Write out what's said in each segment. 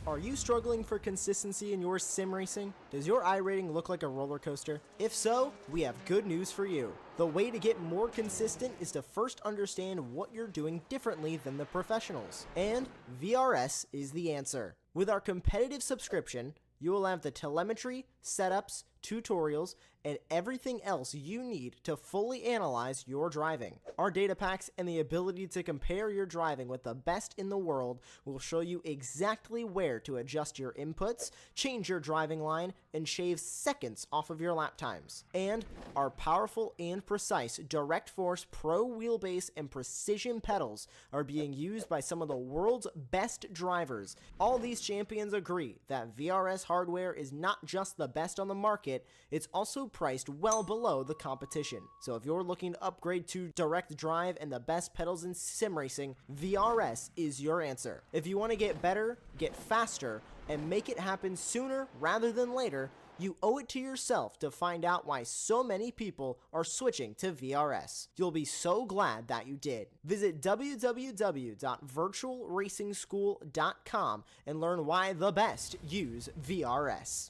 Are you struggling for consistency in your sim racing? Does your iRating look like a roller coaster? If so, we have good news for you. The way to get more consistent is to first understand what you're doing differently than the professionals. And VRS is the answer. With our competitive subscription, you will have the telemetry, setups, tutorials, and everything else you need to fully analyze your driving. Our data packs and the ability to compare your driving with the best in the world will show you exactly where to adjust your inputs, change your driving line, and shave seconds off of your lap times. And our powerful and precise Direct Force Pro wheelbase and precision pedals are being used by some of the world's best drivers. All these champions agree that VRS hardware is not just the best on the market, it's also priced well below the competition. So if you're looking to upgrade to direct drive and the best pedals in sim racing, VRS is your answer. If you want to get better, get faster, and make it happen sooner rather than later, you owe it to yourself to find out why so many people are switching to VRS. You'll be so glad that you did. Visit www.virtualracingschool.com and learn why the best use VRS.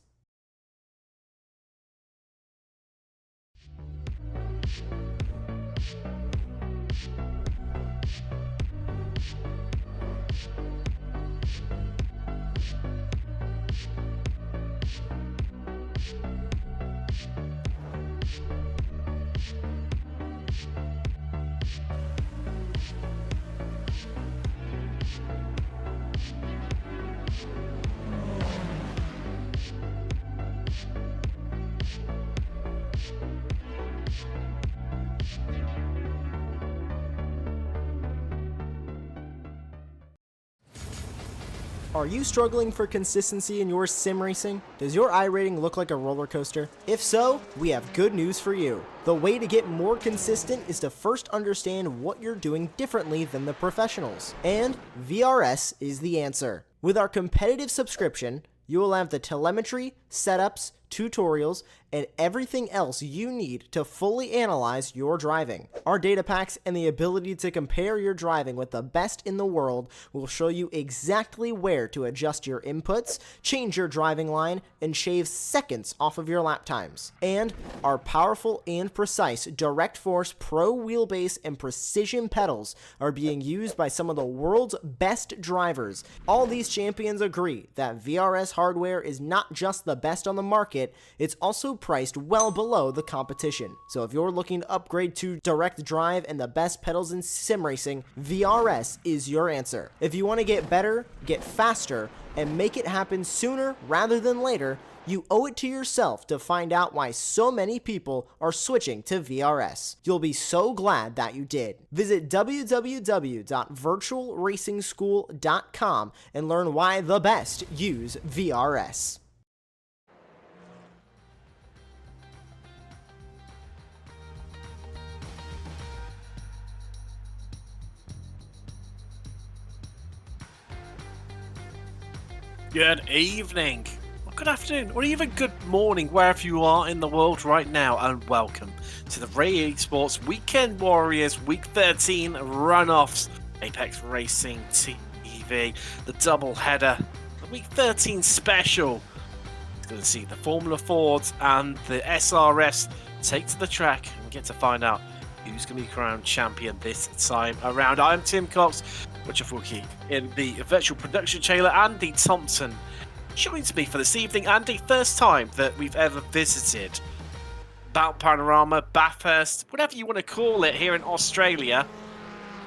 Are you struggling for consistency in your sim racing? Does your iRating look like a roller coaster? If so, we have good news for you. The way to get more consistent is to first understand what you're doing differently than the professionals. And VRS is the answer. With our competitive subscription, you will have the telemetry, setups, tutorials, and everything else you need to fully analyze your driving. Our data packs and the ability to compare your driving with the best in the world will show you exactly where to adjust your inputs, change your driving line, and shave seconds off of your lap times. And our powerful and precise Direct Force Pro wheelbase and precision pedals are being used by some of the world's best drivers. All these champions agree that VRS hardware is not just the best on the market, it's also priced well below the competition. So if you're looking to upgrade to direct drive and the best pedals in sim racing, VRS is your answer. If you want to get better, get faster, and make it happen sooner rather than later, you owe it to yourself to find out why so many people are switching to VRS. You'll be so glad that you did. Visit www.virtualracingschool.com and learn why the best use VRS. Good evening, or good afternoon, or even good morning, wherever you are in the world right now, and welcome to the Ray Esports Weekend Warriors Week 13 Runoffs, Apex Racing TV, the double header, the Week 13 special. It's going to see the Formula Fords and the SRS take to the track and get to find out who's going to be crowned champion this time around. I'm Tim Cox, Richard Fouki in the virtual production trailer. Andy Thompson joins me for this evening. Andy, first time that we've ever visited Mount Panorama, Bathurst, whatever you want to call it, here in Australia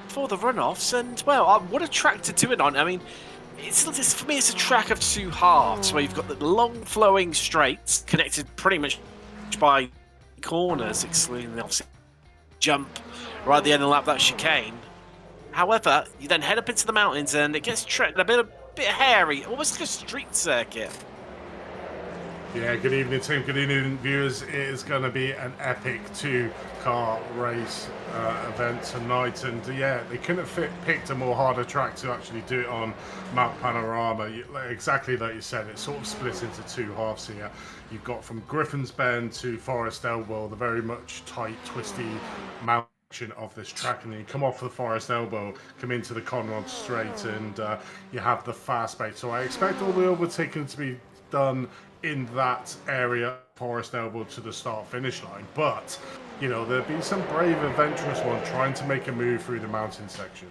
for the runoffs. And well, what a track to do it on. I mean, for me, it's a track of two halves where you've got the long flowing straights connected pretty much by corners, excluding the obviously jump right at the end of the lap, that chicane. However, you then head up into the mountains and it gets a bit hairy, almost like a street circuit. Yeah, good evening, Tim. Good evening, viewers. It is going to be an epic two-car race event tonight. And yeah, they couldn't have picked a more harder track to actually do it on Mount Panorama. Exactly like you said, it's sort of split into two halves here. You've got from Griffin's Bend to Forest Elbow, the very much tight, twisty mountain of this track, and then you come off the Forest Elbow, come into the Conrod Straight, and you have the fast bait. So I expect all the overtaking to be done in that area, Forest Elbow to the start-finish line. But, you know, there'll be some brave, adventurous one trying to make a move through the mountain section.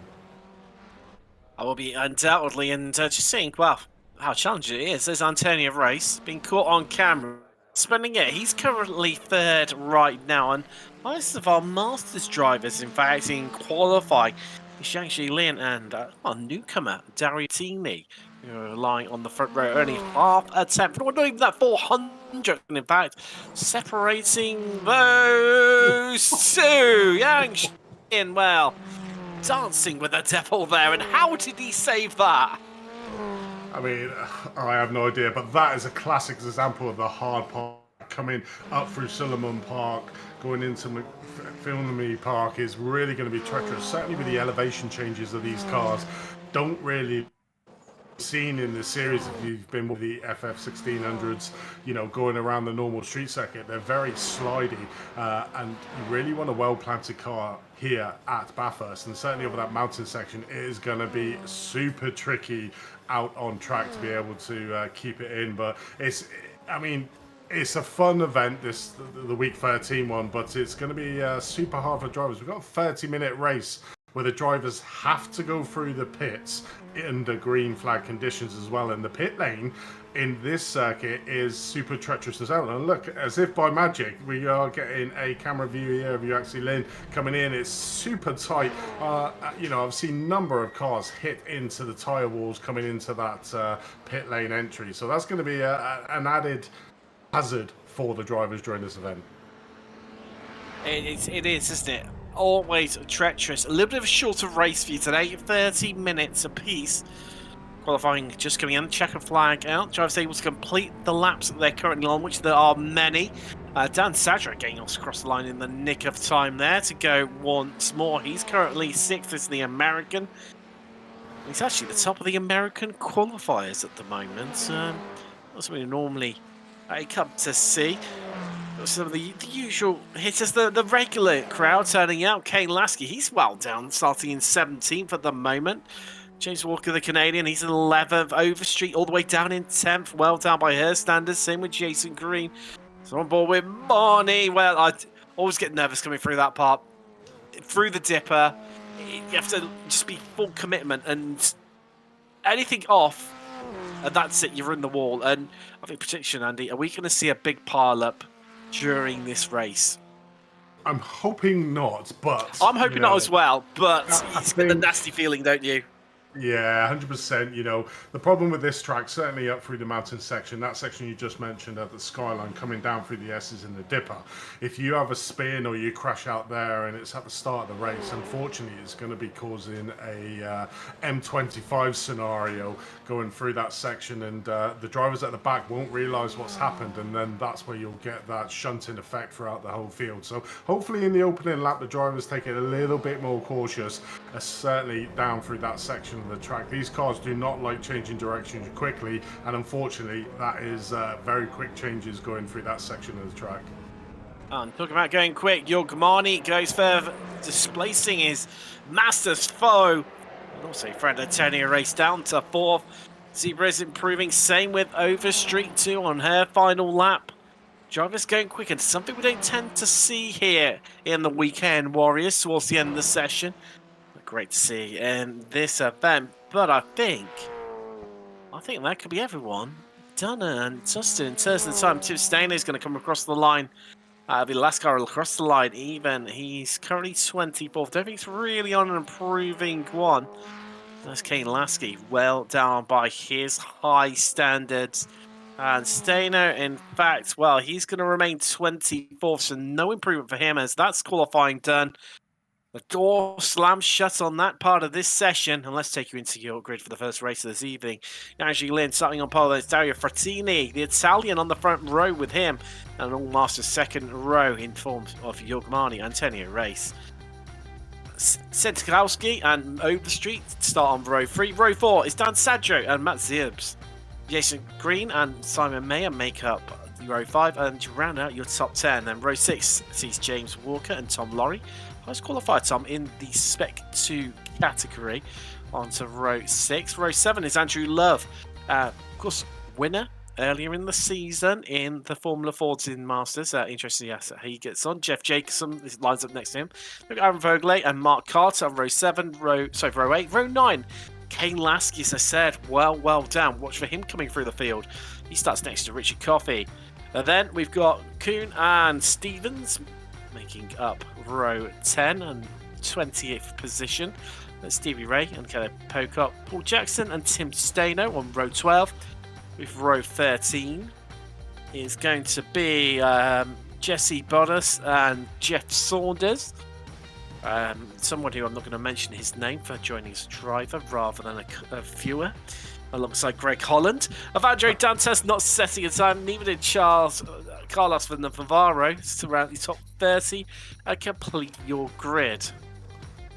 I will be undoubtedly, and just seeing, well, how challenging it is. There's Antonio Race being caught on camera, spinning it. He's currently third right now, and most of our Masters drivers, in fact, in qualifying, Shang-Chi Lin and a newcomer, Dariatini, lying on the front row, only half attempt, not even that 400, in fact, separating those two. Yang in, well, dancing with the devil there, and how did he save that? I mean, I have no idea, but that is a classic example of the hard part. Coming up through Suleiman Park, going into McPhilamy Park is really going to be treacherous. Certainly with the elevation changes of these cars, don't really seen in the series if you've been with the FF1600s, you know, going around the normal street circuit. They're very slidey, and you really want a well-planted car here at Bathurst, and certainly over that mountain section it is going to be super tricky out on track to be able to keep it in. But it's, I mean, it's a fun event, the week 13 one, but it's going to be super hard for drivers. We've got a 30-minute race where the drivers have to go through the pits under green flag conditions as well. And the pit lane in this circuit is super treacherous as well. And look, as if by magic, we are getting a camera view here of you actually, Lynn, coming in. It's super tight. You know, I've seen a number of cars hit into the tyre walls coming into that pit lane entry. So that's going to be an added hazard for the drivers during this event. It is, isn't it? Always treacherous. A little bit of a shorter race for you today, 30 minutes apiece. Qualifying just coming in, checker flag out. Drivers able to complete the laps that they're currently on, which there are many. Dan Sadra getting us across the line in the nick of time there to go once more. He's currently 6th as the American. He's actually the top of the American qualifiers at the moment. That's what we normally come to see. Some of the usual hitters, the regular crowd turning out. Kane Lasky, he's well down, starting in 17th at the moment. James Walker, the Canadian, he's in 11th. Overstreet all the way down in 10th, well down by her standards. Same with Jason Green. So on board with Marnie. Well, I always get nervous coming through that part. Through the dipper, you have to just be full commitment, and anything off, and that's it, you're in the wall. And I think prediction, Andy, are we going to see a big pile up during this race? I'm hoping not, but I'm hoping not as well, but you get the nasty feeling, don't you? Yeah, 100%. You know, the problem with this track, certainly up through the mountain section, that section you just mentioned at the skyline, coming down through the S's in the dipper, if you have a spin or you crash out there and it's at the start of the race, unfortunately it's going to be causing a M25 scenario going through that section, and the drivers at the back won't realise what's happened, and then that's where you'll get that shunting effect throughout the whole field. So hopefully in the opening lap the drivers take it a little bit more cautious, certainly down through that section of the track. These cars do not like changing directions quickly, and unfortunately that is very quick changes going through that section of the track. And talking about going quick, Yorgmani goes further, displacing his Masters foe. And also Fred Antonio race down to 4th. Zebra is improving, same with Overstreet 2 on her final lap. Drivers going quick, and something we don't tend to see here in the Weekend Warriors towards the end of the session. Great to see in this event, but I think that could be everyone done and dusted in terms of the time. Tim Stainer is going to come across the line. The last car across the line, even. He's currently 24th. Don't think it's really on an improving one. That's Kane Lasky, well down by his high standards. And Stainer, in fact, well, he's going to remain 24th, so no improvement for him as that's qualifying done. The door slams shut on that part of this session, and let's take you into your grid for the first race of this evening. Angie Lynn starting on pole, there's Dario Frattini, the Italian on the front row with him, and All Masters second row in form of Yorgmani, Antonio Race. Sentkowski and Overstreet start on row 3. Row 4 is Dan Sadjo and Matt Zirbs. Jason Green and Simon Mayer make up row 5, and you round out your top 10. Then row 6 sees James Walker and Tom Laurie. highest qualified time in the Spec 2 category. On to row 6. Row 7 is Andrew Love. Of course, winner earlier in the season in the Formula Fords in Masters. Interesting how he gets on. Jeff Jacobson lines up next to him. Look at Aaron Vogley and Mark Carter on row 7. Row 8. Row 9. Kane Lasky, as I said, well done. Watch for him coming through the field. He starts next to Richard Coffey. And then we've got Kuhn and Stevens making up row 10 and 20th position. That's Stevie Ray and Caleb Pocock. Paul Jackson and Tim Stano on row 12. With row 13 is going to be Jesse Bonus and Jeff Saunders. Someone who I'm not going to mention his name for joining as a driver rather than a viewer, alongside Greg Holland. Evandro Dantes not setting a time, neither did Carlos Navarro to round the top 30 and complete your grid.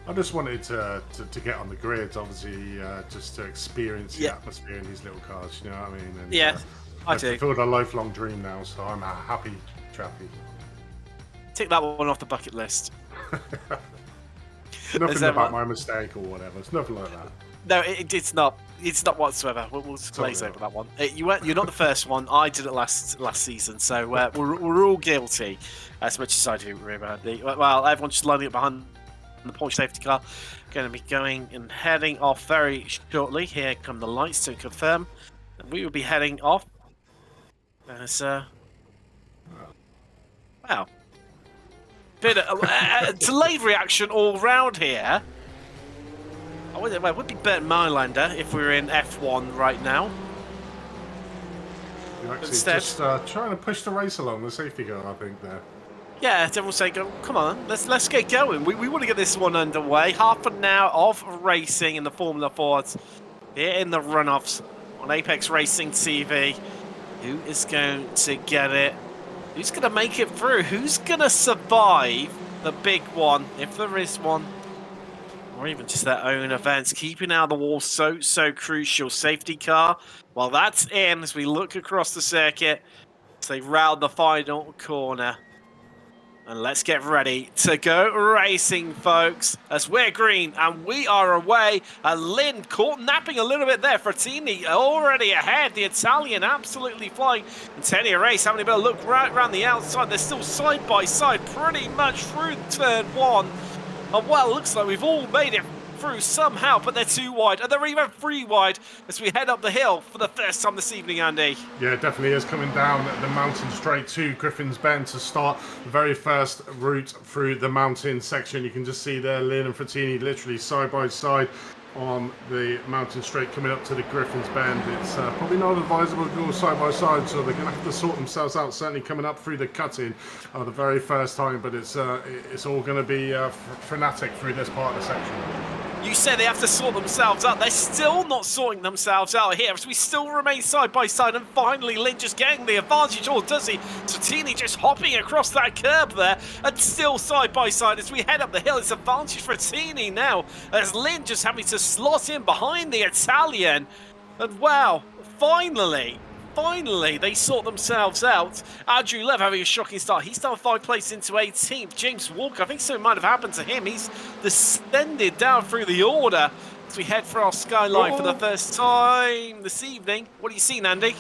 I just wanted to get on the grid, obviously, just to experience the atmosphere in these little cars, you know what I mean? And, I do. I've fulfilled a lifelong dream now, so I'm a happy chappy. Tick that one off the bucket list. Nothing about my mistake or whatever. It's nothing like that. No, it's not. It's not whatsoever. We'll glaze over that one. You're not the first one. I did it last season, so we're all guilty, as much as I do remember. Well, everyone's just lining up behind the Porsche safety car. Going to be going and heading off very shortly. Here come the lights to confirm. And we will be heading off. There's wow. Bit of delayed reaction all round here. It would be Bert Mylander if we were in F1 right now. You're actually just trying to push the race along, the safety car, I think, there. Yeah, everyone's saying, come on, let's get going. We want to get this one underway. Half an hour of racing in the Formula Fords here in the runoffs on Apex Racing TV. Who is going to get it? Who's going to make it through? Who's going to survive the big one, if there is one? Or even just their own events. Keeping out of the wall so crucial. Safety car, well, that's in as we look across the circuit as they round the final corner. And let's get ready to go racing, folks, as we're green and we are away. And Lynn caught napping a little bit there. Frattini already ahead. The Italian absolutely flying. And Teddy Race having a bit of a look right around the outside. They're still side by side pretty much through turn one. And well, looks like we've all made it through somehow, but they're too wide, and they're even 3 wide as we head up the hill for the first time this evening, Andy. Yeah, it definitely is coming down the mountain straight to Griffin's Bend to start the very first route through the mountain section. You can just see there Lynn and Frattini literally side by side on the mountain straight coming up to the Griffin's Bend. It's probably not advisable to go side by side, so they're going to have to sort themselves out, certainly coming up through the cutting the very first time, but it's all going to be frenetic through this part of the section. You say they have to sort themselves out. They're still not sorting themselves out here as we still remain side by side. And finally, Lynn just getting the advantage, or does he? Totini just hopping across that curb there and still side by side as we head up the hill. It's advantage for Tini now as Lynn just having to slot in behind the Italian. And wow, finally, they sort themselves out. Andrew Lev having a shocking start. He's down 5 places into 18th. James Walker, I think something might have happened to him. He's descended down through the order as we head for our skyline for the first time this evening. What are you seeing, Andy?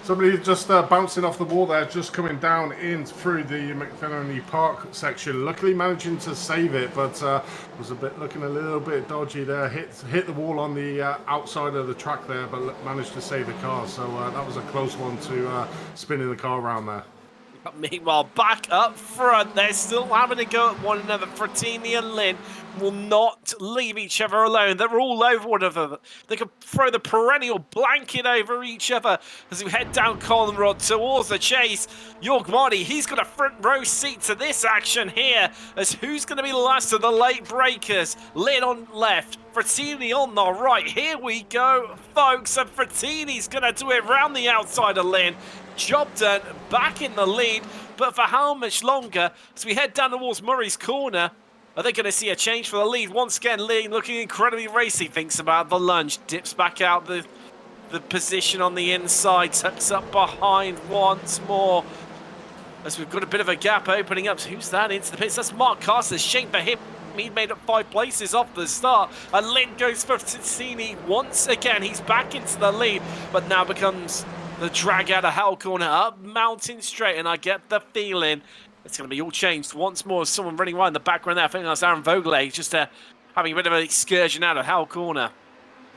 Somebody just bouncing off the wall there, just coming down in through the McFinney Park section. Luckily managing to save it, but was looking a little bit dodgy there. Hit the wall on the outside of the track there, but managed to save the car. So that was a close one to spinning the car around there. Meanwhile, back up front, they're still having to go at one another. Frattini and Lynn will not leave each other alone. They're all over one another. They can throw the perennial blanket over each other as we head down Colin Rod towards the chase. Jorg Marty, he's got a front row seat to this action here as who's going to be the last of the late breakers. Lynn on left, Frattini on the right. Here we go, folks, and Frattini's going to do it round the outside of Lynn. Job done, back in the lead, but for how much longer? As we head down towards Murray's corner, are they going to see a change for the lead? Once again, Lynn looking incredibly racy, thinks about the lunge, dips back out the position on the inside, tucks up behind once more. as we've got a bit of a gap opening up. Who's that into the pits? That's Mark Carson. Shame for him. He made up 5 places off the start. And Lynn goes for Ticini once again. He's back into the lead, but now becomes the drag out of Hell Corner up Mountain Straight. And I get the feeling it's going to be all changed once more. Someone running right in the background there. I think that's Aaron Vogel, just having a bit of an excursion out of Hell Corner.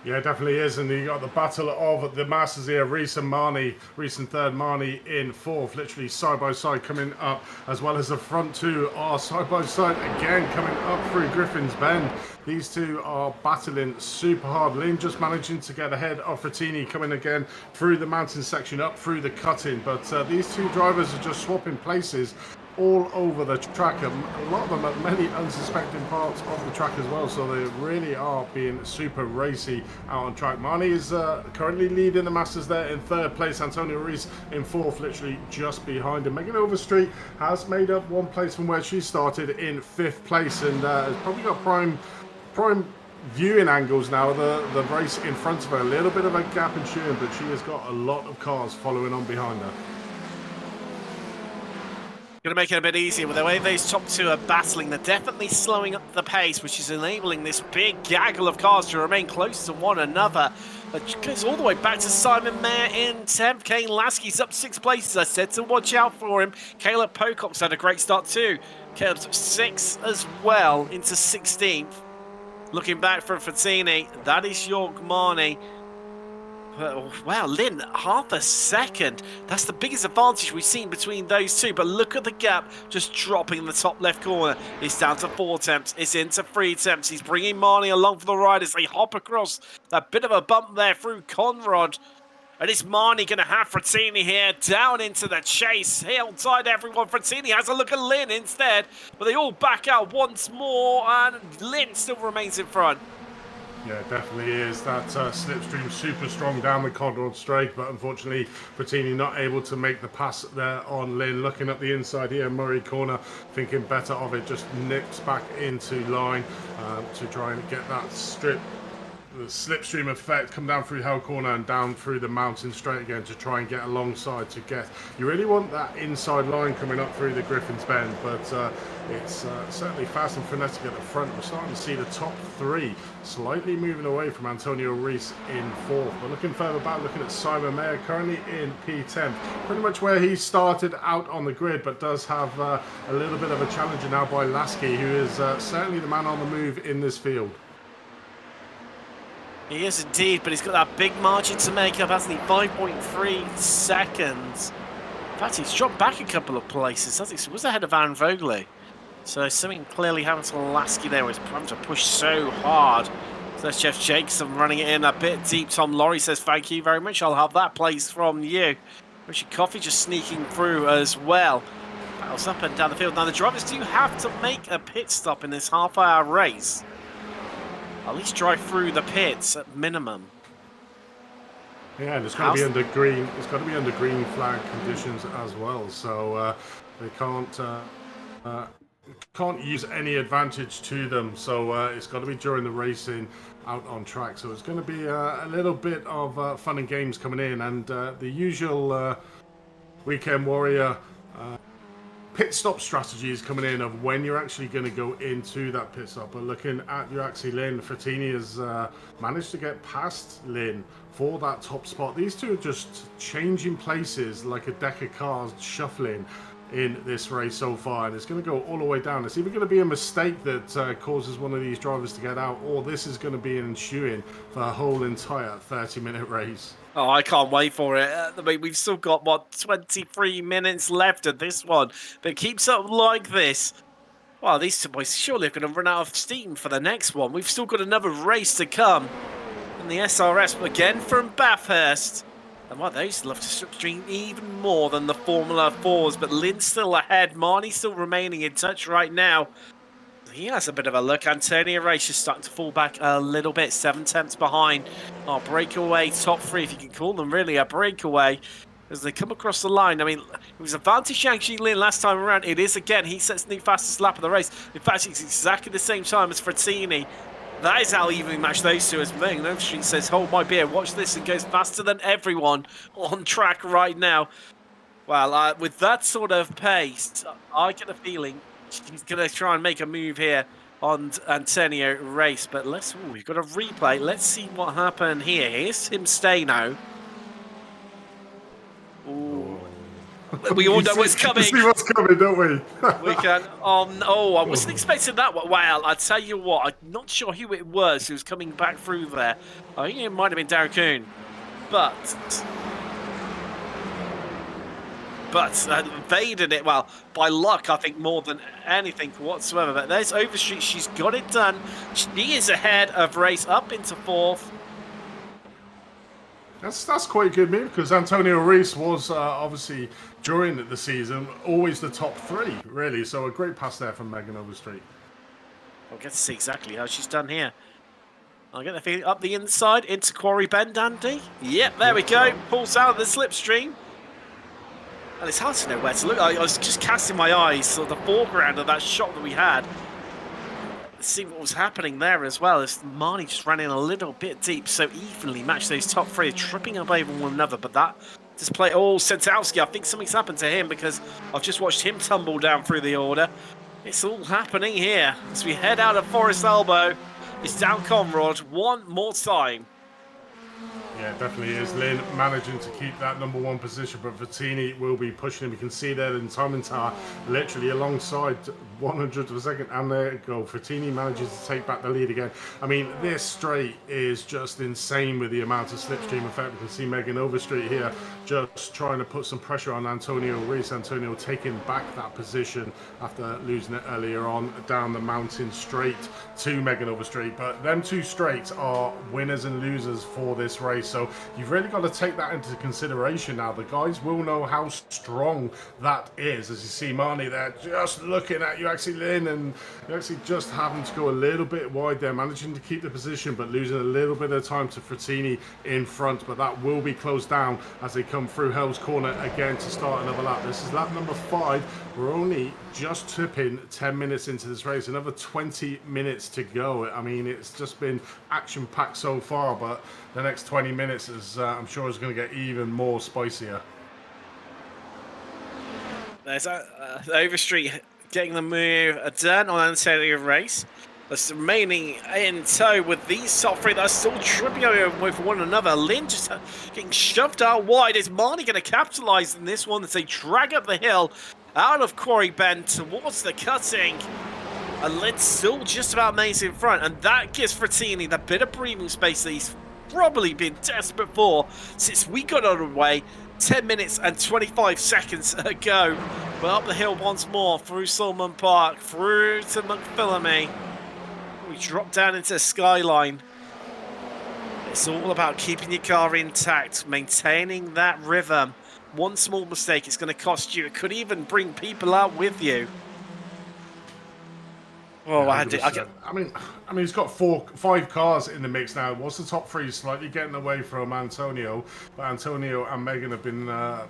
Yeah, it definitely is, and you got the battle of the masters here. Reese and Marnie, Reese in third, Marnie in fourth, literally side by side coming up, as well as the front two are side by side again coming up through Griffin's Bend. These two are battling super hard. Lynn just managing to get ahead of Frattini, coming again through the mountain section, up through the cutting, but these two drivers are just swapping places all over the track, a lot of them at many unsuspecting parts of the track as well, so they really are being super racy out on track. Marnie is currently leading the Masters there in third place, Antonio Reese in fourth, literally just behind him. Megan Overstreet has made up 1 place from where she started in 5th place, and has probably got prime viewing angles now, the race in front of her. A little bit of a gap in shooting, but she has got a lot of cars following on behind her. Going to make it a bit easier with the way those top two are battling. They're definitely slowing up the pace, which is enabling this big gaggle of cars to remain close to one another. It goes all the way back to Simon Mayer in 10th. Kane Lasky's up 6 places. I said to watch out for him. Caleb Pocock's had a great start too. Caleb's up 6 as well into 16th. Looking back from Frattini, that is York Marnie. Wow, Lynn, half a second. That's the biggest advantage we've seen between those two. But look at the gap just dropping in the top left corner. It's down to 4 attempts. It's into 3 attempts. He's bringing Marnie along for the ride as they hop across that bit of a bump there through Conrod. And it's Marnie going to have Frattini here down into the chase. He'll tide everyone. Frattini has a look at Lynn instead. But they all back out once more. And Lynn still remains in front. Yeah, it definitely is. That slipstream super strong down the Conrod straight, but unfortunately Frattini not able to make the pass there on Lynn. Looking at the inside here, Murray corner, thinking better of it, just nips back into line to try and get that the slipstream effect, come down through Hell Corner and down through the mountain straight again to try and get alongside to get. You really want that inside line coming up through the Griffin's Bend, but it's certainly fast and frenetic at the front. We're starting to see the top 3 slightly moving away from Antonio Reese in 4th. But looking further back, looking at Simon Mayer, currently in P10, pretty much where he started out on the grid, but does have a little bit of a challenger now by Lasky, who is certainly the man on the move in this field. He is indeed, but he's got that big margin to make up, hasn't he? 5.3 seconds. In fact, he's dropped back a couple of places. I think he was ahead of Aaron Vogel. So something clearly happened to Lasky there. Was having to push so hard. So that's Jeff Jacobson running it in a bit deep. Tom Laurie says, thank you very much. I'll have that place from you. Richard Coffey just sneaking through as well. Battles up and down the field. Now the drivers do have to make a pit stop in this half-hour race. At least drive through the pits at minimum. Yeah, and it's got to be under green. It's got to be under green flag conditions as well. So they can't use any advantage to them. So it's got to be during the racing out on track. So it's going to be a little bit of fun and games coming in, and the usual Weekend Warrior pit stop strategies coming in of when you're actually going to go into that pit stop. But looking at Uraxi Lynn, Frattini has managed to get past Lynn for that top spot. These two are just changing places like a deck of cards shuffling in this race so far, and it's going to go all the way down. It's either going to be a mistake that causes one of these drivers to get out, or this is going to be an ensuing for a whole entire 30-minute race. Oh, I can't wait for it. I mean, we've still got, what, 23 minutes left of this one. But it keeps up like this. Well, these two boys surely are going to run out of steam for the next one. We've still got another race to come. And the SRS again from Bathurst. And well, those love to slipstream even more than the Formula 4s. But Lynn's still ahead. Marnie's still remaining in touch right now. He has a bit of a look. Antonio Race is starting to fall back a little bit. 7 tenths behind. Our breakaway top 3, if you can call them really a breakaway, as they come across the line. I mean, it was advantage Yang Lin last time around. It is again. He sets the fastest lap of the race. In fact, it's exactly the same time as Frattini. That is how evenly matched those two is. Megan Overstreet says, hold my beer, watch this, and goes faster than everyone on track right now. Well, with that sort of pace, I get a feeling he's going to try and make a move here on Antonio Race. But we've got a replay. Let's see what happened here. Here's Tim Stano. Ooh. We all know what's coming. We see what's coming, don't we? We can. Oh no, I wasn't expecting that one. Well, I tell you what, I'm not sure who it was who was coming back through there. I think it might have been Darren Kuhn, but evaded it. Well, by luck, I think more than anything whatsoever. But there's Overstreet. She's got it done. She is ahead of Race up into 4th. That's quite a good move because Antonio Reese was obviously during the season always the top 3, really. So a great pass there from Megan Overstreet. I'll get to see exactly how she's done here. I'll get the feeling up the inside into Quarry Bend, Andy. Yep, there we go. Pulls out of the slipstream. And it's hard to know where to look. I was just casting my eyes to the foreground of that shot that we had. See what was happening there as well as Marnie just ran in a little bit deep, so evenly matched those top 3, tripping up over one another. But that display, Sentowski, I think something's happened to him because I've just watched him tumble down through the order. It's all happening here as we head out of Forest Elbow. It's down Conrad one more time. Yeah, definitely is. Lynn managing to keep that number 1 position, but Vertini will be pushing him. You can see there in timing tower, literally alongside 100th of a second, and there you go. Vertini manages to take back the lead again. I mean, this straight is just insane with the amount of slipstream effect. We can see Megan Overstreet here just trying to put some pressure on Antonio Reese. Antonio taking back that position after losing it earlier on down the mountain straight to Megan Overstreet. But them 2 straights are winners and losers for this race. So you've really got to take that into consideration now. The guys will know how strong that is. As you see Marnie there just looking at you, actually Lynn, and you're actually just having to go a little bit wide there, managing to keep the position but losing a little bit of time to Frattini in front. But that will be closed down as they come through Hell's Corner again to start another lap. This is lap number 5. We're only just tipping 10 minutes into this race, another 20 minutes to go. I mean, it's just been action-packed so far, but the next 20 minutes is, I'm sure, is going to get even more spicier. There's Overstreet getting the move done on Antonio Race. That's remaining in tow with these top 3 that are still tripping over with one another. Lynn just getting shoved out wide. Is Marnie going to capitalise in this one as they drag up the hill out of Quarry Bend towards the cutting? And Lynn's still just about mates in front, and that gives Frattini the bit of breathing space that he's probably been desperate for since we got on our way 10 minutes and 25 seconds ago. But up the hill once more through Solomon Park, through to McPhillamy. We drop down into Skyline. It's all about keeping your car intact, maintaining that rhythm. One small mistake, it's going to cost you. It could even bring people out with you. Oh, yeah, I mean, he's got 5 cars in the mix now. Was the top 3 slightly getting away from Antonio? But Antonio and Megan have been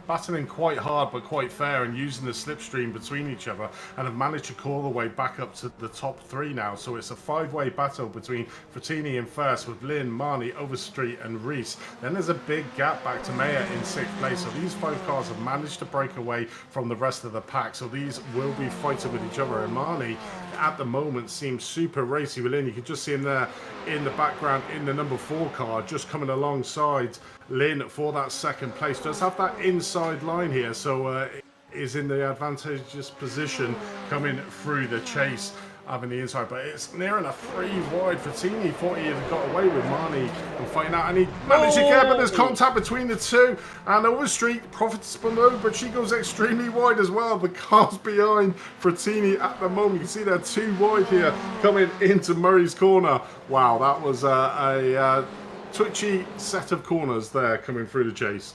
battling quite hard, but quite fair, and using the slipstream between each other, and have managed to call the way back up to the top 3 now. So it's a 5-way battle between Frattini in first, with Lynn, Marnie, Overstreet, and Reese. Then there's a big gap back to Maya in 6th place. So these 5 cars have managed to break away from the rest of the pack. So these will be fighting with each other. And Marnie, at the moment, seems super racy with Lynn. You can just see him there in the background in the number 4 car, just coming alongside Lynn for that 2nd place. Does have that inside line here, so is in the advantageous position coming through the chase, having the inside, but it's nearing a 3 wide. Frattini thought he had got away with Marnie and fighting out, and he managed to get, but there's contact between the 2, and Overstreet profits below, but she goes extremely wide as well. The cars behind Frattini at the moment, you can see they're 2 wide here coming into Murray's Corner. Wow, that was a twitchy set of corners there coming through the chase.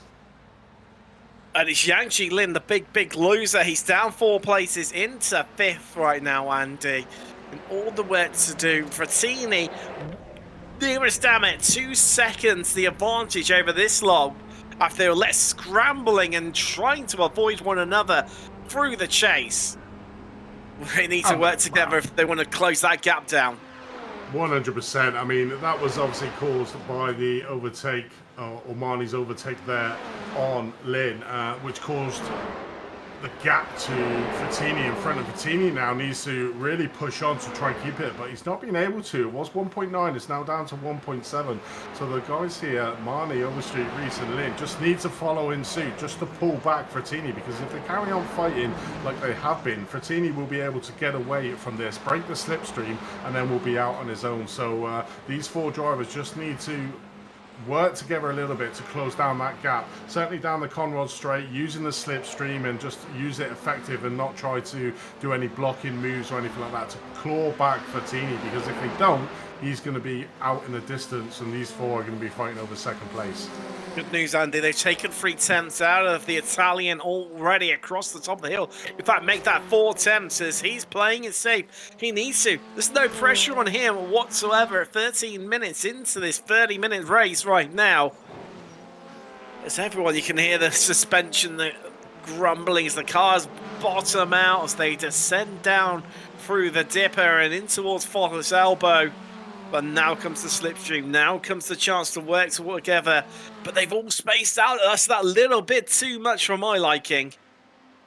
And it's Yang Lin, the big loser. He's down 4 places into 5th right now, Andy. And all the work to do. Frattini, nearest damn it, 2 seconds the advantage over this lot after they were less scrambling and trying to avoid one another through the chase. They need to work together if they want to close that gap down. 100%. I mean, that was obviously caused by the overtake or Marnie's overtake there on Lynn, which caused the gap to Frattini in front of Frattini. Now needs to really push on to try and keep it, but he's not been able to. It was 1.9, it's now down to 1.7. So the guys here, Marnie, Overstreet, Reese and Lynn, just need to follow in suit, just to pull back Frattini, because if they carry on fighting like they have been, Frattini will be able to get away from this, break the slipstream, and then will be out on his own. So these 4 drivers just need to work together a little bit to close down that gap, certainly down the Conrod straight, using the slipstream and just use it effective and not try to do any blocking moves or anything like that to claw back Frattini, because if they don't, he's going to be out in the distance and these 4 are going to be fighting over second place. Good news, Andy. They've taken 3 tenths out of the Italian already across the top of the hill. In fact, make that 4 tenths as he's playing it safe. He needs to. There's no pressure on him whatsoever. 13 minutes into this 30-minute race right now. As everyone, you can hear the suspension, the grumbling as the cars bottom out as they descend down through the dipper and in towards Forrest's elbow. But now comes the slipstream, now comes the chance to work together. But they've all spaced out. That's that little bit too much for my liking.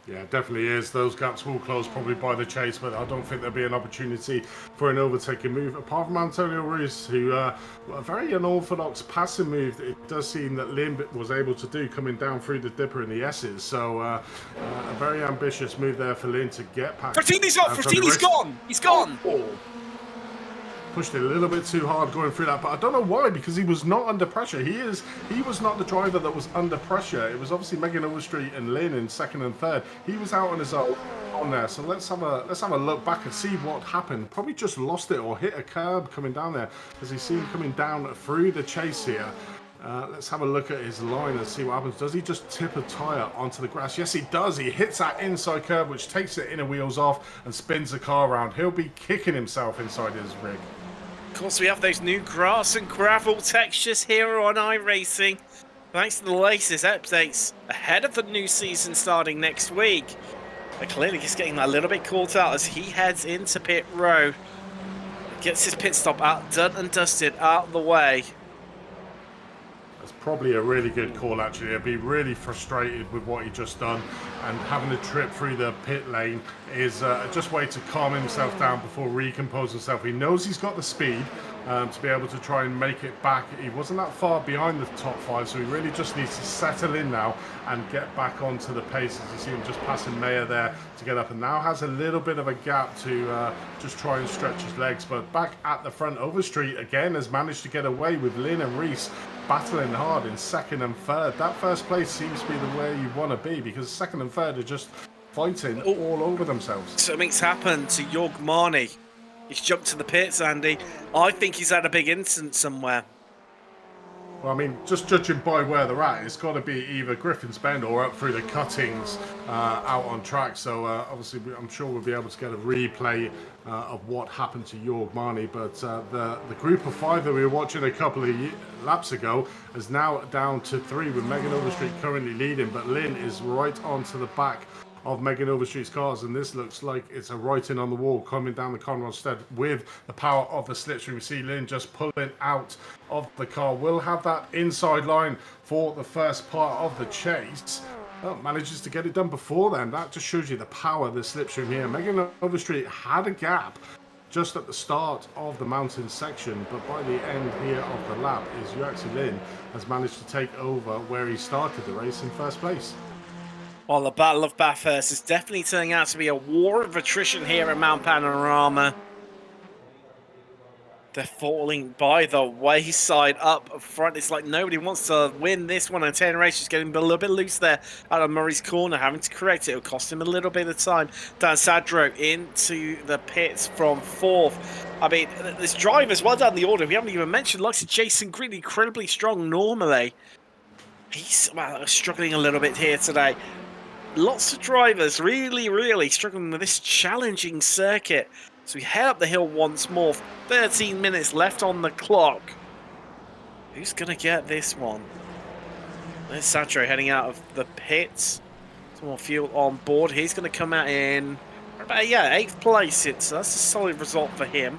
Yeah, it definitely is. Those gaps will close probably by the chase, but I don't think there'll be an opportunity for an overtaking move. Apart from Antonio Ruiz, who a very unorthodox passing move, it does seem that Lim was able to do coming down through the dipper in the S's. So a very ambitious move there for Lynn to get past. Frattini's off! Frattini's gone! He's gone! Oh. Pushed it a little bit too hard going through that, but I don't know why, because he was not under pressure. He was not the driver that was under pressure. It was obviously Megan Overstreet and Lynn in second and third. He was out on his own on there. So let's have a look back and see what happened. Probably just lost it or hit a curb coming down there, as you see him coming down through the chase here. Let's have a look at his line and see what happens. Does he just tip a tyre onto the grass? Yes, he does. He hits that inside curb, which takes the inner wheels off and spins the car around. He'll be kicking himself inside his rig. Of course, we have those new grass and gravel textures here on iRacing. Thanks to the latest updates ahead of the new season starting next week. But clearly he's getting a little bit caught out as he heads into pit road. Gets his pit stop out, done and dusted, out of the way. That's probably a really good call, actually. He'll be really frustrated with what he just done, and having to trip through the pit lane is just a way to calm himself down before recompose himself. He knows he's got the speed to be able to try and make it back. He wasn't that far behind the top 5, so he really just needs to settle in now and get back onto the pace. As you see him just passing Mayer there to get up, and now has a little bit of a gap to just try and stretch his legs. But back at the front, Overstreet again has managed to get away with Lynn and Reese battling hard in second and third. That first place seems to be the way you want to be, because second and third are just fighting all over themselves. Something's happened to Jorg Marnie. He's jumped to the pits, Andy. I think he's had a big incident somewhere. Well, I mean, just judging by where they're at, it's got to be either Griffin's Bend or up through the cuttings out on track. So obviously, I'm sure we'll be able to get a replay of what happened to Jorg Marnie. But the group of 5 that we were watching a couple of laps ago is now down to 3, with Megan Overstreet currently leading. But Lynn is right onto the back of Megan Overstreet's cars, and this looks like it's a writing on the wall coming down the Conrod Stead with the power of the slipstream. We see Lynn just pulling out of the car. We'll have that inside line for the first part of the chase. Well, manages to get it done before then. That just shows you the power of the slipstream here. Megan Overstreet had a gap just at the start of the mountain section, but by the end here of the lap is Yuaxi Lin has managed to take over where he started the race in first place. Well, the Battle of Bathurst is definitely turning out to be a war of attrition here at Mount Panorama. They're falling by the wayside up front. It's like nobody wants to win this one. And 10 races getting a little bit loose there out of Murray's corner, having to correct it. It'll cost him a little bit of time. Dan Sadro into the pits from 4th. I mean, this drivers, well done the order. We haven't even mentioned, like Jason Green, incredibly strong normally. He's struggling a little bit here today. Lots of drivers really struggling with this challenging circuit. So we head up the hill once more. 13 minutes left on the clock. Who's going to get this one? There's Satro heading out of the pits. Some more fuel on board. He's going to come out in about, 8th place. So that's a solid result for him.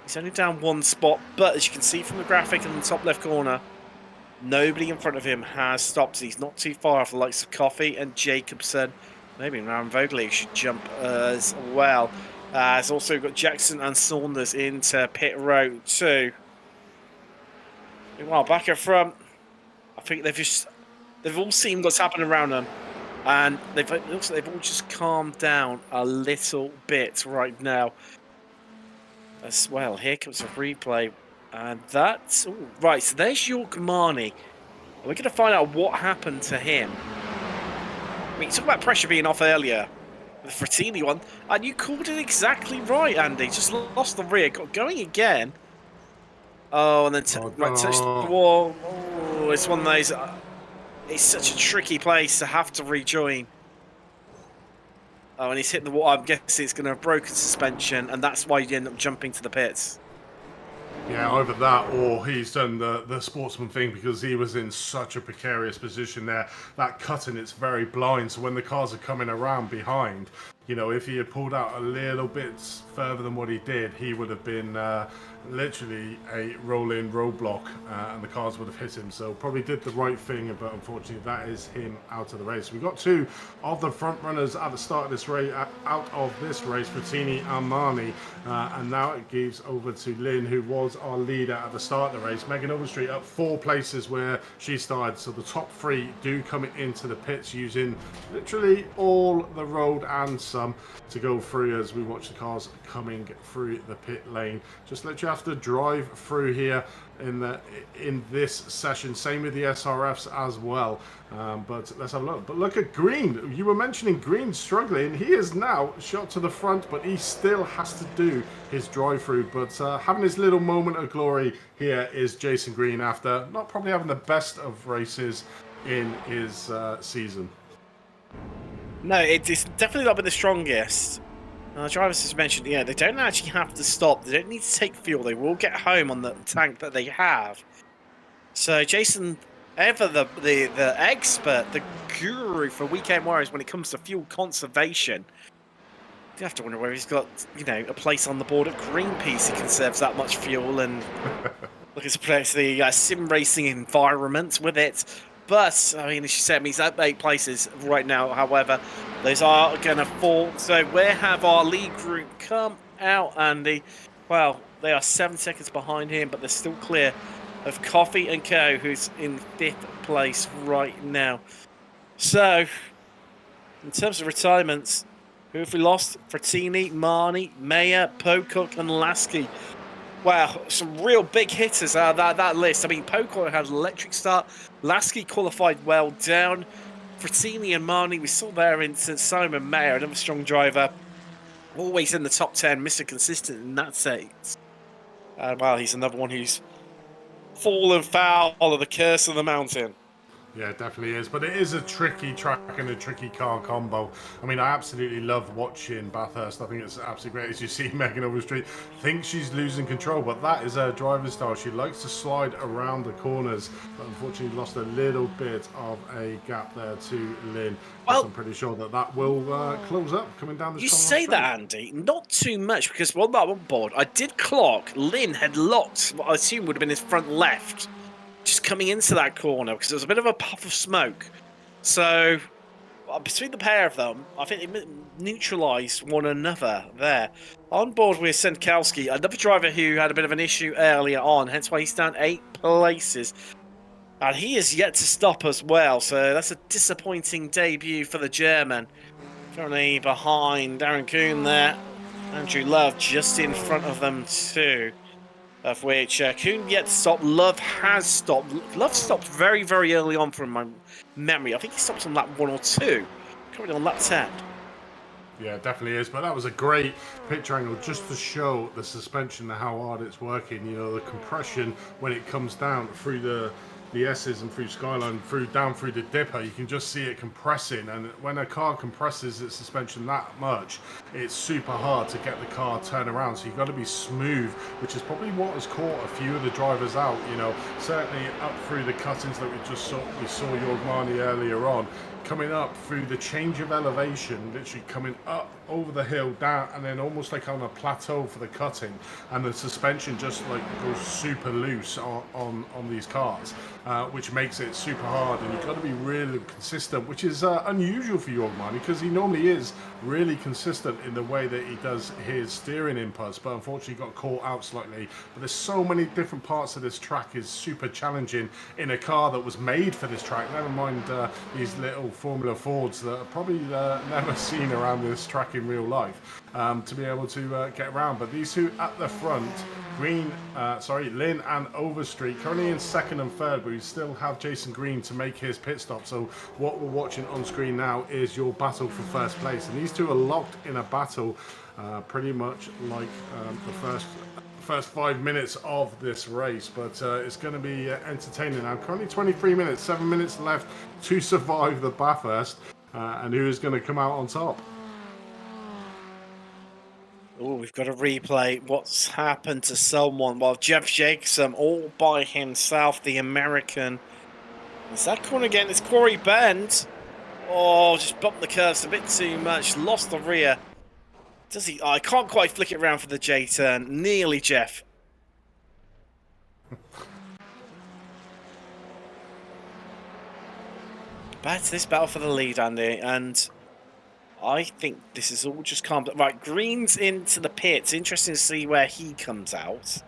He's only down 1 spot, but as you can see from the graphic in the top left corner, Nobody in front of him has stopped. He's not too far off the likes of Coffey and Jacobson. Maybe Ryan Vogley should jump as well. It's also got Jackson and Saunders into pit row 2. Meanwhile, back up front, I think they've all seen what's happening around them, and they've all just calmed down a little bit right now. As well, here comes a replay, and that's right. So there's York Marnie. We're going to find out what happened to him. I mean, you talk about pressure being off earlier, the Frattini one, and you called it exactly right, Andy. Just lost the rear, got going again. Oh, and then touched the wall. Oh, it's one of those. It's such a tricky place to have to rejoin. Oh, and he's hit the wall. I'm guessing it's going to have broken suspension, and that's why you end up jumping to the pits. Yeah, either that or he's done the sportsman thing because he was in such a precarious position there. That cutting, it's very blind, so when the cars are coming around behind, you know, if he had pulled out a little bit further than what he did, he would have been literally a roll-in roadblock, and the cars would have hit him. So probably did the right thing, but unfortunately that is him out of the race. We got 2 of the front runners at the start of this race, Frattini and Marnie, and now it gives over to Lynn, who was our leader at the start of the race. Megan Overstreet up 4 places where she started, so the top 3 do come into the pits using literally all the road and some to go through as we watch the cars coming through the pit lane. Just literally have to drive through here in this session. Same with the SRFs as well. But let's have a look. But look at Green. You were mentioning Green struggling. He is now shot to the front, but he still has to do his drive through. But having his little moment of glory here is Jason Green after not probably having the best of races in his season. No, it's definitely not been the strongest. Drivers just mentioned, they don't actually have to stop. They don't need to take fuel. They will get home on the tank that they have. So Jason, ever the expert, the guru for Weekend Warriors when it comes to fuel conservation. You have to wonder where he's got, a place on the board at Greenpeace. He conserves that much fuel and look at the sim racing environment with it. But, I mean, as you said, he's at 8 places right now. However, those are going to fall. So where have our lead group come out, Andy? Well, they are 7 seconds behind him, but they're still clear of Coffey and Co., who's in 5th place right now. So, in terms of retirements, who have we lost? Frattini, Marnie, Mayer, Pocock, and Lasky. Wow, some real big hitters out of that list. I mean, Pocock had an electric start. Lasky qualified well down. Frattini and Marnie, we saw there in Simon Mayer, another strong driver. Always in the top 10, Mr. Consistent in that sense. And well, he's another one who's fallen foul of the curse of the mountain. Yeah, it definitely is. But it is a tricky track and a tricky car combo. I mean, I absolutely love watching Bathurst. I think it's absolutely great. As you see, Megan Overstreet thinks she's losing control, but that is her driving style. She likes to slide around the corners, but unfortunately lost a little bit of a gap there to Lynn. Well, I'm pretty sure that will close up coming down the You say that, Andy. Not too much, because on that one board, I did clock Lynn had locked what I assume would have been his front left. Just coming into that corner because there was a bit of a puff of smoke. So between the pair of them, I think they neutralised one another there. On board with Senkowski, another driver who had a bit of an issue earlier on, hence why he's down 8 places. And he is yet to stop as well, so that's a disappointing debut for the German. Currently behind Darren Kuhn there. Andrew Love just in front of them too. Of which Kuhn yet to stop. Love has stopped. Love stopped very, very early on from my memory. I think he stopped on lap 1 or 2. Currently on lap 10. Yeah, it definitely is. But that was a great picture angle just to show the suspension and how hard it's working. You know, the compression when it comes down through the S's and through Skyline, down through the dipper, you can just see it compressing. And when a car compresses its suspension that much, it's super hard to get the car turned around. So you've got to be smooth, which is probably what has caught a few of the drivers out. You know, certainly up through the cuttings that we saw Yorgmani earlier on, coming up through the change of elevation, literally coming up over the hill, down, and then almost like on a plateau for the cutting, and the suspension just like goes super loose on these cars. which makes it super hard, and you've got to be really consistent, which is unusual for Yorkman because he normally is really consistent in the way that he does his steering inputs, but unfortunately got caught out slightly. But there's so many different parts of this track is super challenging in a car that was made for this track, never mind these little Formula Fords that are probably never seen around this track in real life, to be able to get around. But these two at the front, Lynn and Overstreet, currently in second and third, but we still have Jason Green to make his pit stop. So what we're watching on screen now is your battle for first place, and these two are locked in a battle pretty much like the first 5 minutes of this race, but it's going to be entertaining now. Currently 23 minutes, 7 minutes left to survive the Bathurst, and who is going to come out on top? Oh, we've got to replay what's happened to someone. Well, Jeff Jacobson all by himself, the American. Is that corner again? It's Corey Bend. Oh, just bumped the curves a bit too much. Lost the rear. Does he? Oh, I can't quite flick it around for the J-turn. Nearly, Jeff. Back to this battle for the lead, Andy, and I think this is all just calmed down. Right, Green's into the pits. Interesting to see where he comes out.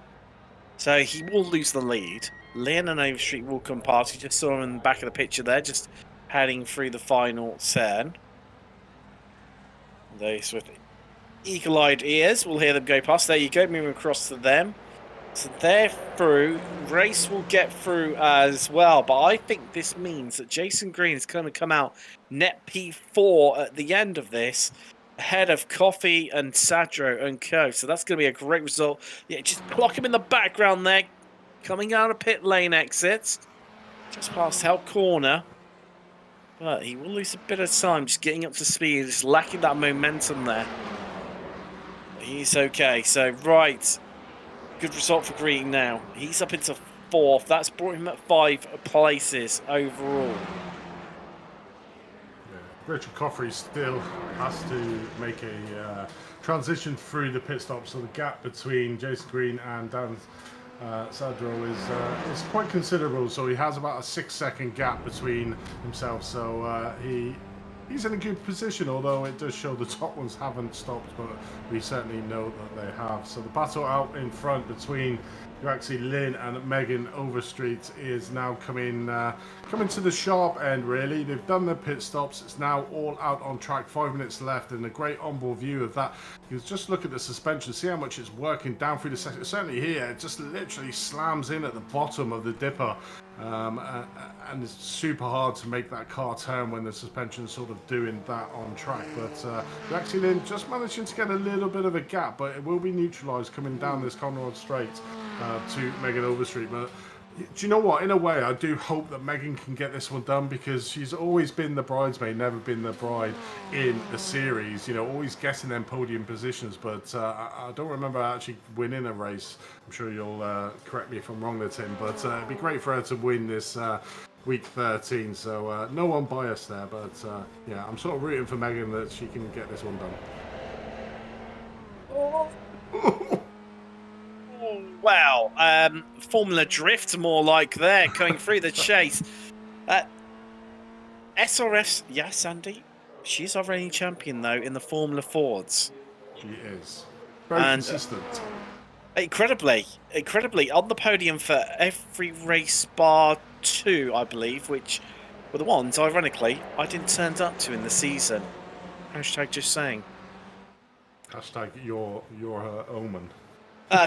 So he will lose the lead. Lynn and Overstreet will come past. You just saw him in the back of the picture there, just heading through the final turn. Those with eagle-eyed ears will hear them go past. There you go, moving across to them. So they're through. Race will get through as well. But I think this means that Jason Green is going to come out net P4 at the end of this, ahead of Coffee and Sadro and Co. So that's going to be a great result. Yeah, just clock him in the background there. Coming out of pit lane exits. Just past Hell Corner. But he will lose a bit of time just getting up to speed. Just lacking that momentum there. He's okay. So, right. Good result for Green now. He's up into 4th. That's brought him at 5 places overall. Yeah. Richard Coffrey still has to make a transition through the pit stop, so the gap between Jason Green and Dan Sadro is quite considerable. So he has about a 6-second gap between himself. So he's in a good position, although it does show the top ones haven't stopped, but we certainly know that they have. So the battle out in front between actually Lynn and Megan Overstreet is now coming to the sharp end, really. They've done their pit stops. It's now all out on track. 5 minutes left, and a great onboard view of that. You just look at the suspension, see how much it's working down through the section. Certainly here, it just literally slams in at the bottom of the dipper. And it's super hard to make that car turn when the suspension's sort of doing that on track. But actually then just managing to get a little bit of a gap, but it will be neutralised coming down this Conrad Straight to Megan Overstreet. But do you know what? In a way, I do hope that Megan can get this one done, because she's always been the bridesmaid, never been the bride in the series. You know, always getting them podium positions, but I don't remember actually winning a race. I'm sure you'll correct me if I'm wrong there, Tim, but it'd be great for her to win this week 13. So no one biased there, but yeah, I'm sort of rooting for Megan that she can get this one done. Wow, Formula Drift more like there, going through the chase. SRF's, yes, Andy, she's our reigning champion, though, in the Formula Fords. She is. Very consistent. Incredibly on the podium for every race bar 2, I believe, which were the ones, ironically, I didn't turn up to in the season. Hashtag just saying. Hashtag your omen.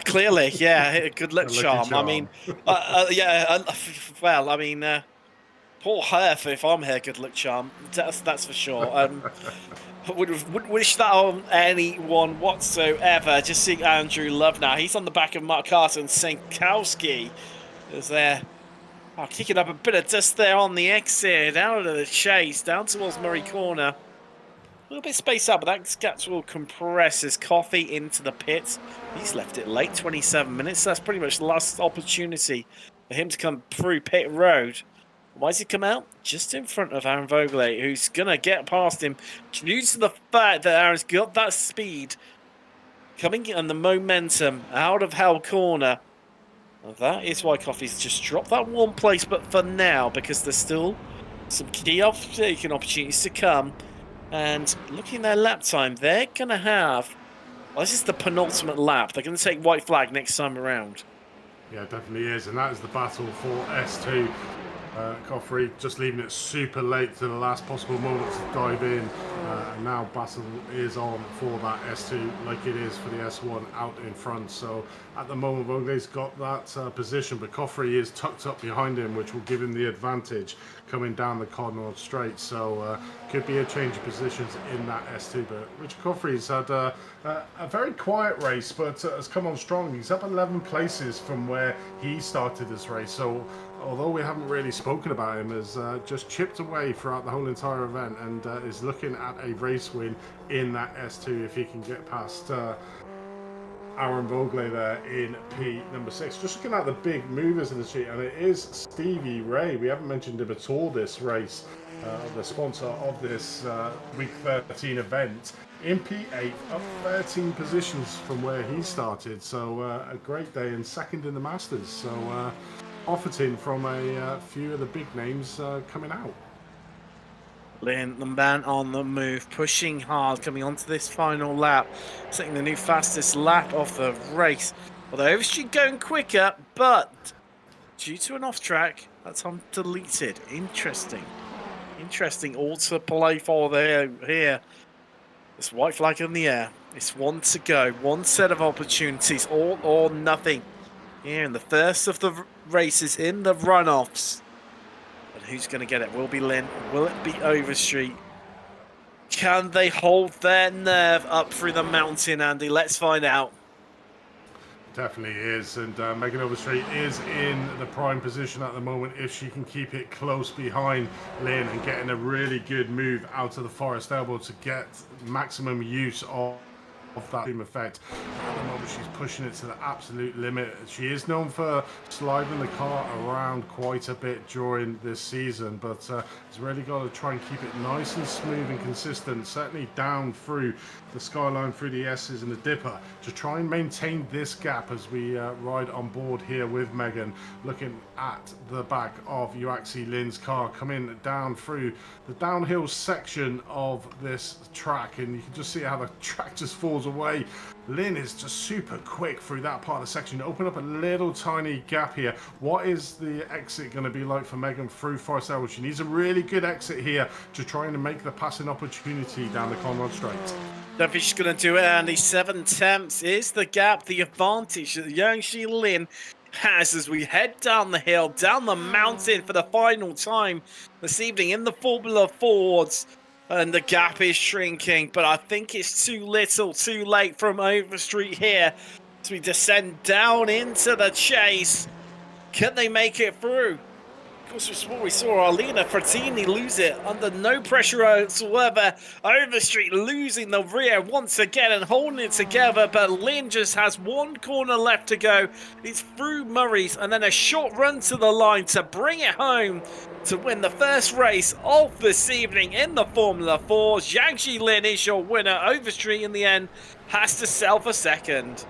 Clearly, yeah, good luck charm. I mean, yeah, well, I mean, poor her if I'm her good luck charm. That's for sure. Wouldn't wish that on anyone whatsoever. Just seeing Andrew Love now. He's on the back of Mark Carter, and Sankowski is there. Oh, kicking up a bit of dust there on the exit, out of the chase, down towards Murray Corner. A little bit spaced out, but that gap will compress as Coffee into the pit. He's left it late, 27 minutes. That's pretty much the last opportunity for him to come through pit road. Why does he come out? Just in front of Aaron Vogelay, who's going to get past him due to the fact that Aaron's got that speed coming and the momentum out of Hell Corner. And that is why Coffee's just dropped that one place, but for now, because there's still some key overtaking opportunities to come. And looking at their lap time, they're going to have... Well, this is the penultimate lap. They're going to take white flag next time around. Yeah, it definitely is, and that is the battle for S2. Coffrey just leaving it super late to the last possible moment to dive in, and now battle is on for that S2 like it is for the S1 out in front. So at the moment Vogle's got that position, but Coffrey is tucked up behind him, which will give him the advantage coming down the Cardinal Straight. So could be a change of positions in that S2, but Richard Coffrey's had a very quiet race, but has come on strong. He's up 11 places from where he started this race, so although we haven't really spoken about him, has just chipped away throughout the whole entire event, and is looking at a race win in that S2 if he can get past Aaron Bogle there in P number 6. Just looking at the big movers in the sheet, and it is Stevie Ray. We haven't mentioned him at all this race, the sponsor of this week 13 event. In P8, up 13 positions from where he started, so a great day, and second in the Masters. So profiting from a few of the big names coming out. Lynn, the man on the move, pushing hard, coming onto this final lap, setting the new fastest lap of the race. Although Overstreet going quicker, but due to an off track, that's on deleted. Interesting. Interesting all to play for there here. This white flag in the air. It's one to go. One set of opportunities, all or nothing. Here in the first of the races in the runoffs. And who's going to get it? Will it be Lynn? Will it be Overstreet? Can they hold their nerve up through the mountain, Andy? Let's find out. Definitely is, and Megan Overstreet is in the prime position at the moment if she can keep it close behind Lynn and getting a really good move out of the forest elbow to get maximum use of that beam effect. At the moment she's pushing it to the absolute limit. She is known for sliding the car around quite a bit during this season, but has really got to try and keep it nice and smooth and consistent, certainly down through the skyline, through the S's and the dipper, to try and maintain this gap as we ride on board here with Megan, looking at the back of Yuaxi Lynn's car coming down through the downhill section of this track, and you can just see how the track just falls away. Lynn is just super quick through that part of the section to open up a little tiny gap here. What is the exit going to be like for Megan through Forest Elwood? She needs a really good exit here to try and make the passing opportunity down the Conrad Straight. Don't think she's going to do it, Andy. 7 tenths is the gap, the advantage that Yuaxi Lynn has as we head down the hill, down the mountain for the final time this evening in the Formula Fords. And the gap is shrinking, but I think it's too little, too late from Overstreet here as we descend down into the chase. Can they make it through? Of course, we saw Arlena Frattini lose it under no pressure whatsoever. Overstreet losing the rear once again and holding it together, but Lynn just has one corner left to go. It's through Murray's and then a short run to the line to bring it home to win the first race of this evening in the Formula 4. Yuaxi Lynn is your winner. Overstreet in the end has to sell for second.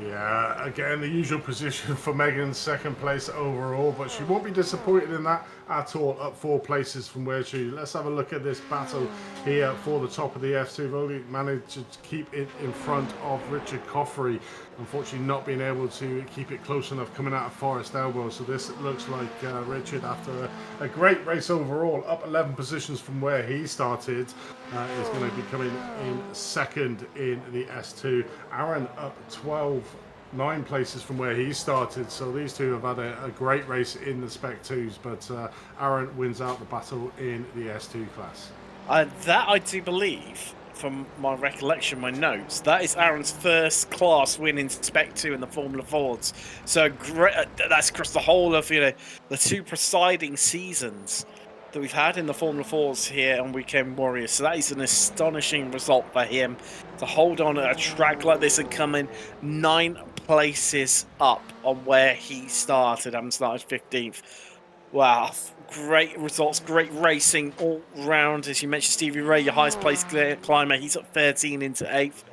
Yeah, again, the usual position for Megan, second place overall, but she won't be disappointed in that at all, up 4 places from where she... Let's have a look at this battle here for the top of the F2. Vogel managed to keep it in front of Richard Coffrey, unfortunately not being able to keep it close enough coming out of Forest Elbow. So this looks like Richard, after a great race overall, up 11 positions from where he started, is going to be coming in second in the S2. Aaron up 9 places from where he started, so these two have had a great race in the Spec 2s, but Aaron wins out the battle in the S2 class. That I do believe, from my recollection, my notes, that is Aaron's first class win in Spec 2 in the Formula Fords. So great, that's across the whole of the 2 presiding seasons that we've had in the Formula 4s here on Weekend Warriors. So that is an astonishing result for him to hold on at a track like this and come in 9 places up on where he started. Having started 15th. Wow, great results, great racing all round. As you mentioned, Stevie Ray, your highest place climber, he's up 13 into 8th.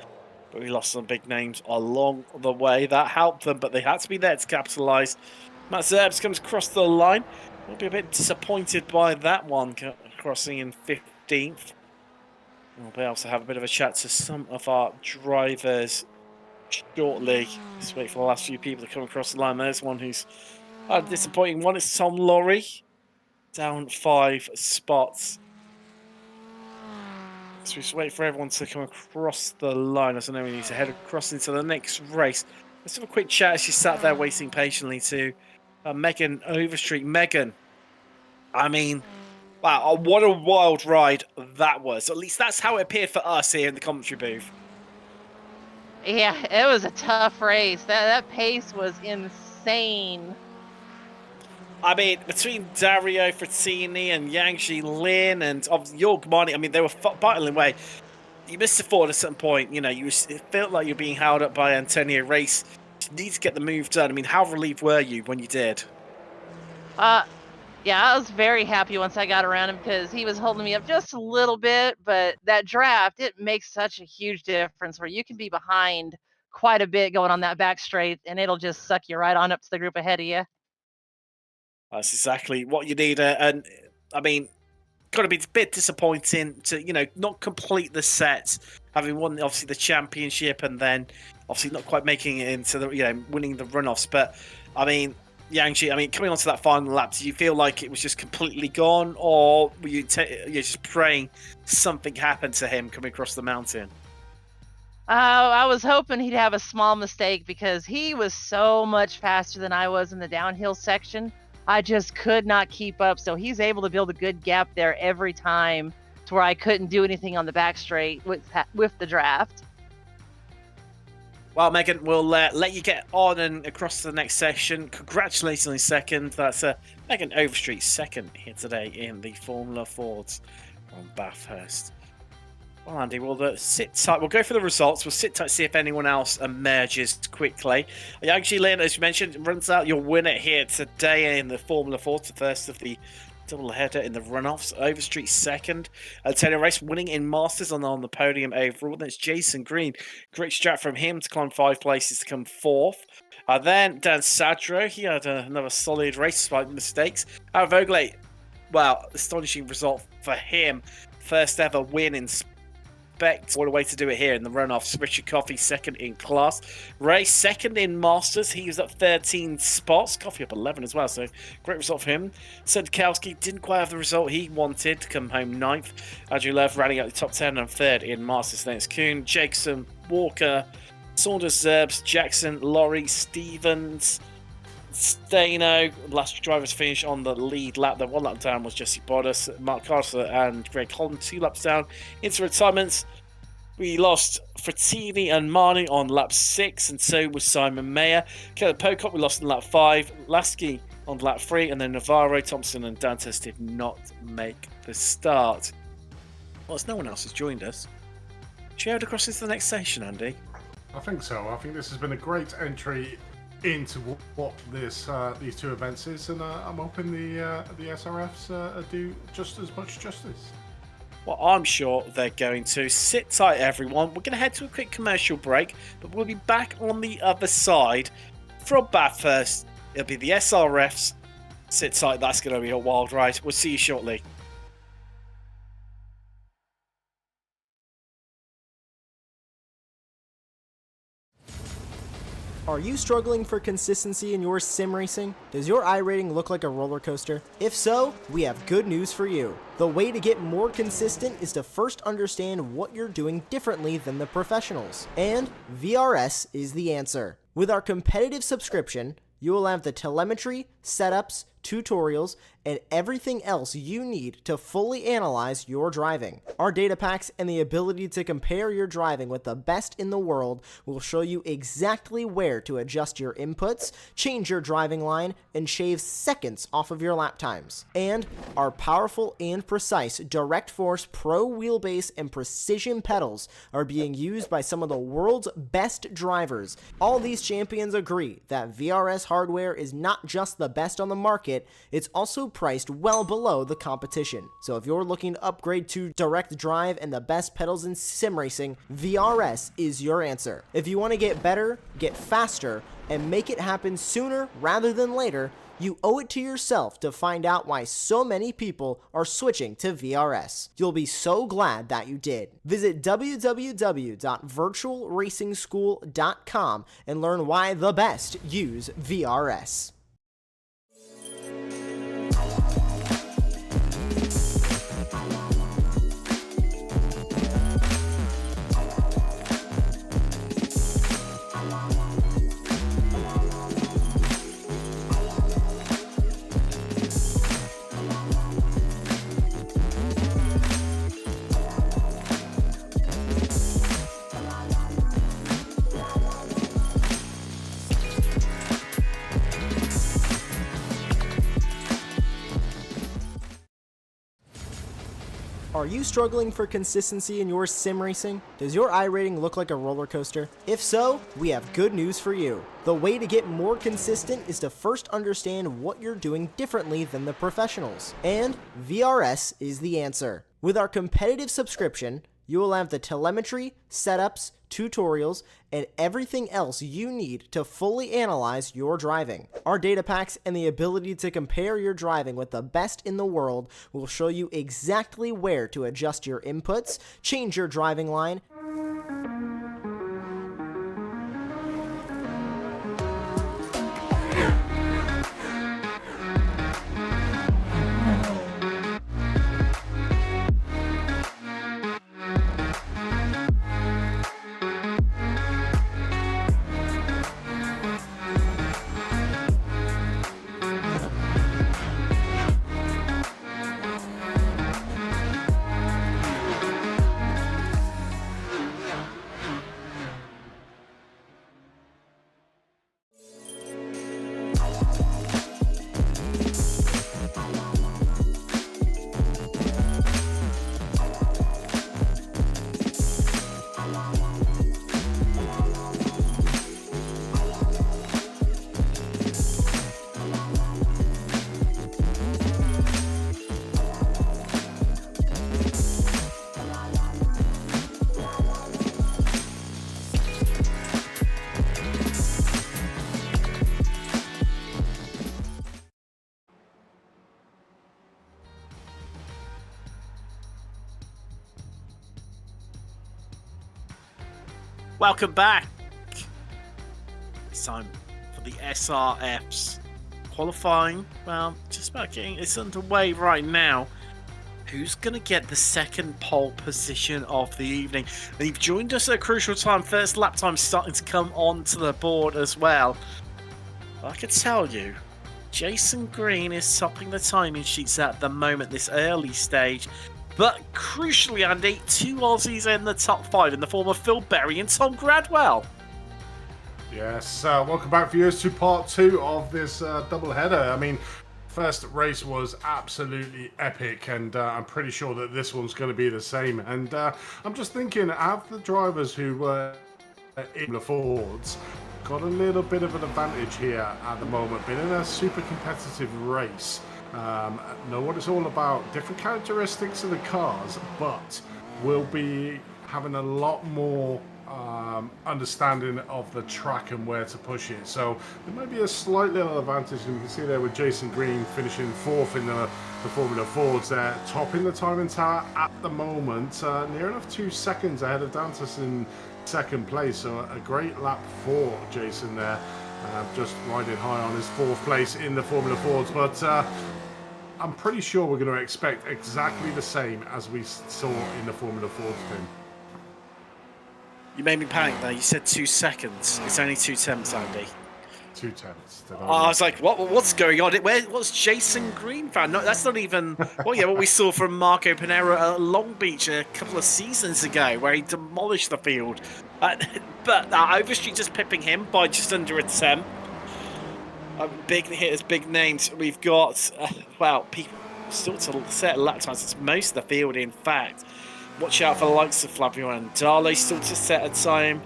But we lost some big names along the way. That helped them, but they had to be there to capitalise. Matt Zerbs comes across the line. We'll be a bit disappointed by that one, crossing in 15th. We'll be able to have a bit of a chat to some of our drivers shortly. Just wait for the last few people to come across the line. There's one who's a disappointing one. It's Tom Laurie, down 5 spots. So we just wait for everyone to come across the line. As I know we need to head across into the next race. Let's have a quick chat as she sat there waiting patiently to Megan Overstreet. Megan, I mean, wow, what a wild ride that was. At least that's how it appeared for us here in the commentary booth. Yeah, it was a tough race. That pace was insane. I mean, between Dario Frattini and Yangji Lin and York Marnie, I mean, they were battling away. You missed the forward at a certain point. You know, it felt like you're being held up by Antonio Race. You need to get the move done. I mean, how relieved were you when you did? Yeah, I was very happy once I got around him because he was holding me up just a little bit. But that draft, it makes such a huge difference where you can be behind quite a bit going on that back straight, and it'll just suck you right on up to the group ahead of you. That's exactly what you need. And I mean, got to be a bit disappointing to, you know, not complete the set, having won obviously the championship and then obviously not quite making it into the, you know, winning the runoffs. But I mean, Yangji, I mean, coming onto that final lap, do you feel like it was just completely gone, or were you you're just praying something happened to him coming across the mountain? I was hoping he'd have a small mistake because he was so much faster than I was in the downhill section. I just could not keep up, so he's able to build a good gap there every time to where I couldn't do anything on the back straight with the draft. Well, Megan, we'll let you get on and across to the next session. Congratulations on second. That's Megan Overstreet, second here today in the Formula Fords from Bathurst. Well, Andy, we'll sit tight. We'll go for the results. We'll sit tight, see if anyone else emerges quickly. Yangji Lin, as you mentioned, runs out your winner here today in the Formula Fords, the first of the double header in the runoffs. Overstreet second. Taylor Race winning in Masters on the podium overall. Then it's Jason Green. Great strat from him to climb 5 places to come 4th. Then Dan Sadro, he had another solid race despite mistakes. Vogley, wow, astonishing result for him. First ever win in what a way to do it here in the runoffs. Richard Coffey second in class. Ray second in Masters. He was up 13 spots. Coffey up 11 as well, so great result for him. Sedkowski didn't quite have the result he wanted to come home 9th. Andrew Love running out the top 10 and 3rd in Masters. Then it's Kuhn, Jackson, Walker, Saunders, Zerbs, Jackson, Laurie, Stevens, Stano. Last drivers finish on the lead lap. The 1 lap down was Jesse Bottas, Mark Carter and Greg Holm 2 laps down into retirements. We lost Frattini and Marnie on lap 6, and so was Simon Mayer. Caleb Pocock we lost in lap 5, Lasky on lap 3, and then Navarro, Thompson and Dantas did not make the start. Well, as no one else has joined us, should we head across into the next station, Andy? I think so. I think this has been a great entry into what these 2 events is, and I'm hoping the SRFs do just as much justice. Well, I'm sure they're going to. Sit tight, everyone. We're going to head to a quick commercial break, but we'll be back on the other side from Bathurst. It'll be the SRFs. Sit tight. That's going to be a wild ride. We'll see you shortly. Are you struggling for consistency in your sim racing? Does your iRating look like a roller coaster? If so, we have good news for you. The way to get more consistent is to first understand what you're doing differently than the professionals. And VRS is the answer. With our competitive subscription, you will have the telemetry, setups, tutorials, and everything else you need to fully analyze your driving. Our data packs and the ability to compare your driving with the best in the world will show you exactly where to adjust your inputs, change your driving line, and shave seconds off of your lap times. And our powerful and precise Direct Force Pro wheelbase and precision pedals are being used by some of the world's best drivers. All these champions agree that VRS hardware is not just the best on the market, it's also priced well below the competition. So if you're looking to upgrade to direct drive and the best pedals in sim racing, VRS is your answer. If you want to get better, get faster, and make it happen sooner rather than later, you owe it to yourself to find out why so many people are switching to VRS. You'll be so glad that you did. Visit www.virtualracingschool.com and learn why the best use VRS. Are you struggling for consistency in your sim racing? Does your iRating look like a roller coaster? If so, we have good news for you. The way to get more consistent is to first understand what you're doing differently than the professionals. And VRS is the answer. With our competitive subscription, you will have the telemetry, setups, tutorials, and everything else you need to fully analyze your driving. Our data packs and the ability to compare your driving with the best in the world will show you exactly where to adjust your inputs, change your driving line, Welcome back. It's time for the SRFs. Qualifying, well, just about getting it's underway right now. Who's going to get the second pole position of the evening? They've joined us at a crucial time. First lap time starting to come onto the board as well. I can tell you, Jason Green is topping the timing sheets at the moment, this early stage. But crucially, Andy, two Aussies in the top five in the form of Phil Berry and Tom Gradwell. Yes, welcome back, viewers, to part two of this double header. I mean, first race was absolutely epic, and I'm pretty sure that this one's going to be the same. And I'm just thinking, have the drivers who were in the Fords got a little bit of an advantage here at the moment, been in a super competitive race. Know what it's all about, different characteristics of the cars, but we'll be having a lot more understanding of the track and where to push it. So there might be a slight little advantage, and you can see there with Jason Green finishing fourth in the Formula Fords there, topping the timing tower at the moment, near enough 2 seconds ahead of Dantas in second place. So a great lap for Jason there, just riding high on his fourth place in the Formula Fords. But I'm pretty sure we're going to expect exactly the same as we saw in the Formula Fords team. You made me panic there. You said 2 seconds. It's only 2:10, Andy. 2:10. I was like, what's going on? What's Jason Green found? No, that's not even what we saw from Marco Panera at Long Beach a couple of seasons ago, where he demolished the field. But Overstreet just pipping him by just under a 10. Big hitters, big names. We've got, people still to set lap times. It's most of the field, in fact. Watch out for the likes of Flavio and Darlo still to set a time.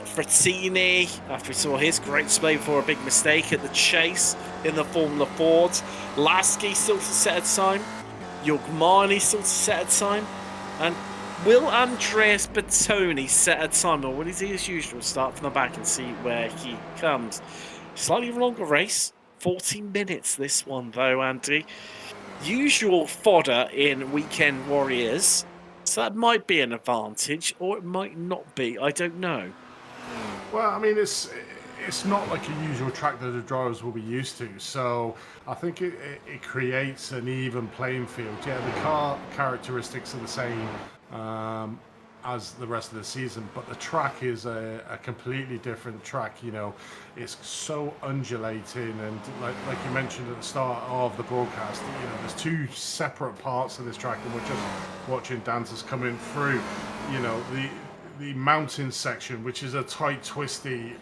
Frattini, after we saw his great display for a big mistake at the chase in the Formula Fords. Lasky still to set a time. Yogmani still to set a time. And will Andreas Bertoni set a time, or will he do his usual, start from the back and see where he comes? Slightly longer race, 40 minutes this one though, Andy. Usual fodder in Weekend Warriors, so that might be an advantage, or it might not be, I don't know. Well, I mean, it's not like a usual track that the drivers will be used to, so I think it creates an even playing field. Yeah, the car characteristics are the same as the rest of the season, but the track is a completely different track. You know, it's so undulating, and like you mentioned at the start of the broadcast, you know, there's two separate parts of this track, and we're just watching dancers coming through. You know, the mountain section, which is a tight, twisty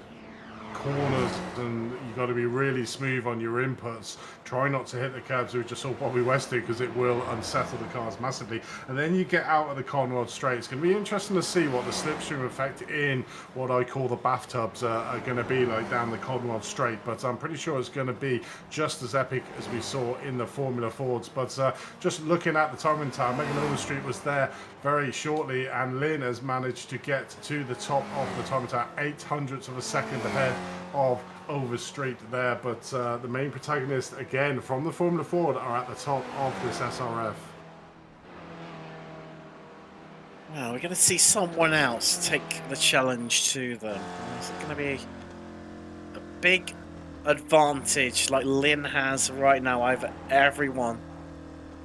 corners, and you got to be really smooth on your inputs. Try not to hit the curbs, we just saw Bobby West do, because it will unsettle the cars massively. And then you get out of the Conrod Straight. It's going to be interesting to see what the slipstream effect in what I call the bathtubs are going to be like down the Conrod Straight, but I'm pretty sure it's going to be just as epic as we saw in the Formula Fords. But just looking at the timing time, Megan Overstreet was there very shortly, and Lynn has managed to get to the top of the timing time, 0.08 of a second ahead of Overstreet there. But the main protagonist again from the Formula Ford are at the top of this SRF. Well, we're going to see someone else take the challenge to them. Is it going to be a big advantage like Lynn has right now over everyone?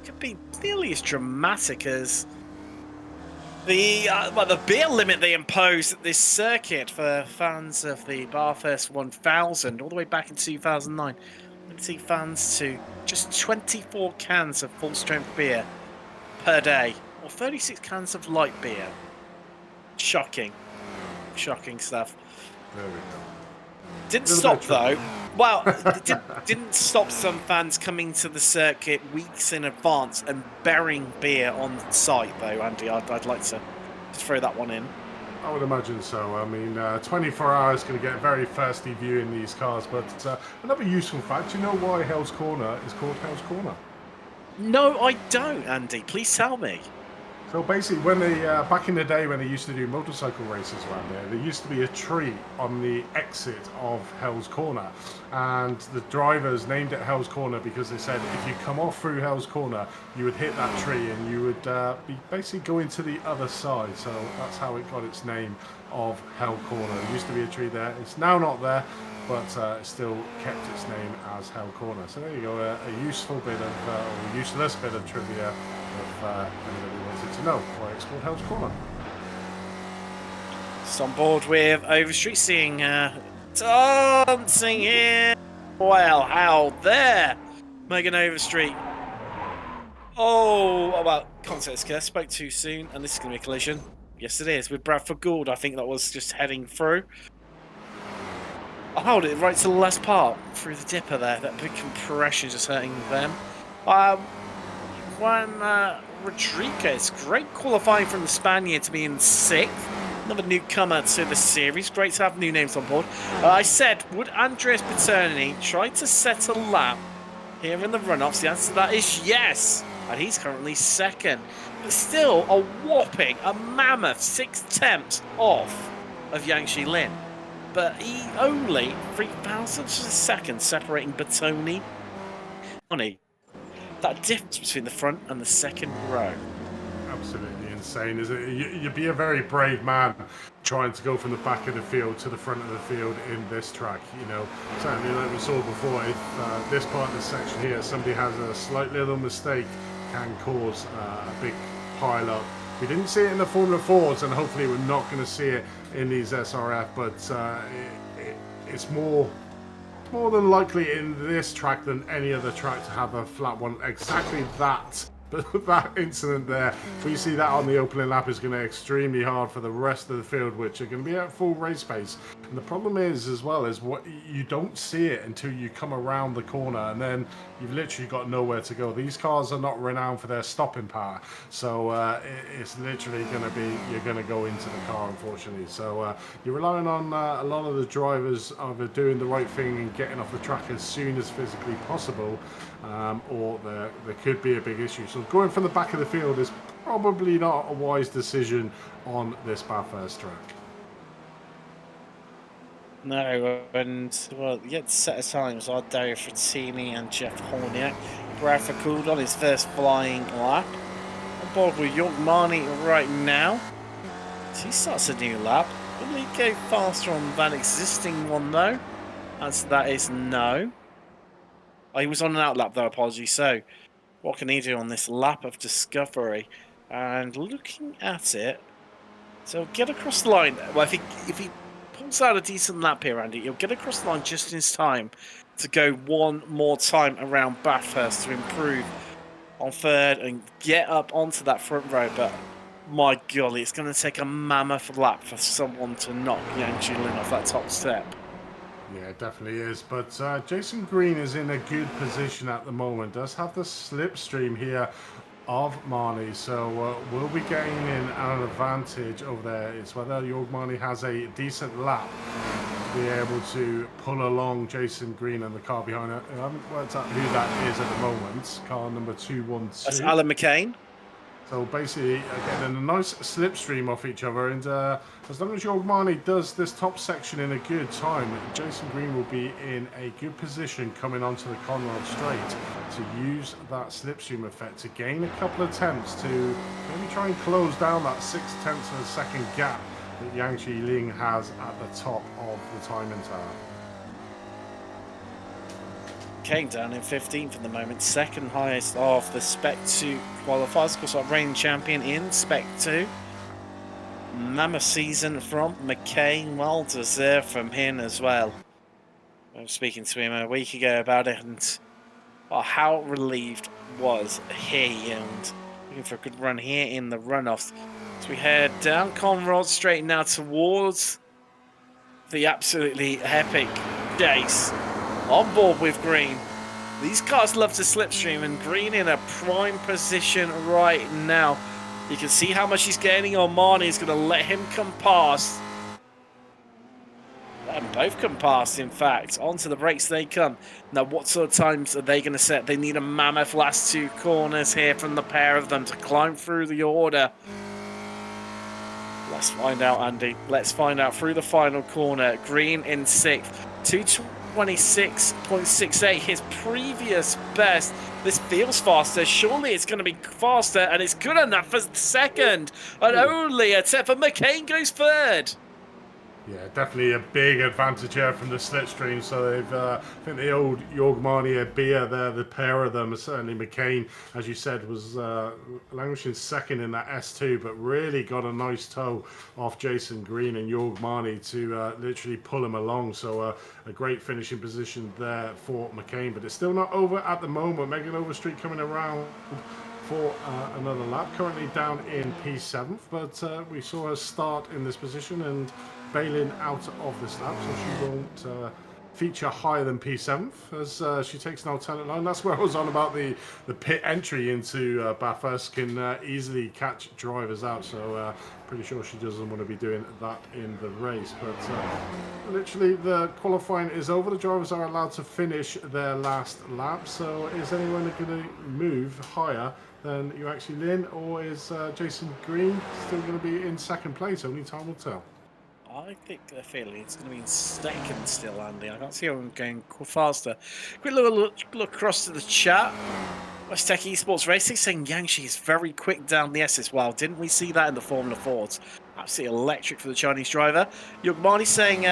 It could be nearly as dramatic as the beer limit they imposed at this circuit for fans of the Bathurst 1000 all the way back in 2009. Limiting fans to just 24 cans of full-strength beer per day, or 36 cans of light beer. Shocking. Shocking stuff. There we go. Didn't stop though. Well, it didn't stop some fans coming to the circuit weeks in advance and burying beer on site though, Andy. I'd like to throw that one in. I would imagine so. I mean, 24 hours going to get a very thirsty view in these cars. But another useful fact, you know why Hell's Corner is called Hell's Corner? No, I don't, Andy. Please tell me. So basically, when they back in the day when they used to do motorcycle races around there used to be a tree on the exit of Hell's Corner, and the drivers named it Hell's Corner because they said if you come off through Hell's Corner, you would hit that tree and you would be basically going to the other side. So that's how it got its name of Hell Corner. There used to be a tree there. It's now not there, but it still kept its name as Hell Corner. So there you go, a useful bit of, or useless bit of trivia if anybody wanted to know why it's called Hell's Corner. Just on board with Overstreet, seeing dancing here. Well, how there, Megan Overstreet. Oh, well, context care, spoke too soon, and this is going to be a collision. Yes, it is, with Bradford Gould. I think that was just heading through. I'll hold it right to the last part, through the dipper there. That big compression just hurting them. Juan Rodriguez, great qualifying from the Spaniard to be in 6th. Another newcomer to the series. Great to have new names on board. I said, would Andreas Paterni try to set a lap here in the runoffs? The answer to that is yes. And he's currently 2nd. But still a whopping, a mammoth 6/10 off of Yangshi Lin. But he only 0.03 of a second separating Bertoni. Funny. That difference between the front and the second row. Absolutely insane, isn't it? You'd be a very brave man trying to go from the back of the field to the front of the field in this track. You know, certainly like we saw before, if this part of the section here, somebody has a slight little mistake, can cause a big pile up. We didn't see it in the Formula Fords, and hopefully we're not going to see it in these SRF, but it's more than likely in this track than any other track to have a flat one. Exactly that. But that incident there, if we see that on the opening lap, is going to be extremely hard for the rest of the field, which are going to be at full race pace. And the problem is, as well, is what you don't see it until you come around the corner, and then you've literally got nowhere to go. These cars are not renowned for their stopping power, so it's literally going to be, you're going to go into the car, unfortunately. So you're relying on a lot of the drivers either doing the right thing and getting off the track as soon as physically possible, or there could be a big issue. So going from the back of the field is probably not a wise decision on this Bathurst track. No, and well, yet the set of times are Dario Frattini and Jeff Horniak. Bradford called on his first flying lap. On board with York Marnie right now. He starts a new lap. Will he go faster on that existing one though? Answer that is no. Oh, he was on an outlap though, apologies. So, what can he do on this lap of discovery? And looking at it, so get across the line. Well, if he pulls out a decent lap here, Andy, he'll get across the line just in his time to go one more time around Bathurst to improve on third and get up onto that front row. But my golly, it's going to take a mammoth lap for someone to knock Yang Lin off that top step. Yeah, it definitely is. But Jason Green is in a good position at the moment. Does have the slipstream here of Marnie, so we'll be gaining an advantage over there. It's whether York Marnie has a decent lap to be able to pull along Jason Green and the car behind it. I haven't worked out who that is at the moment. Car number 212. That's Alan McCain. So basically, getting a nice slipstream off each other, and as long as York Marnie does this top section in a good time, Jason Green will be in a good position coming onto the Conrad Straight to use that slipstream effect to gain a couple of attempts to maybe try and close down that 0.6 of a second gap that Yang Ling has at the top of the timing tower. Kane down in 15th at the moment, second highest of the Spec 2 qualifiers. Of course, our reigning champion in Spec 2. Mammoth season from McCain, well deserved from him as well. I was speaking to him a week ago about it, and well, how relieved was he, and looking for a good run here in the runoffs. As we head down Conrad Straight now towards the absolutely epic chase. On board with Green. These cars love to slipstream, and Green in a prime position right now. You can see how much he's gaining on Marnie. He's going to let him come past. Let them both come past, in fact. Onto the brakes they come. Now, what sort of times are they going to set? They need a mammoth last two corners here from the pair of them to climb through the order. Let's find out, Andy. Let's find out through the final corner. Green in 6th. 226.68, his previous best. This feels faster. Surely it's going to be faster, and it's good enough for second. And only a tip, and McCain goes third. Yeah, definitely a big advantage here from the slipstream. So they've, I think the old York Marnie and Beer there, the pair of them, certainly McCain, as you said, was languishing second in that S2, but really got a nice toe off Jason Green and York Marnie to literally pull him along. So a great finishing position there for McCain, but it's still not over at the moment. Megan Overstreet coming around for another lap, currently down in P7th, but we her her start in this position and bailing out of this lap, so she won't feature higher than P7th as she takes an alternate line. That's where I was on about the pit entry into Bathurst can easily catch drivers out, so pretty sure she doesn't want to be doing that in the race. But literally the qualifying is over. The drivers are allowed to finish their last lap, so is anyone going to move higher than you actually Lynn, or is Jason Green still going to be in second place? Only time will tell. I think the feeling it's going to be in second still, Andy. I can't see him going faster. Quick look across to the chat. West Tech Esports Racing saying Yangshi is very quick down the S's. Wow, didn't we see that in the Formula Fords? Absolutely electric for the Chinese driver. Yugmani saying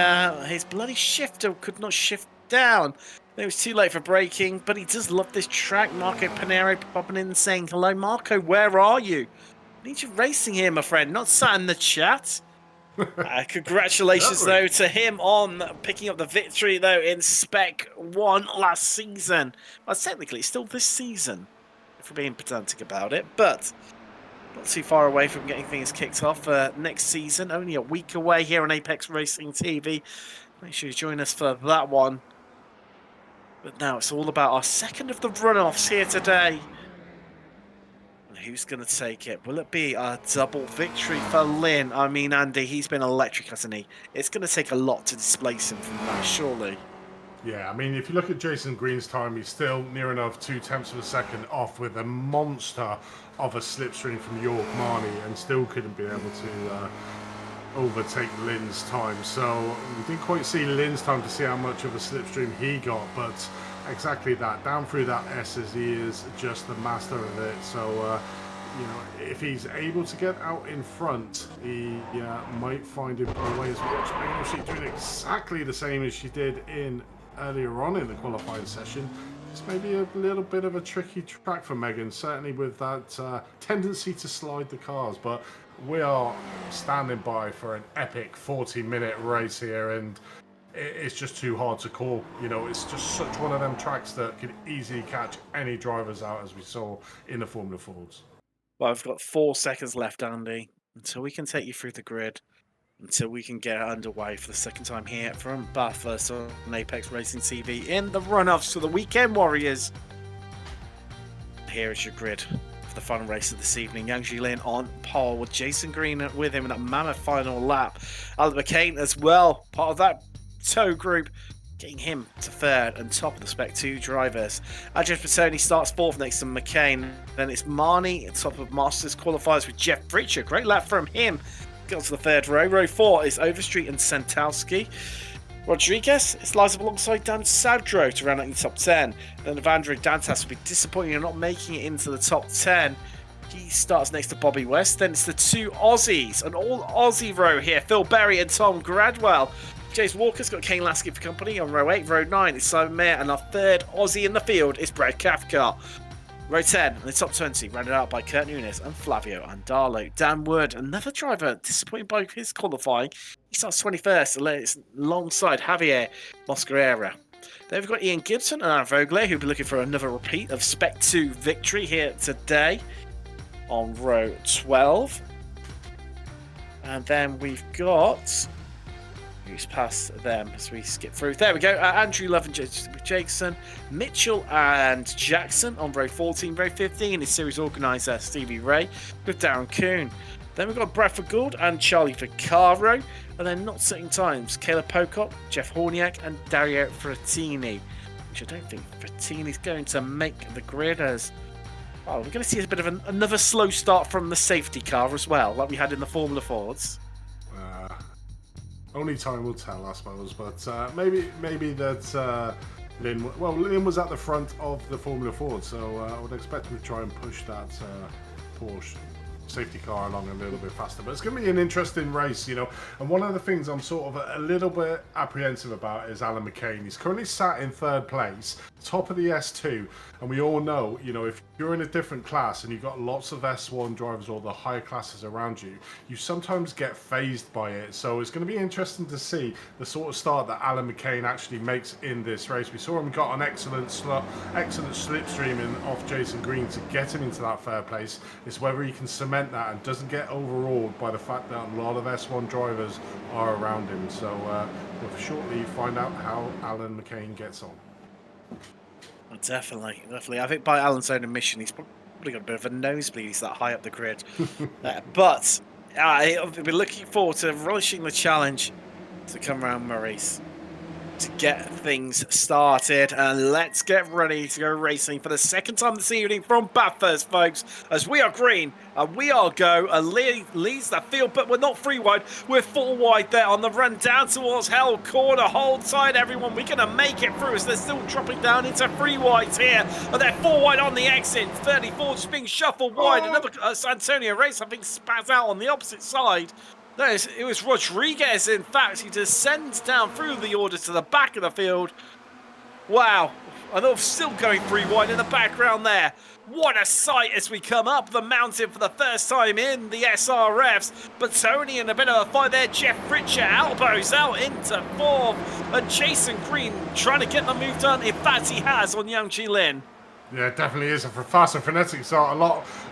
his bloody shifter could not shift down. It was too late for braking, but he does love this track. Marco Panero popping in and saying, hello, Marco, where are you? I need you racing here, my friend, not sat in the chat. Congratulations, though, to him on picking up the victory, though, in Spec 1 last season. Well, technically, it's still this season, if we're being pedantic about it. But Not too far away from getting things kicked off next season. Only a week away here on Apex Racing TV. Make sure you join us for that one. But now it's all about our second of the runoffs here today. And who's going to take it? Will it be a double victory for Lynn? I mean, Andy, he's been electric, hasn't he? It's going to take a lot to displace him from that, surely. Yeah, I mean, if you look at Jason Green's time, he's still near enough 0.2 of a second off with a monster of a slipstream from York Marnie and still couldn't be able to overtake Lynn's time. So we didn't quite see Lynn's time to see how much of a slipstream he got, but exactly that, down through that S as he is just the master of it. So you know, if he's able to get out in front, he might find him away as well. She's doing exactly the same as she did in earlier on in the qualifying session. It's maybe a little bit of a tricky track for Megan, certainly with that tendency to slide the cars, but we are standing by for an epic 40-minute race here, and it's just too hard to call. You know, it's just such one of them tracks that could easily catch any drivers out, as we saw in the Formula Fords. Well, I've got 4 seconds left, Andy, until we can take you through the grid, until we can get underway for the second time here from Bathurst on Apex Racing TV in the runoffs to the Weekend Warriors. Here is your grid for the final race of this evening. Young Jilin on pole with Jason Green with him in that mammoth final lap. Alan McCain as well, part of that tow group, getting him to third and top of the Spec 2 drivers. Andres Bertoni starts fourth next to McCain. Then it's Marnie at top of Masters qualifiers with Jeff Pritchard. Great lap from him. Got to the third row. Row 4 is Overstreet and Santowski. Rodriguez is lies up alongside Dan Sadro to round out the top 10. Then Evandro Dantas will be disappointing in not making it into the top 10. He starts next to Bobby West. Then it's the 2 Aussies, an all Aussie row here. Phil Berry and Tom Gradwell. James Walker's got Kane Lasky for company on row 8. Row 9 is Simon Mayer, and our third Aussie in the field is Brad Cathcart. Row 10 and the top 20 rounded out by Kurt Nunes and Flavio Andalo. Dan Wood, another driver disappointed by his qualifying. He starts 21st alongside Javier Mosquera. Then we've got Ian Gibson and Aaron Vogler, who'll be looking for another repeat of Spec 2 victory here today on row 12. And then we've got... who's past them as we skip through. There we go. Andrew Love and Jason, Mitchell and Jackson on row 14. Row 15 is series organiser Stevie Ray with Darren Kuhn. Then we've got Bradford Gould and Charlie Vaccaro. And then not setting times, Caleb Pocock, Jeff Horniak and Dario Frattini. Which I don't think Frattini's going to make the grid as... well, we're going to see a bit of another slow start from the safety car as well, like we had in the Formula Fords. Only time will tell, I suppose, but maybe that Lynn was at the front of the Formula Ford, so I would expect him to try and push that Porsche safety car along a little bit faster. But it's going to be an interesting race, you know. And one of the things I'm sort of a little bit apprehensive about is Alan McCain. He's currently sat in third place, top of the S2, and we all know, you know, if you're in a different class and you've got lots of S1 drivers or the higher classes around you, you sometimes get phased by it. So it's going to be interesting to see the sort of start that Alan McCain actually makes in this race. We saw him got an excellent slipstream off Jason Green to get him into that third place. It's whether he can cement that and doesn't get overawed by the fact that a lot of S1 drivers are around him. So we'll shortly find out how Alan McCain gets on. Definitely. I think by Alan's own admission, he's probably got a bit of a nosebleed. He's that high up the grid. But I've been looking forward to relishing the challenge to come around Maurice to get things started, and let's get ready to go racing for the second time this evening from Bathurst, folks, as we are green and we are go, and leads that field, but we're not 3 wide, we're 4 wide there on the run down towards Hell Corner. Hold tight, everyone, we're gonna make it through as they're still dropping down into 3 wides here, and they're 4 wide on the exit. 34 just being shuffled wide. Another Antonio race, I think, spat out on the opposite side. No, it was Rodriguez, in fact, who descends down through the order to the back of the field. Wow. And they're still going 3 wide in the background there. What a sight as we come up the mountain for the first time in the SRFs. But Tony in a bit of a fight there. Jeff Pritchard elbows out into 4th. And Jason Green trying to get the move done. In fact, he has on Young Chi Lin. Yeah, it definitely is a fast and frenetic start.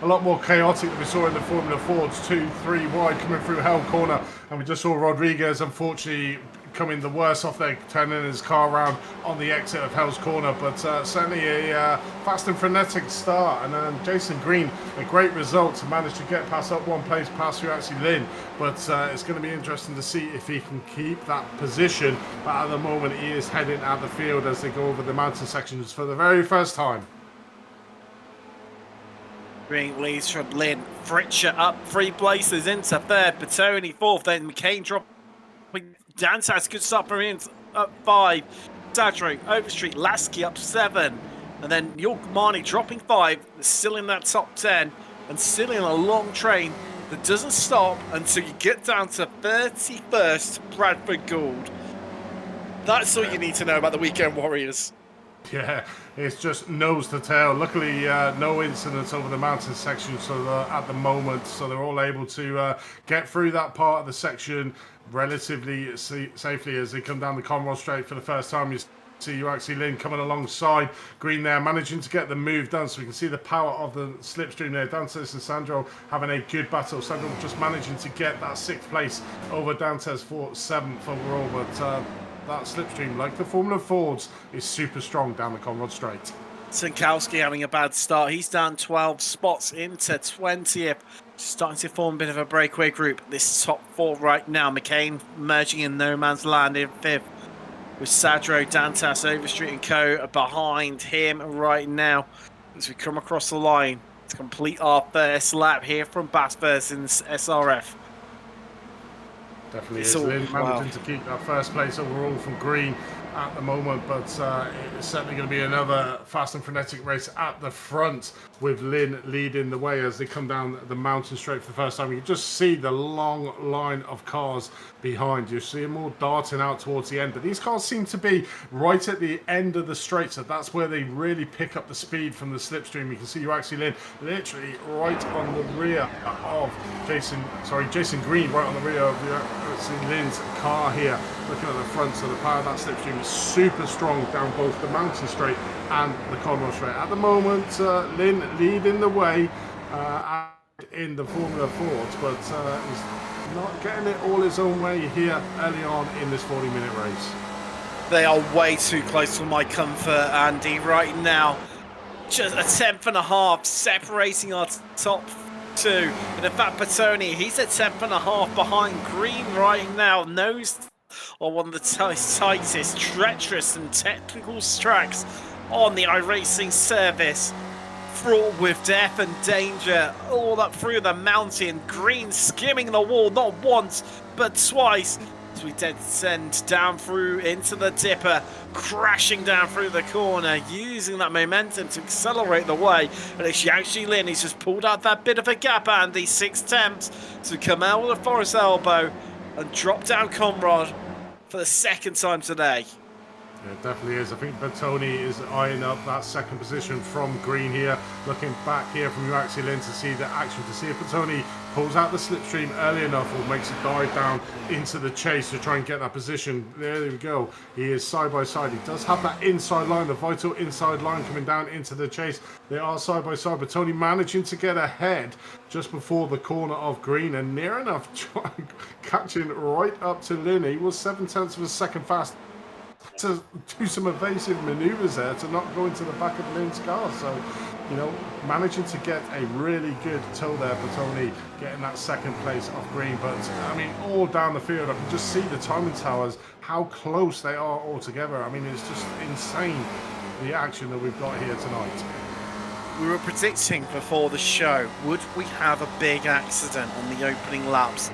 A lot more chaotic than we saw in the Formula Fords. 2-3 wide coming through Hell Corner, and we just saw Rodriguez unfortunately coming the worst off there, turning his car around on the exit of Hell's Corner. But certainly a fast and frenetic start. And Jason Green, a great result to manage to get past up one place past Yuaxi Lin. But it's going to be interesting to see if he can keep that position. But at the moment, he is heading out the field as they go over the mountain sections for the very first time. Green leads from Lynn. Fritcher up 3 places into third. Bertoni fourth. Then McCain dropping. Dantas, good start for him, up 5. Sadro, Overstreet, Lasky up 7. And then York-Marnie dropping 5. Still in that top 10. And still in a long train that doesn't stop until you get down to 31st Bradford Gould. That's all you need to know about the Weekend Warriors. Yeah, it's just nose to tail. Luckily, no incidents over the mountain section at the moment, so they're all able to get through that part of the section relatively safely as they come down the Conrod Straight for the first time. You see Yuaxi Lin coming alongside Green there, managing to get the move done, so we can see the power of the slipstream there. Dantes and Sandro having a good battle. Sandro just managing to get that 6th place over Dantes for 7th overall, but that slipstream, like the Formula Fords, is super strong down the Conrod Straight. Sinkowski having a bad start. He's down 12 spots into 20th. Starting to form a bit of a breakaway group. This top 4 right now. McCain merging in no man's land in 5th. With Sadro, Dantas, Overstreet and co behind him right now. As we come across the line to complete our first lap here from Bathurst in SRF. Definitely is Lynn managing to keep that first place overall from Green at the moment, but it's certainly going to be another fast and frenetic race at the front with Lynn leading the way as they come down the mountain straight for the first time. You can just see the long line of cars behind. You see them all darting out towards the end, but these cars seem to be right at the end of the straight, so that's where they really pick up the speed from the slipstream. You can see Yuaxi Lin literally right on the rear of Jason Green, right on the rear of Yuaxi Lin's car here, looking at the front. So the power of that slipstream is super strong down both the mountain straight and the Conrod Straight. At the moment, Lin leading the way in the Formula Fords, but he's not getting it all his own way here early on in this 40-minute race. They are way too close for my comfort, Andy, right now. Just a 10th and a half separating our top 2. And in fact, Bertoni, he's a 10th and a half behind Green right now. Knows on one of the tightest, treacherous and technical tracks on the iRacing service. Fraught with death and danger all up through the mountain. Green skimming the wall not once but twice as we descend down through into the dipper, crashing down through the corner, using that momentum to accelerate the way. And it's Yuaxi Lin, he's just pulled out that bit of a gap, Andy. 6 attempts to come out with a forest elbow and drop down Conrod for the 2nd time today. Yeah, it definitely is. I think Bertoni is eyeing up that 2nd position from Green here. Looking back here from Yuaxi Lin to see the action, to see if Bertoni pulls out the slipstream early enough or makes a dive down into the chase to try and get that position. There we go. He is side by side. He does have that inside line, the vital inside line coming down into the chase. They are side by side. Bertoni managing to get ahead just before the corner of Green and near enough catching right up to Lin. He was 7/10 of a second fast to do some evasive maneuvers there to not go into the back of Lin's car. So, you know, managing to get a really good tow there for Tony, getting that 2nd place off Green. But I mean, all down the field, I can just see the timing towers, how close they are all together. I mean, it's just insane, the action that we've got here tonight. We were predicting before the show, would we have a big accident on the opening laps?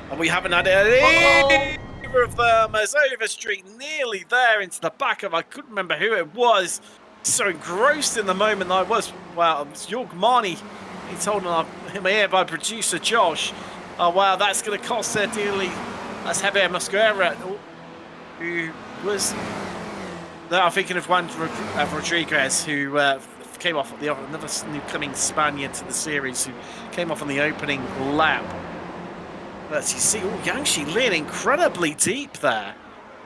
And we haven't had it. Of them as Overstreet nearly there into the back of, I couldn't remember who it was. So engrossed in the moment I was. Well, it was York-Marnie. He told him here by producer Josh. Oh wow, that's going to cost her dearly. That's Javier Mosquera, who was. No, I'm thinking of Juan Rodriguez, who came off another new-coming Spaniard to the series, who came off on the opening lap. But you see, Yuaxi Lin incredibly deep there.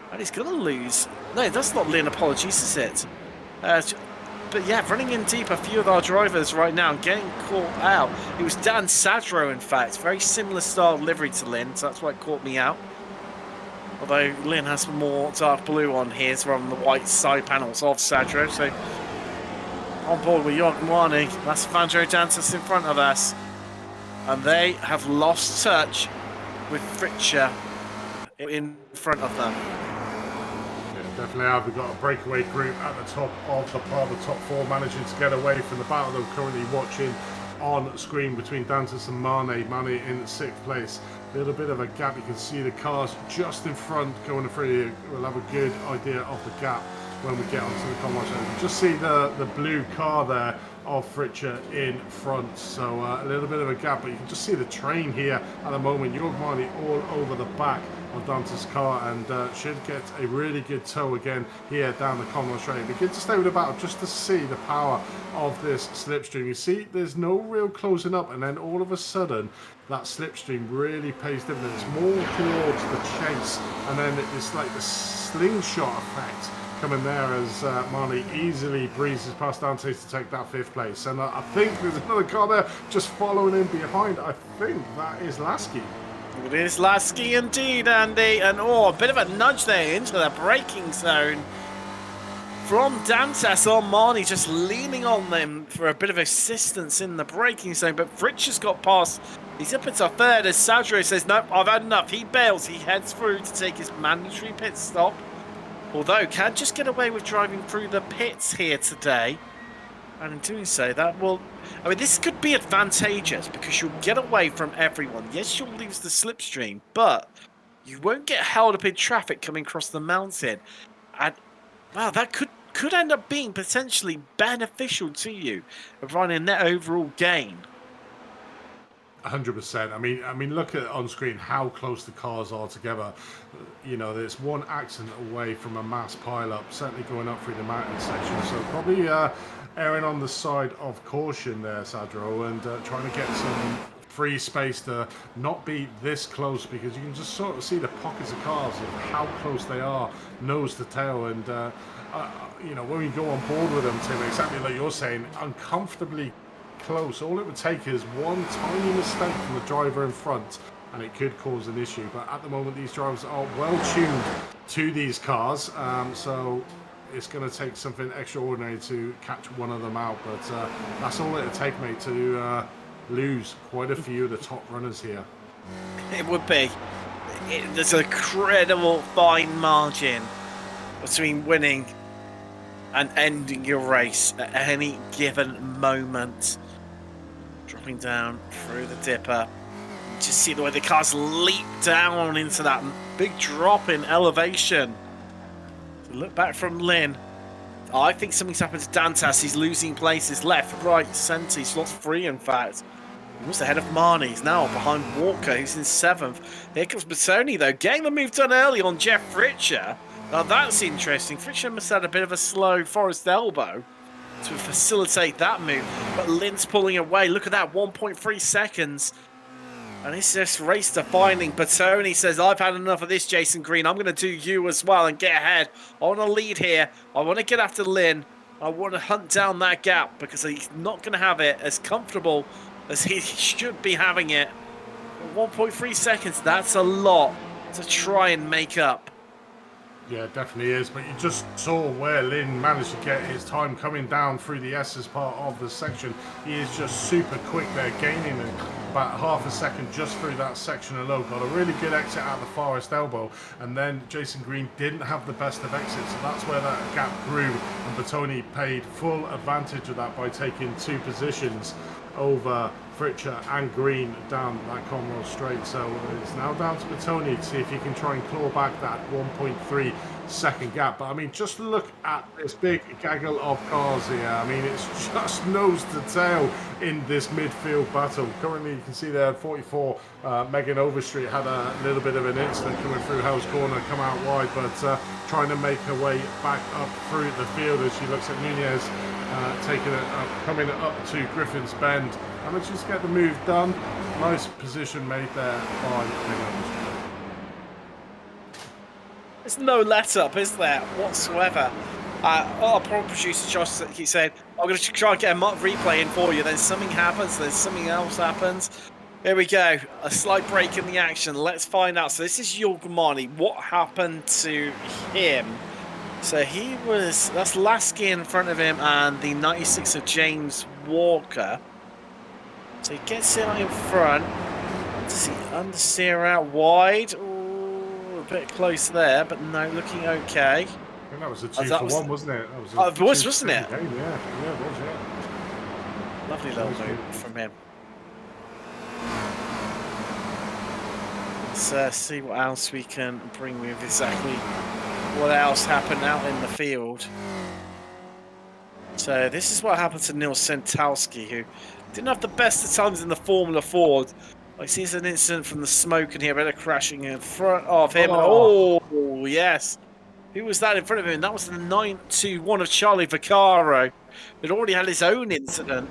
And he's going to lose. No, that's not Lin, apologies, is it? But yeah, running in deep, a few of our drivers right now and getting caught out. It was Dan Sadro, in fact. Very similar style livery to Lynn, so that's why it caught me out. Although Lynn has more dark blue on his rather than the white side panels of Sadro. So on board with Jorg Marnie. That's Vandro Dantas in front of us. And they have lost touch with Fritcher in front of them. Definitely have. We've got a breakaway group at the top of the pile, the top four managing to get away from the battle they're currently watching on screen between Dantas and Mane. Mane in 6th place. A little bit of a gap. You can see the cars just in front going through. We'll have a good idea of the gap when we get onto the combat show. You just see the blue car there of Fritcher in front, so a little bit of a gap, but you can just see the train here at the moment. Jorg Marnie all over the back of Dantas' car and should get a really good tow again here down the Commonwealth Straight. Begin to stay with the battle just to see the power of this slipstream. You see there's no real closing up, and then all of a sudden that slipstream really pays dividends. It's more towards the chase, and then it's like the slingshot effect coming there as Marnie easily breezes past Dantas to take that 5th place. And I think there's another car there just following in behind. I think that is Lasky. It is Lasky indeed, Andy. And a bit of a nudge there into the braking zone from Dantas on Marnie, just leaning on them for a bit of assistance in the braking zone. But Fritcher's got past. He's up into 3rd as Sadro says, nope, I've had enough. He bails. He heads through to take his mandatory pit stop. Although, can just get away with driving through the pits here today. And in doing so, that will... I mean, this could be advantageous because you'll get away from everyone. Yes, you'll lose the slipstream, but you won't get held up in traffic coming across the mountain. And, wow, that could end up being potentially beneficial to you, providing a net overall gain. 100%. I mean, look at on screen how close the cars are together. You know, there's one accident away from a mass pile-up, certainly going up through the mountain section. So probably erring on the side of caution there, Sadro, and trying to get some free space to not be this close, because you can just sort of see the pockets of cars of how close they are, nose to tail, and you know, when we go on board with them, Tim, exactly like you're saying, uncomfortably close. All it would take is one tiny mistake from the driver in front and it could cause an issue, but at the moment these drivers are well tuned to these cars, so it's going to take something extraordinary to catch one of them out, but that's all it'll take, mate, to lose quite a few of the top runners here. It would be. There's a credible fine margin between winning and ending your race at any given moment. Dropping down through the dipper. Just see the way the cars leap down into that big drop in elevation. So look back from Lynn. I think something's happened to Dantas. He's losing places left, right, centre. He's lost 3, in fact. He was ahead of Marnie. He's now behind Walker, who's in 7th. Here comes Batoni, though, getting the move done early on Jeff Fritcher. Now that's interesting. Fritcher must have had a bit of a slow Forest elbow to facilitate that move. But Lynn's pulling away. Look at that, 1.3 seconds. And it's just race defining. Batoni says, I've had enough of this, Jason Green. I'm going to do you as well and get ahead. I want to lead here. I want to get after Lynn. I want to hunt down that gap because he's not going to have it as comfortable as he should be having it. 1.3 seconds, that's a lot to try and make up. Yeah, it definitely is, but you just saw where Lynn managed to get his time coming down through the S's part of the section. He is just super quick there, gaining about half a second just through that section alone. Got a really good exit out the Forest elbow, and then Jason Green didn't have the best of exits, so that's where that gap grew, and Batoni paid full advantage of that by taking 2 positions over Fritcher and Green down that Commonwealth Straight. So it's now down to Batoni to see if he can try and claw back that 1.3 second gap. But I mean, just look at this big gaggle of cars here. I mean, it's just nose to tail in this midfield battle. Currently, you can see there 44 Megan Overstreet had a little bit of an incident coming through Hell's Corner, come out wide, but trying to make her way back up through the field as she looks at Nunez taking it up, coming up to Griffin's Bend. And let's just get the move done. Nice position made there by Megan Overstreet. There's no let up, is there, whatsoever? Our producer Josh keeps saying, I'm going to try and get a mock replay in for you. Then something happens, then something else happens. Here we go. A slight break in the action. Let's find out. So this is Yulgamani. What happened to him? So he was, that's Lasky in front of him and the 96 of James Walker. So he gets it out in front. Does he understeer out wide? Ooh, a bit close there, but no, looking okay. I think that was a 2-for-1, wasn't it? That was it was, wasn't it? Game. Yeah, it was, yeah. Lovely little move from him. Let's see what else we can bring with exactly what else happened out in the field. So this is what happened to Neil Sentalski, who didn't have the best of times in the Formula Ford. I see an incident from the smoke and here, better crashing in front of him. Oh, yes. Who was that in front of him? That was the 921 of Charlie Vaccaro. He'd already had his own incident.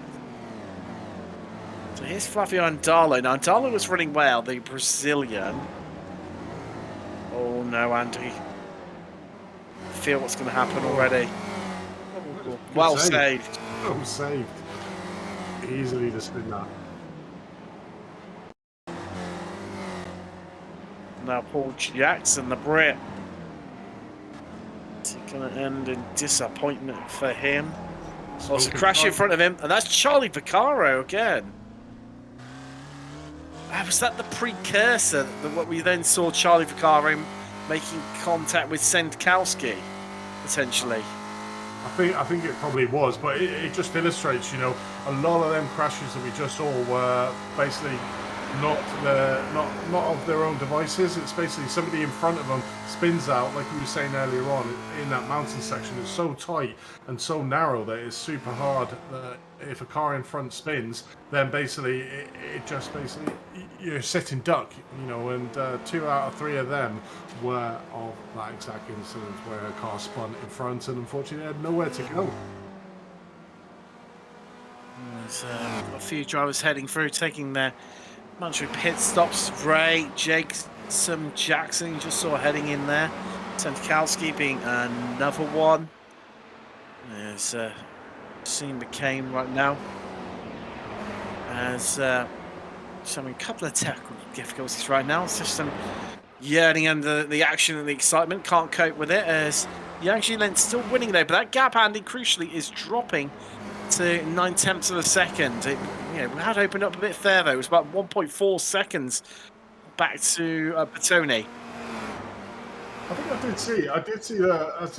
So here's Flavio Andalo. Now, Andalo was running well, the Brazilian. Oh, no, Andy. I feel what's going to happen already. Well saved. Well saved. Easily to spin that. Now Paul Jackson, the Brit. Is it going to end in disappointment for him? Also crash in front of him, and that's Charlie Vaccaro again. Was that the precursor that what we then saw Charlie Vaccaro making contact with Sendkowski, potentially? I think it probably was, but it just illustrates, you know, a lot of them crashes that we just saw were basically not of their own devices. It's basically somebody in front of them spins out, like we were saying earlier on, in that mountain section. It's so tight and so narrow that it's super hard that if a car in front spins, then basically it just basically you're sitting duck, you know. And 2 out of 3 of them were of that exact incident where a car spun in front and unfortunately had nowhere to go. There's a few drivers heading through, taking their mandatory pit stops. Ray, Jason, Jackson, you just saw heading in there. Sendkowski being another one. There's Sean McCain right now. As showing a couple of technical difficulties right now. It's just some yearning under the action and the excitement. Can't cope with it as Yang Zhilin still winning though. But that gap, Andy, crucially, is dropping to 9/10 of a second. It, you know, we had opened up a bit there though. It was about 1.4 seconds back to Bertoni. I think I did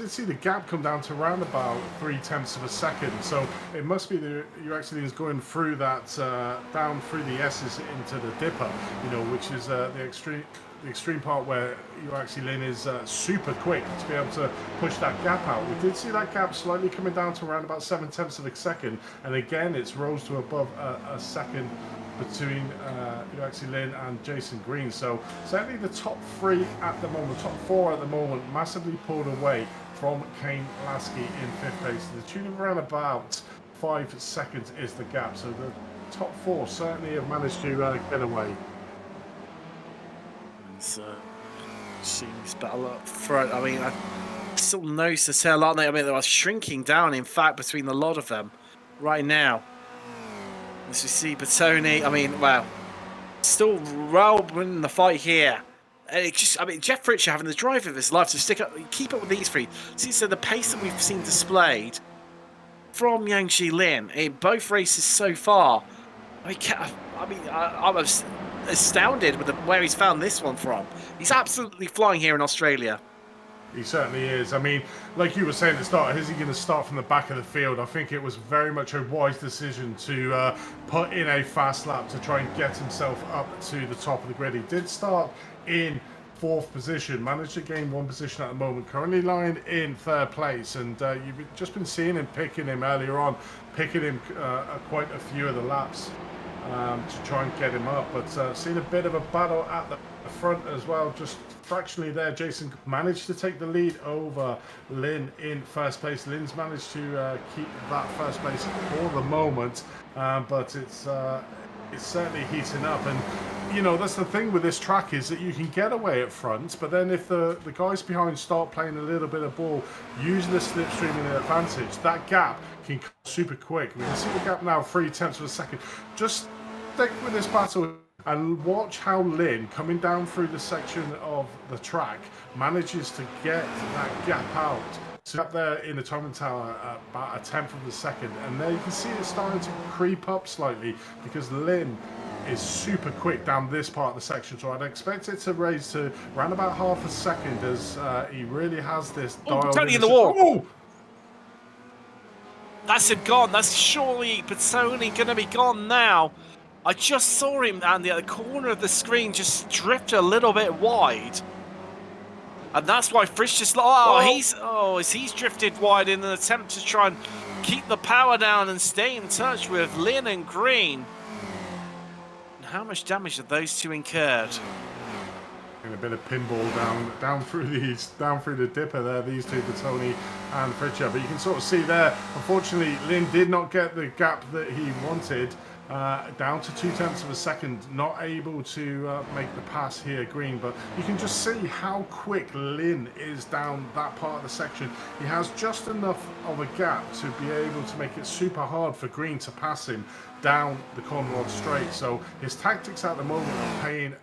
see the gap come down to around about 0.3 of a second. So it must be that you actually is going through that down through the S's into the dipper, you know, which is the extreme part where you actually Lynn is super quick to be able to push that gap out. We did see that gap slightly coming down to around about 0.7 of a second, and again it's rose to above a second between actually Lynn and Jason Green. So certainly the top 3 at the moment, top 4 at the moment, massively pulled away from Kane Lasky in 5th place. The tune of around about 5 seconds is the gap. So the top 4 certainly have managed to get away. Seems battle up front. I mean, I still notice the tail, aren't they? I mean, they are shrinking down, in fact, between a lot of them right now. As we see Bertoni, I mean, wow, still well winning the fight here. And it just, I mean, Jeff Fritcher having the drive of his life to stick up, keep up with these 3. See, so the pace that we've seen displayed from Yang Zhilin in both races so far, I'm astounded with where he's found this one from. He's absolutely flying here in Australia. He certainly is. I mean, like you were saying at the start, is he going to start from the back of the field? I think it was very much a wise decision to put in a fast lap to try and get himself up to the top of the grid. He did start in 4th position, managed to gain 1 position at the moment, currently lying in 3rd place, and you've just been seeing him picking him earlier on, picking him quite a few of the laps to try and get him up, but seen a bit of a battle at the front as well, just fractionally there. Jason managed to take the lead over Lynn in 1st place. Lynn's managed to keep that 1st place for the moment, but it's certainly heating up, and you know, that's the thing with this track is that you can get away at front, but then if the guys behind start playing a little bit of ball, using the slipstream in an advantage, that gap can come super quick. We can see the gap now, 0.3 of a second. Just stick with this battle and watch how Lynn, coming down through the section of the track, manages to get that gap out. So up there in the timing tower about 1/10 of a second, and there you can see it starting to creep up slightly because Lynn is super quick down this part of the section. So I'd expect it to raise to around about 1/2 a second as he really has this dialed Tony in in. the wall. Oh! That's it gone. That's surely Petoni going to be gone now. I just saw him, Andy, at the corner of the screen just drift a little bit wide. And that's why Frisch just... he's drifted wide in an attempt to try and keep the power down and stay in touch with Lynn and Green. And how much damage have those two incurred? And a bit of pinball down through the dipper there, these two, Petoni and Fritcher. But you can sort of see there, unfortunately, Lynn did not get the gap that he wanted. Down to 0.2 of a second, not able to make the pass here, Green, but you can just see how quick Lynn is down that part of the section. He has just enough of a gap to be able to make it super hard for Green to pass him down the Cornwall straight. So his tactics at the moment are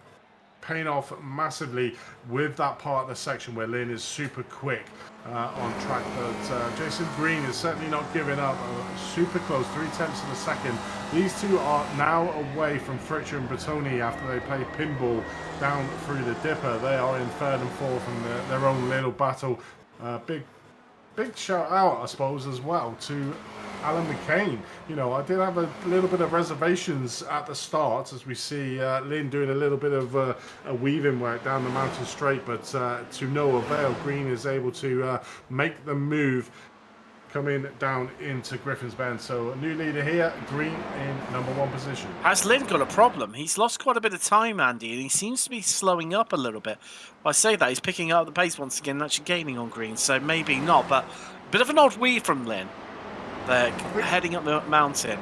paying off massively with that part of the section where Lynn is super quick on track. But Jason Green is certainly not giving up. Super close, 0.3 of a second. These two are now away from Fritcher and Bertoni after they play pinball down through the dipper. They are in 3rd and 4th in their own little battle. Big shout out, I suppose, as well to Alan McCain. You know, I did have a little bit of reservations at the start as we see Lynn doing a little bit of a weaving work down the mountain straight, but to no avail. Green is able to make the move coming down into Griffin's Bend. So a new leader here, Green in #1 position. Has Lynn got a problem? He's lost quite a bit of time, Andy, and he seems to be slowing up a little bit. I say that, he's picking up the pace once again and actually gaining on Green, so maybe not, but a bit of an odd weave from Lynn. They're heading up the mountain.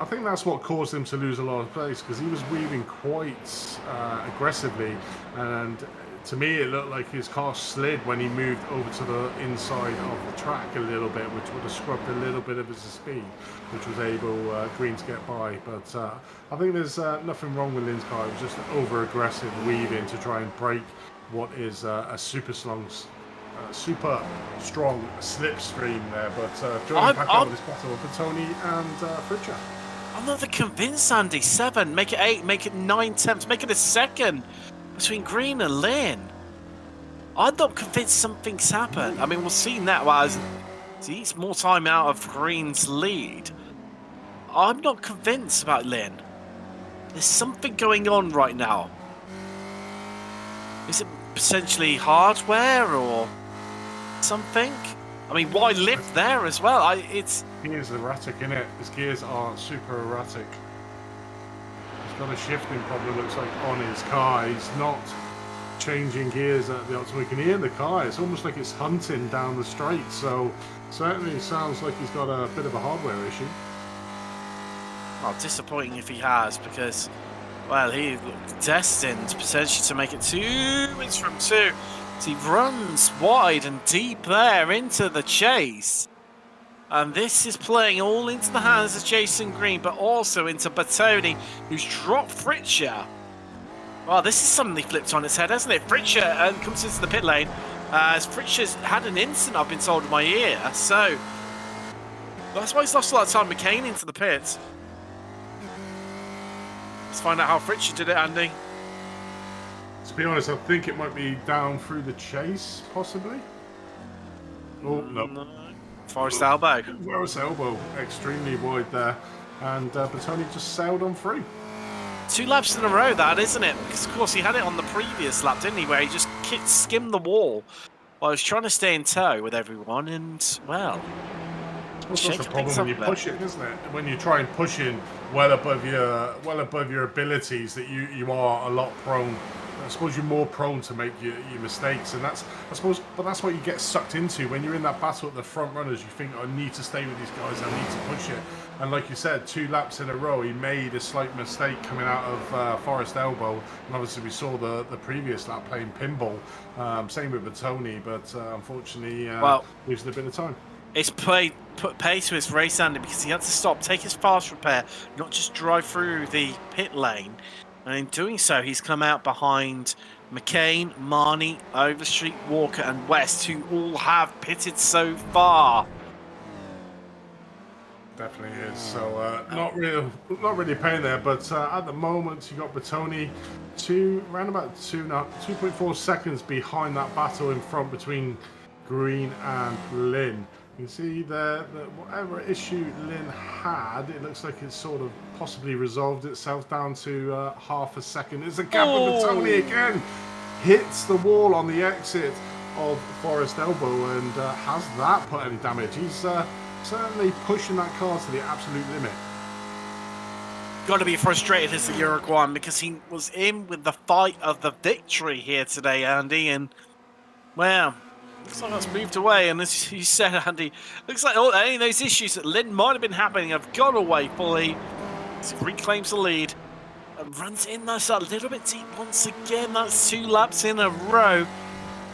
I think that's what caused him to lose a lot of pace, because he was weaving quite aggressively, and to me it looked like his car slid when he moved over to the inside of the track a little bit, which would have scrubbed a little bit of his speed, which was able Green to get by. But I think there's nothing wrong with Lynn's car. It was just an over aggressive weaving to try and break what is a super strong slipstream there. But joining back out with this battle of Tony and Fritcher. I'm not convinced, Andy. 7, make it 8, make it 9/10, make it a second between Green and Lynn. I'm not convinced something's happened. I mean, we'll see that as he eats more time out of Green's lead. I'm not convinced about Lynn. There's something going on right now. Is it potentially hardware or something? I mean, why lift there as well? He is erratic, innit? His gears are super erratic. He's got a shifting problem, looks like, on his car. He's not changing gears at the optimum. We can hear the car. It's almost like it's hunting down the straight. So certainly sounds like he's got a bit of a hardware issue. Well, disappointing if he has, because, well, he destined potentially to make it 2 minutes from 2. So he runs wide and deep there into the chase. And this is playing all into the hands of Jason Green, but also into Bertoni, who's dropped Fritcher. Well, this is suddenly flipped on its head, hasn't it? Fritcher comes into the pit lane, as Fritcher's had an incident, I've been told in my ear. So that's why he's lost a lot of time. McCain into the pit. Let's find out how Fritcher did it, Andy. To be honest, I think it might be down through the chase, possibly. Oh, no. Forest elbow. Forest elbow, extremely wide there. And Bertoni just sailed on through. 2 laps in a row, that, isn't it? Because, of course, he had it on the previous lap, didn't he? Where he just skimmed the wall while he was trying to stay in tow with everyone. And, well, that's the problem when you push it, isn't it? When you try and push in well above your abilities, that you are a lot prone I suppose you're more prone to make your mistakes, and that's that's what you get sucked into when you're in that battle at the front runners. You think, I need to stay with these guys, I need to push it, and like you said, 2 laps in a row he made a slight mistake coming out of Forest Elbow, and obviously we saw the previous lap playing pinball, same with Batoni, but unfortunately losing a bit of time. It's put pace to his race, Andy, because he had to stop, take his fast repair, not just drive through the pit lane. And in doing so, he's come out behind McCain, Marnie, Overstreet, Walker, and West, who all have pitted so far. Definitely is. So not really paying there, but at the moment you got Batoni around about 2.4 seconds behind that battle in front between Green and Lynn. You can see there that whatever issue Lynn had, it looks like it's sort of possibly resolved itself down to half a second. There's a gap with Batoni again. Hits the wall on the exit of Forest Elbow, and has that put any damage? He's certainly pushing that car to the absolute limit. Got to be frustrated as the Uruguayan, because he was in with the fight of the victory here today, Andy, and well, looks like that's moved away, and as you said, Andy, looks like any of those issues that Lynn might have been happening have gone away fully. So reclaims the lead and runs in that's a little bit deep once again. That's 2 laps in a row.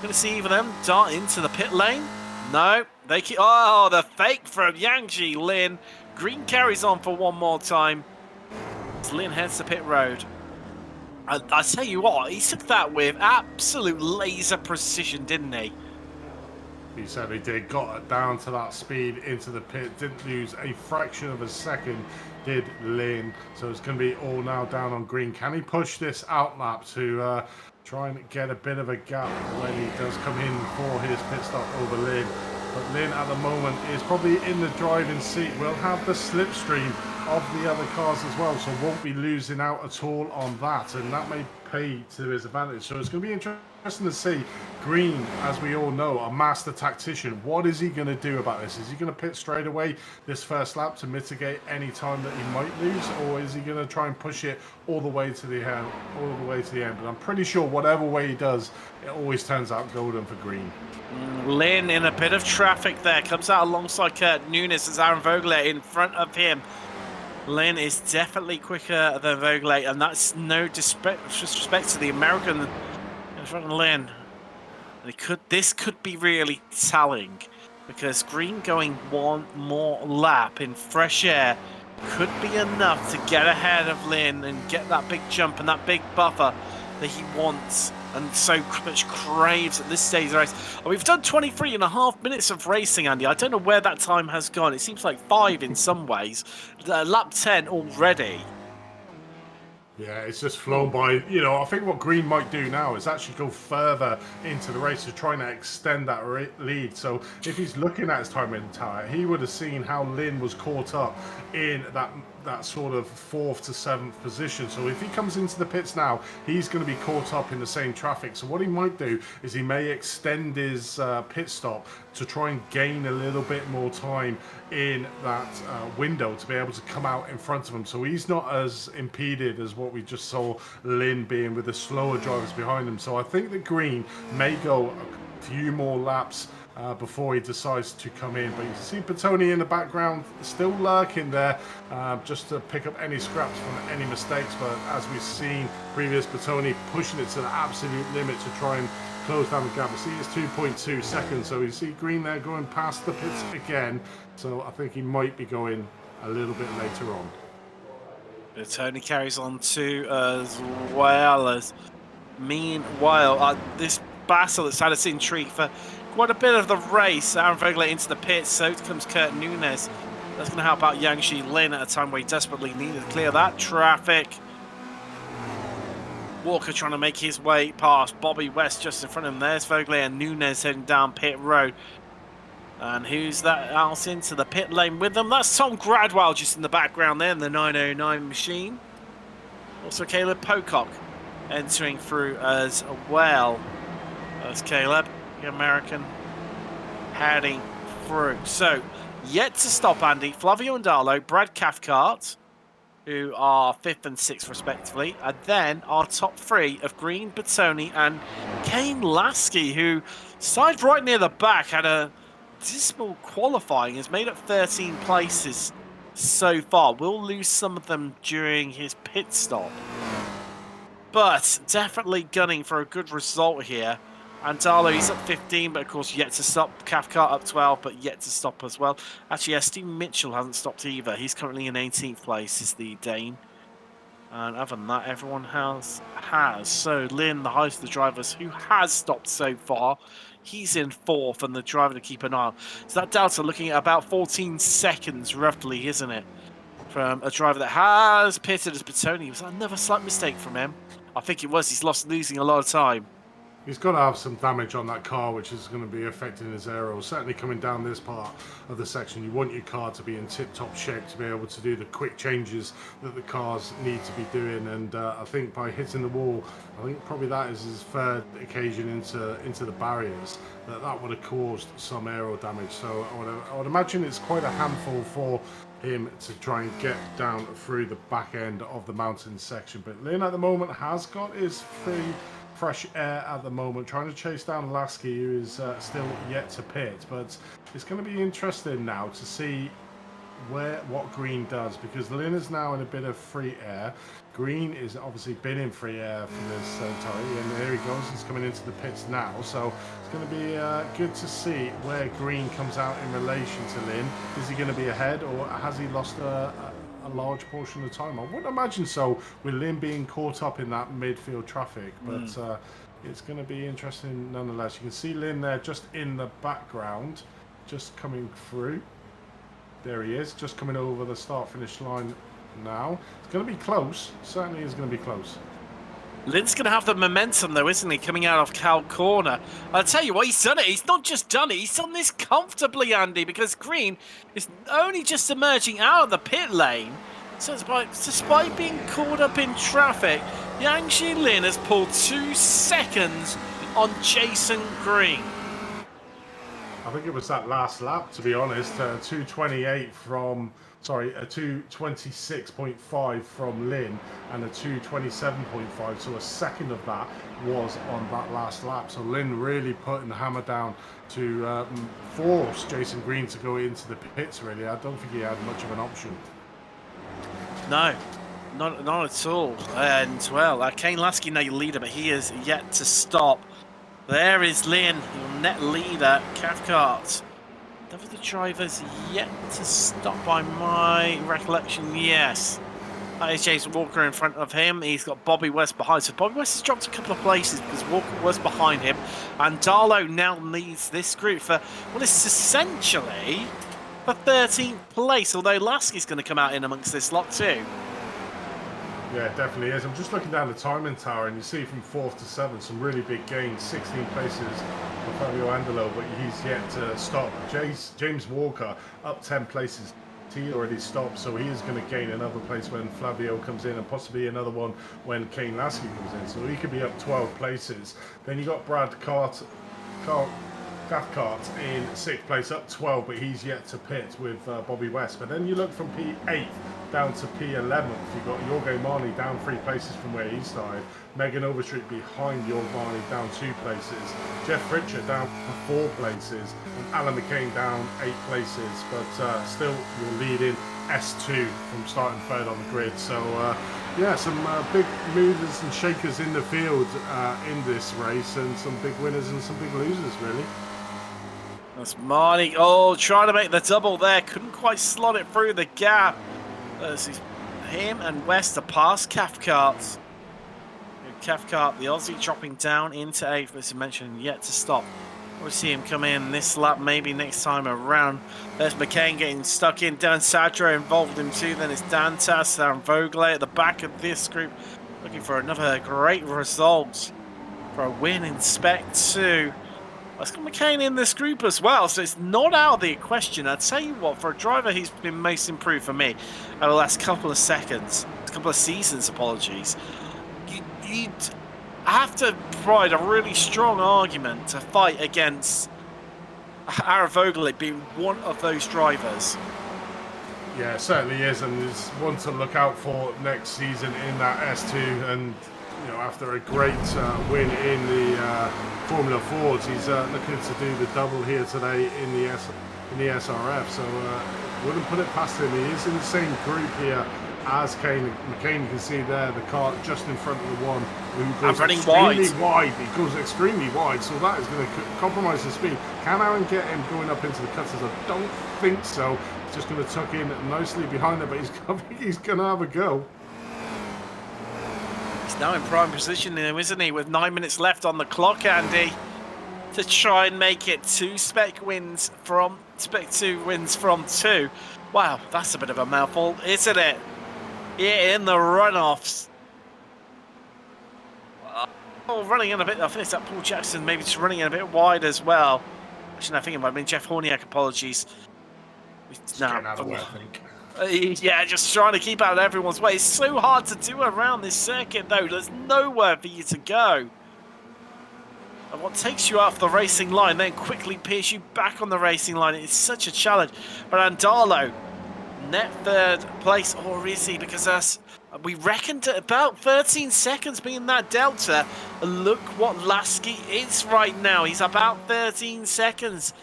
Going to see either of them dart into the pit lane. No, they keep. Oh, the fake from Yangji Lin. Green carries on for one more time as Lin heads to pit road. I tell you what, he took that with absolute laser precision, didn't he? He certainly did. Got it down to that speed into the pit. Didn't lose a fraction of a second, did Lynn. So it's going to be all now down on Green. Can he push this out lap to try and get a bit of a gap when he does come in for his pit stop over Lynn? But Lynn at the moment is probably in the driving seat. Will have the slipstream of the other cars as well, so won't be losing out at all on that, and that may pay to his advantage. So it's going to be interesting to see. Green, as we all know, a master tactician. What is he going to do about this? Is he going to pit straight away this first lap to mitigate any time that he might lose, or is he going to try and push it all the way to the end? But I'm pretty sure whatever way he does, it always turns out golden for Green. Lynn in a bit of traffic there, comes out alongside Kurt Nunes as Aaron Vogler in front of him. Lynn is definitely quicker than Vogler, and that's no disrespect to the American in front of Lynn. This could be really telling, because Green going one more lap in fresh air could be enough to get ahead of Lynn and get that big jump and that big buffer that he wants and so much craves at this stage of the race. We've done 23.5 minutes of racing, Andy. I don't know where that time has gone. It seems like 5 in some ways. Lap 10 already. Yeah, it's just flown by. You know, I think what Green might do now is actually go further into the race to try and extend that lead. So if he's looking at his time in tire, he would have seen how Lynn was caught up in that sort of 4th to 7th position. So if he comes into the pits now, he's going to be caught up in the same traffic. So what he might do is he may extend his pit stop to try and gain a little bit more time in that window to be able to come out in front of him. So he's not as impeded as what we just saw Lynn being with the slower drivers behind him. So I think that Green may go a few more laps before he decides to come in. But you can see Batoni in the background still lurking there, just to pick up any scraps from any mistakes. But as we've seen previous, Batoni pushing it to the absolute limit to try and close down the gap. You see it's 2.2 seconds, so you see Green there going past the pits again. So I think he might be going a little bit later on. Tony carries on too, as well as meanwhile this battle that's had us intrigued for quite a bit of the race. Aaron Vogler into the pits, so comes Kurt Nunes. That's going to help out Yang-Shi Lin at a time where he desperately needed to clear that traffic. Walker trying to make his way past Bobby West just in front of him. There's Vogler and Nunes heading down pit road. And who's that else into the pit lane with them? That's Tom Gradwell just in the background there in the 909 machine. Also Caleb Pocock entering through as well. That's Caleb, the American, heading through. So, yet to stop, Andy. Flavio Andalo, Brad Cathcart, who are 5th and 6th respectively. And then our top 3 of Green, Bertoni and Kane Lasky, who started right near the back, had a dismal qualifying, has made up 13 places so far. We'll lose some of them during his pit stop. But definitely gunning for a good result here. And Darlow, he's up 15, but of course yet to stop. Cathcart up 12, but yet to stop as well. Actually, yeah, Steve Mitchell hasn't stopped either. He's currently in 18th place, is the Dane. And other than that, everyone has. So Lynn, the highest of the drivers, who has stopped so far, he's in 4th, and the driver to keep an eye on. So that delta looking at about 14 seconds, roughly, isn't it? From a driver that has pitted as Bertoni. Was that another slight mistake from him? I think it was. He's losing a lot of time. He's got to have some damage on that car, which is going to be affecting his aero. Certainly coming down this part of the section, you want your car to be in tip-top shape to be able to do the quick changes that the cars need to be doing. And I think by hitting the wall, I think probably that is his third occasion into the barriers, that would have caused some aero damage. So I would imagine it's quite a handful for him to try and get down through the back end of the mountain section. But Lynn at the moment has got his fresh air at the moment, trying to chase down Lasky, who is still yet to pit. But it's going to be interesting now to see what Green does, because Lynn is now in a bit of free air. Green is obviously been in free air for this Terry, and there he goes, he's coming into the pits now. So it's going to be good to see where Green comes out in relation to Lynn. Is he going to be ahead, or has he lost a large portion of the time? I wouldn't imagine so, with Lynn being caught up in that midfield traffic, but it's going to be interesting nonetheless. You can see Lynn there just in the background, just coming through. There he is, just coming over the start-finish line now. It's going to be close, certainly is going to be close. Lynn's going to have the momentum, though, isn't he, coming out of Cal Corner? I'll tell you what, he's done it. He's not just done it, he's done this comfortably, Andy, because Green is only just emerging out of the pit lane. So despite being caught up in traffic, Yangshi Lin has pulled 2 seconds on Jason Green. I think it was that last lap, to be honest. 2:28 from... Sorry, a 2:26.5 from Lynn and a 2:27.5. So a second of that was on that last lap. So Lynn really putting the hammer down to force Jason Green to go into the pits, really. I don't think he had much of an option. No, not at all. And, well, Kane Lasky now your leader, but he is yet to stop. There is Lynn, your net leader, Cathcart. None of the drivers yet to stop by my recollection, yes. That is Jason Walker in front of him. He's got Bobby West behind. So Bobby West has dropped a couple of places because Walker was behind him. And Darlow now leads this group for, well, it's essentially the 13th place. Although Lasky's going to come out in amongst this lot too. Yeah, it definitely is. I'm just looking down the timing tower and you see from 4th to 7th some really big gains. 16 places for Fabio Andelo, but he's yet to stop. James Walker up 10 places. He already stopped, so he is going to gain another place when Flavio comes in, and possibly another one when Kane Lasky comes in. So he could be up 12 places. Then you got Brad Cathcart in 6th place, up 12, but he's yet to pit with Bobby West. But then you look from P8 down to P11th. You've got Jorge Marni down 3 places from where he started. Megan Overstreet behind Jorge Marni down 2 places. Jeff Fritcher down 4 places. And Alan McCain down 8 places. But still, you're leading S2 from starting 3rd on the grid. So, yeah, some big movers and shakers in the field in this race, and some big winners and some big losers, really. That's Marnie. Oh, trying to make the double there. Couldn't quite slot it through the gap. This is him and West to pass Cathcart. Cathcart, the Aussie, dropping down into 8th, as you mentioned, yet to stop. We'll see him come in this lap, maybe next time around. There's McCain getting stuck in. Dan Sadra involved him too. Then it's Dantas and Vogler at the back of this group, looking for another great result for a win in Spec 2. Let's get McCain in this group as well, so it's not out of the question. I'd tell you what, for a driver who's been most improved for me over the last couple of seasons, apologies, you'd have to provide a really strong argument to fight against Ara Vogel being one of those drivers Yeah, it certainly is, and it's one to look out for next season in that S2. And you know, after a great win in the Formula Fords, he's looking to do the double here today in the SRF. So wouldn't put it past him. He is in the same group here as Kane. McCain, you can see there the car just in front of the one who goes extremely wide. He goes extremely wide, so that is going to compromise the speed. Can Aaron get him going up into the cutters? I don't think so. He's just going to tuck in nicely behind it, but he's going to have a go. He's now in prime position now, isn't he? With 9 minutes left on the clock, Andy, to try and make it Spec 2 wins from 2. Wow, that's a bit of a mouthful, isn't it? Yeah, in the runoffs. Oh, running in a bit. I think it's that Paul Jackson, maybe just running in a bit wide as well. Actually, I think it might have been Jeff Horniak. Apologies. Yeah, just trying to keep out of everyone's way. It's so hard to do around this circuit, though. There's nowhere for you to go. And what takes you off the racing line, then quickly pierce you back on the racing line. It's such a challenge. But Andalo, net third place, or is he? Because we reckoned at about 13 seconds being that delta. And look what Lasky is right now. He's about 13 seconds.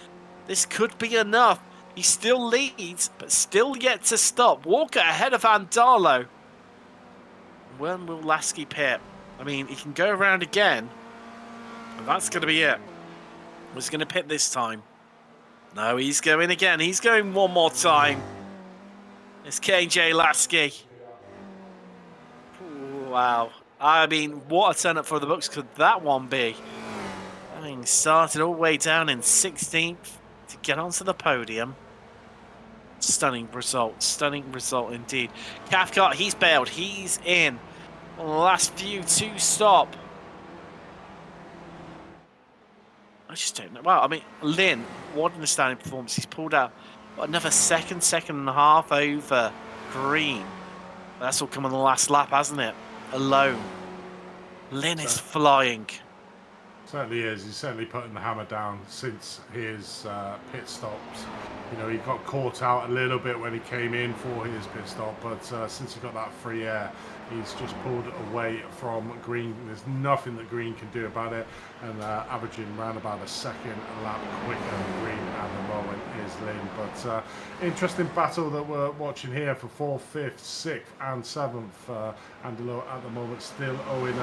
This could be enough. He still leads, but still yet to stop. Walker ahead of Andalo. When will Lasky pit? I mean, he can go around again. And that's going to be it. He's going to pit this time. No, he's going again. He's going one more time. It's KJ Lasky. Ooh, wow. I mean, what a turn up for the books could that one be? Having started all the way down in 16th to get onto the podium. Stunning result indeed. Cathcart, he's bailed. He's in. Last few to stop. I just don't know. Wow, I mean, Lynn, what an outstanding performance. He's pulled out another second and a half over Green. That's all come on the last lap, hasn't it? Alone. Lynn is flying. Certainly is. He's certainly putting the hammer down since his pit stops. You know, he got caught out a little bit when he came in for his pit stop, but since he got that free air, he's just pulled away from Green. There's nothing that Green can do about it, and averaging around about a second a lap quicker than Green at the moment is Lynn. But interesting battle that we're watching here for 4th, 5th, 6th and 7th. Andalo at the moment still owing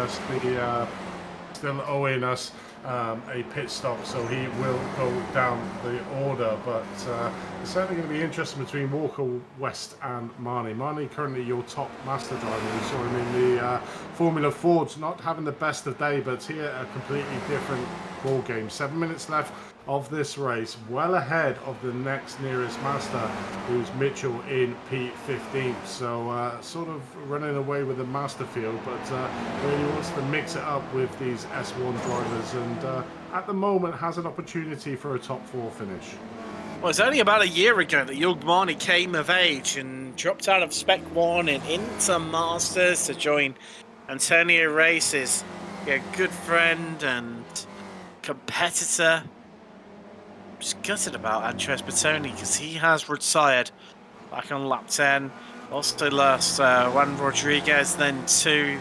us a pit stop, so he will go down the order. But it's certainly going to be interesting between Walker, West and Marnie. Marnie currently your top master driver. We saw him in the Formula Fords, not having the best of day, but here a completely different ball game. 7 minutes left of this race, well ahead of the next nearest master, who's Mitchell in P15. So sort of running away with the master field, but really wants to mix it up with these S1 drivers, and at the moment has an opportunity for a top 4 finish. Well, it's only about a year ago that young Marnie came of age and dropped out of Spec 1 and into Masters to join Antonio Races. A good friend and competitor. Just gutted about Andres Bertoni because he has retired back on lap 10. Also lost Juan Rodriguez, then 2.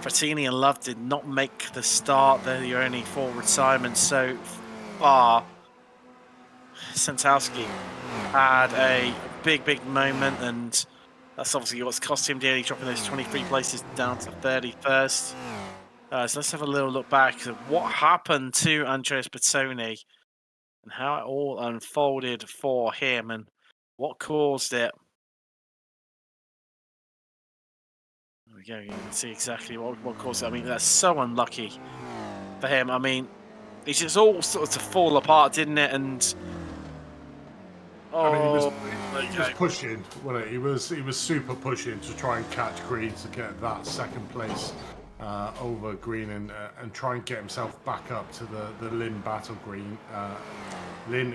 Frattini and Love did not make the start. They're the only 4 retirements so far. Santowski had a big moment, and that's obviously what's cost him dearly, dropping those 23 places down to 31st. So let's have a little look back at what happened to Andres Bertoni and how it all unfolded for him and what caused it. There we go, you can see exactly what caused it. I mean, that's so unlucky for him. I mean, it's just all sort of to fall apart, didn't it? And I mean, he was pushing, wasn't he? He was super pushing to try and catch Green to get that second place over Green and try and get himself back up to the Lynn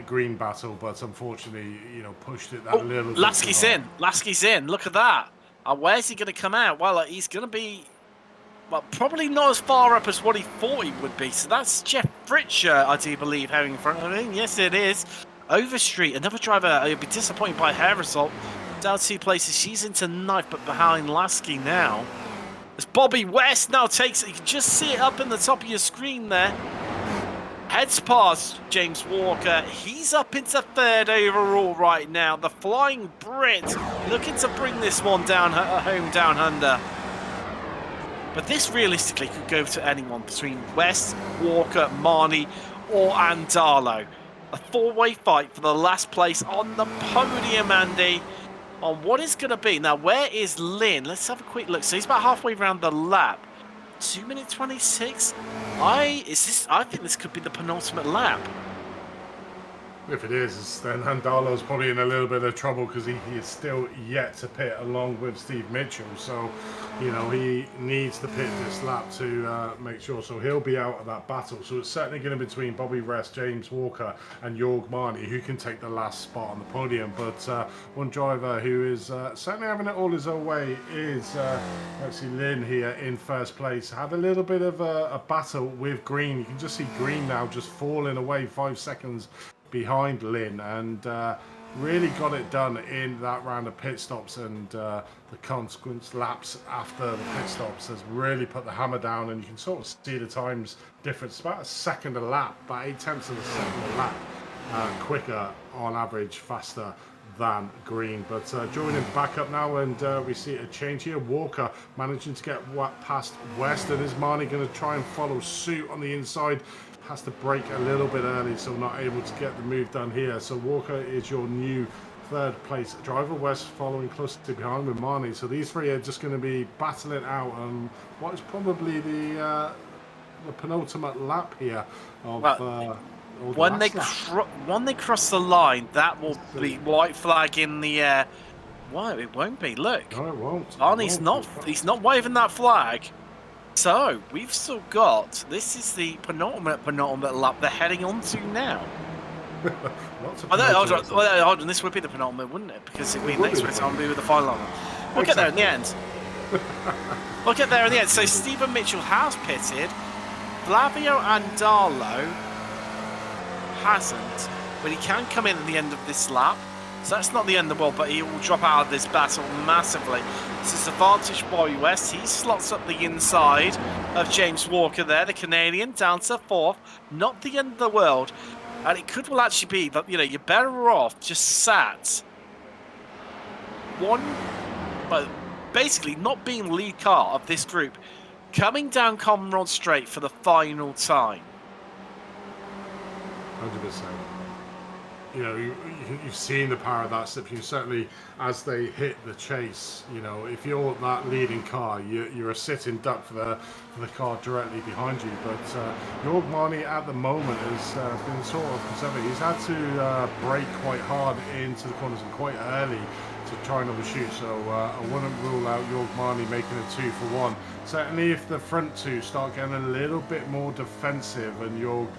Green battle, but unfortunately, you know, pushed it that little bit. Lasky's in. Look at that. Where's he going to come out? Well, he's going to be, well, probably not as far up as what he thought he would be. So that's Jeff Fritcher, I do believe, having in front of him. Yes, it is. Overstreet, another driver. He'll be disappointed by her result. Down 2 places. She's into 9th, but behind Lasky now. As Bobby West now takes it. You can just see it up in the top of your screen there. Heads past James Walker. He's up into 3rd overall right now. The Flying Brit looking to bring this one down home down under. But this realistically could go to anyone between West, Walker, Marnie, or Andalo. A 4-way fight for the last place on the podium, Andy. On what is going to be. Now, where is Lynn? Let's have a quick look. So he's about halfway around the lap. 2 minutes 26. I think this could be the penultimate lap. If it is, then Andalo's probably in a little bit of trouble because he is still yet to pit along with Steve Mitchell. So, you know, he needs to pit this lap to make sure. So he'll be out of that battle. So it's certainly going to be between Bobby Rest, James Walker and Jorg Marnie who can take the last spot on the podium. But one driver who is certainly having it all his own way is actually Lynn here in 1st place. Had a little bit of a battle with Green. You can just see Green now just falling away 5 seconds behind Lynn, and really got it done in that round of pit stops, and the consequent laps after the pit stops has really put the hammer down, and you can sort of see the times difference. It's about a second a lap, about 0.8 of a second a lap quicker on average, faster than Green. But joining back up now, and we see a change here. Walker managing to get past West, and is Marnie going to try and follow suit on the inside? Has to brake a little bit early, so not able to get the move done here. So Walker is your new 3rd place driver. West following closely behind with Marnie. So these 3 are just going to be battling out on what is probably the penultimate lap here of when they cross the line, that will be white flag in the air. Why? It won't be. Look, no, it won't. Arnie's he's not waving that flag. So we've still got, this is the penultimate lap they're heading on to now. Hold on, this would be the penultimate, wouldn't it? Because it'd be next race on with the final one. We'll get there in the end. We'll get there in the end. So Stephen Mitchell has pitted. Flavio Andalo hasn't, but he can come in at the end of this lap. So that's not the end of the world, but he will drop out of this battle massively. This is advantage Bobby West. He slots up the inside of James Walker there, the Canadian, down to 4th. Not the end of the world. And it could well actually be that, you know, you're better off just sat but basically not being the lead car of this group, coming down Conrod Straight for the final time. 100%. You know, you've seen the power of that slip. You certainly, as they hit the chase, you know, if you're that leading car, you're a sitting duck for the car directly behind you. But Jorg Marnie at the moment has been sort of conservative. He's had to brake quite hard into the corners and quite early to try and overshoot. So I wouldn't rule out Jorg Marnie making a 2-for-1. Certainly, if the front 2 start getting a little bit more defensive and Jorg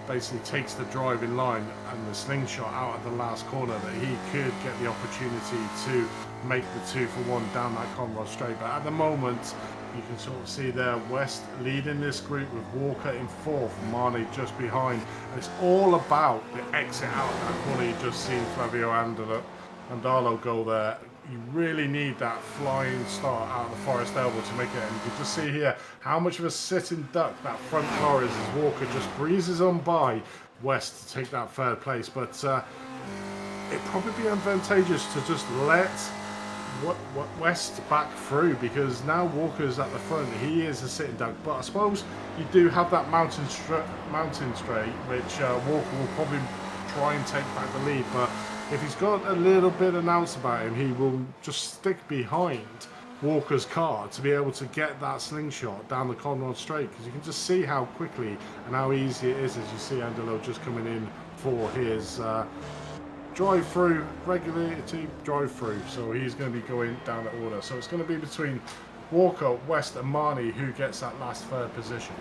basically takes the driving line and the slingshot out at the last corner, that he could get the opportunity to make the 2-for-1 down that Conrod Straight. But at the moment, you can sort of see there West leading this group with Walker in 4th, Marnie just behind. And it's all about the exit out of that corner. You just seen Flavio Andalo go there. You really need that flying start out of the Forest Elbow to make it. And you can just see here how much of a sitting duck that front car is as Walker just breezes on by West to take that 3rd place. But it'd probably be advantageous to just let West back through, because now Walker's at the front. He is a sitting duck. But I suppose you do have that mountain straight, which Walker will probably try and take back the lead. But if he's got a little bit of ounce about him, he will just stick behind Walker's car to be able to get that slingshot down the Conrod Straight, because you can just see how quickly and how easy it is as you see Andalo just coming in for his drive-through, regularity drive-through. So he's going to be going down the order. So it's going to be between Walker, West and Marnie who gets that last 3rd position.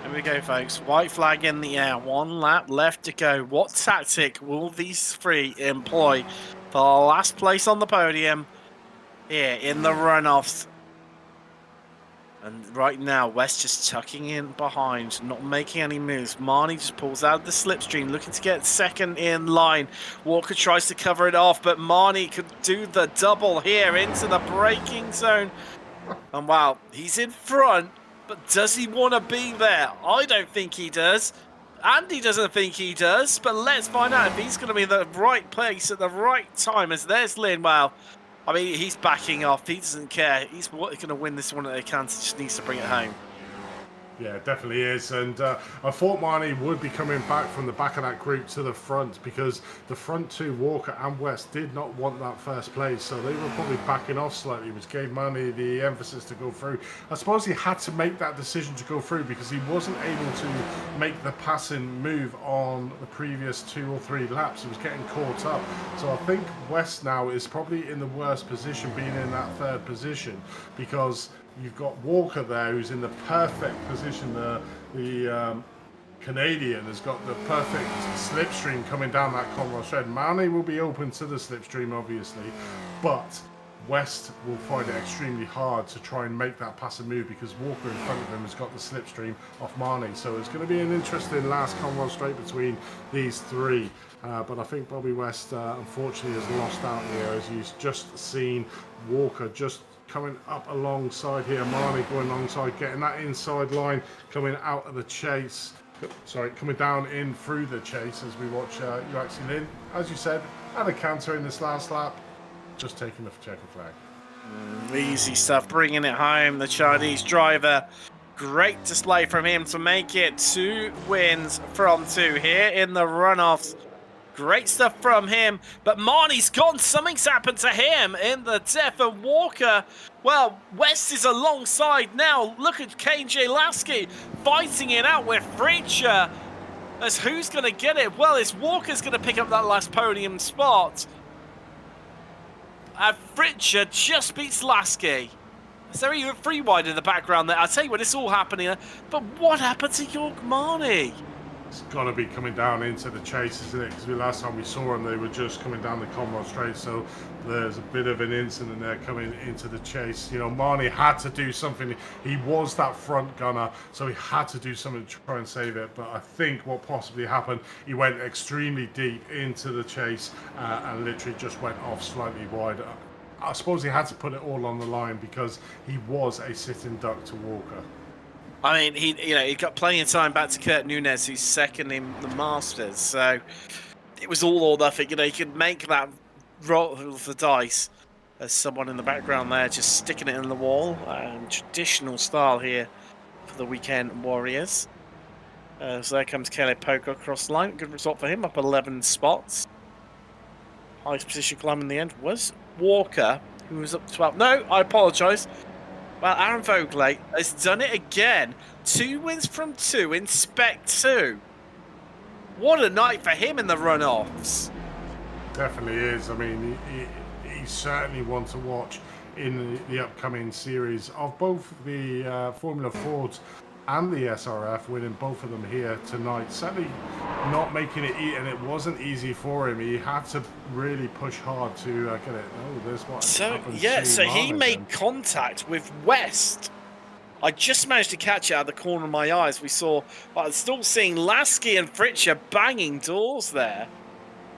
Here we go, folks. White flag in the air. 1 lap left to go. What tactic will these 3 employ for the last place on the podium here in the runoffs? And right now, West just tucking in behind, not making any moves. Marnie just pulls out the slipstream, looking to get second in line. Walker tries to cover it off, but Marnie could do the double here into the braking zone. And wow, he's in front, but does he want to be there? I don't think he does. Andy doesn't think he does, but let's find out if he's going to be in the right place at the right time. As there's Lynn. Wow. I mean, he's backing off. He doesn't care. He's going to win this one at a canter. Just needs to bring it home. Yeah, it definitely is. And I thought Marnie would be coming back from the back of that group to the front, because the front two, Walker and West, did not want that first place. So they were probably backing off slightly, which gave Marnie the emphasis to go through. I suppose he had to make that decision to go through because he wasn't able to make the passing move on the previous 2 or 3 laps. He was getting caught up. So I think West now is probably in the worst position, being in that 3rd position, because you've got Walker there, who's in the perfect position. The Canadian has got the perfect slipstream coming down that Conroy straight. Manny will be open to the slipstream, obviously, but West will find it extremely hard to try and make that passing move because Walker in front of him has got the slipstream off Marnie. So it's going to be an interesting last Conroy straight between these 3. But I think Bobby West, unfortunately, has lost out here, as he's just seen Walker just coming up alongside here. Marnie going alongside, getting that inside line, coming out of the chase. Sorry, coming down in through the chase as we watch iRacing in. As you said, had a canter in this last lap, just taking the checkered flag. Easy stuff, bringing it home. The Chinese driver. Great display from him to make it 2 wins from 2 here in the runoffs. Great stuff from him, but Marnie's gone. Something's happened to him in the death of Walker. Well, West is alongside now. Look at KJ Lasky fighting it out with Fritcher. As who's going to get it? Well, it's Walker's going to pick up that last podium spot. And Fritcher just beats Lasky. Is there even 3 wide in the background there? I'll tell you what, it's all happening. But what happened to York Marnie? It's got to be coming down into the chase, isn't it? Because the last time we saw them, they were just coming down the Conroy straight. So there's a bit of an incident there coming into the chase. You know, Marnie had to do something. He was that front gunner, so he had to do something to try and save it. But I think what possibly happened, he went extremely deep into the chase and literally just went off slightly wide. I suppose he had to put it all on the line because he was a sitting duck to Walker. I mean, he got plenty of time back to Kurt Nunes, who's second in the Masters. So it was all or nothing. You know, he could make that roll of the dice. There's someone in the background there just sticking it in the wall. Traditional style here for the weekend Warriors. So there comes Caleb Poker across the line. Good result for him, up 11 spots. Highest position climb in the end was Walker, who was up 12. No, I apologise. Well, Aaron Vogley has done it again. 2 wins from 2 in Spec 2. What a night for him in the runoffs. Definitely is. I mean, he's certainly one to watch in the upcoming series of both the Formula Fords and the SRF, winning both of them here tonight. Certainly not making it easy, and it wasn't easy for him. He had to really push hard to get it. Oh, there's what happened. Yeah, so he Marvin made then. contact with West. I just managed to catch it out of the corner of my eyes. We saw, but I'm still seeing Lasky and Fritcher banging doors there.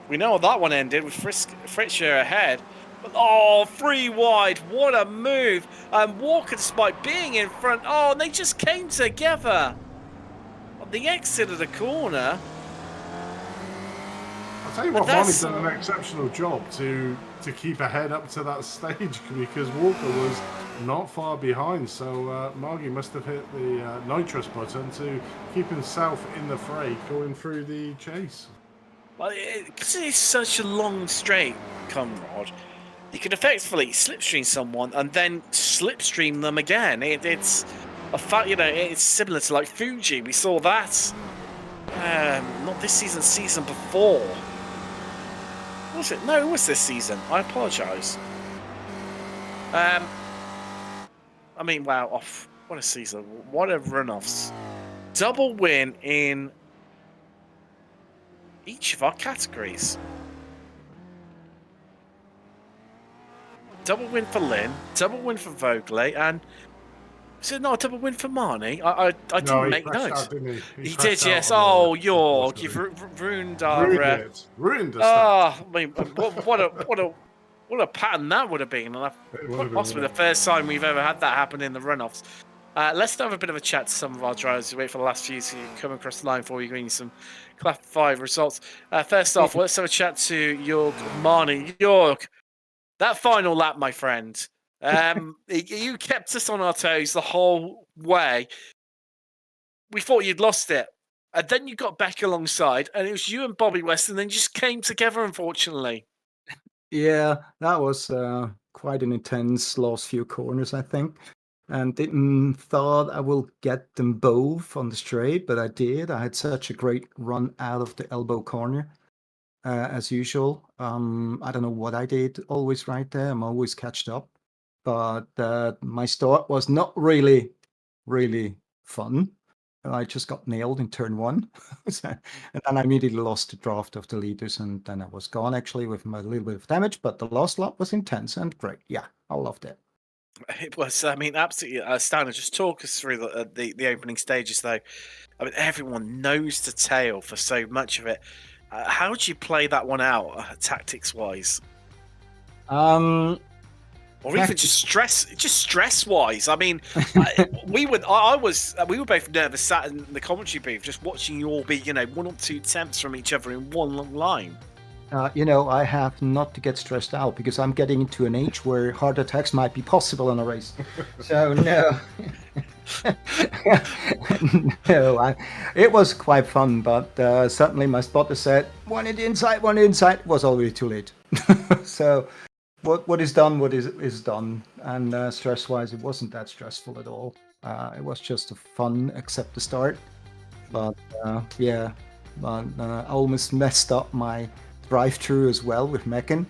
We know how that one ended with Fritcher ahead. But, oh, 3 wide. What a move. And Walker, despite being in front, oh, and they just came together on the exit of the corner. I'll tell you what, But Marnie's done an exceptional job to keep ahead up to that stage because Walker was not far behind. So Margie must have hit the nitrous button to keep himself in the fray going through the chase. Well, because it's such a long straight, Conrad, you can effectively slipstream someone and then slipstream them again. It's a fact, you know. It's similar to like Fuji. We saw that not this season, season before. Was it? No, it was this season. I apologise. I mean, wow, off. What a season! What a runoffs! Double win in each of our categories. Double win for Lynn, double win for Vogley, and Is it not a double win for Marnie? I No, didn't he make crashed notes. out, didn't he? He crashed did, out yes. on Oh, the- York, you've unfortunately. ruined our. Ruined it. Ruined the Oh, stats. I mean, what a pattern that would have been. And It would have been, possibly the first time we've ever had that happen in the runoffs. Let's have a bit of a chat to some of our drivers. Wait for the last few to come across the line before we bring you some Class 5 results. First off, let's have a chat to York Marnie. York, that final lap, my friend. You kept us on our toes the whole way. We thought you'd lost it. And then you got back alongside, and it was you and Bobby West, and then just came together, unfortunately. Yeah, that was quite an intense last few corners, I think. And didn't thought I will get them both on the straight, but I did. I had such a great run out of the elbow corner, as usual. I don't know what I did always right there. I'm always catched up. But my start was not really, really fun. I just got nailed in turn one. And then I immediately lost the draft of the leaders, and then I was gone actually with a little bit of damage. But the last lap was intense and great. Yeah, I loved it. It was, I mean, absolutely astounding. Just talk us through the opening stages, though. I mean, everyone knows the tail for so much of it. How did you play that one out, tactics-wise? Or even just stress-wise. I mean, we were both nervous, sat in the commentary booth, just watching you all be, 1 or 2 temps from each other in one long line. I have not to get stressed out because I'm getting into an age where heart attacks might be possible in a race. So no, it was quite fun, but suddenly my spotter said, one inside, was already too late. So what is done, is done. And stress-wise, it wasn't that stressful at all. It was just a fun, except the start. But I almost messed up my drive-through as well with Megan,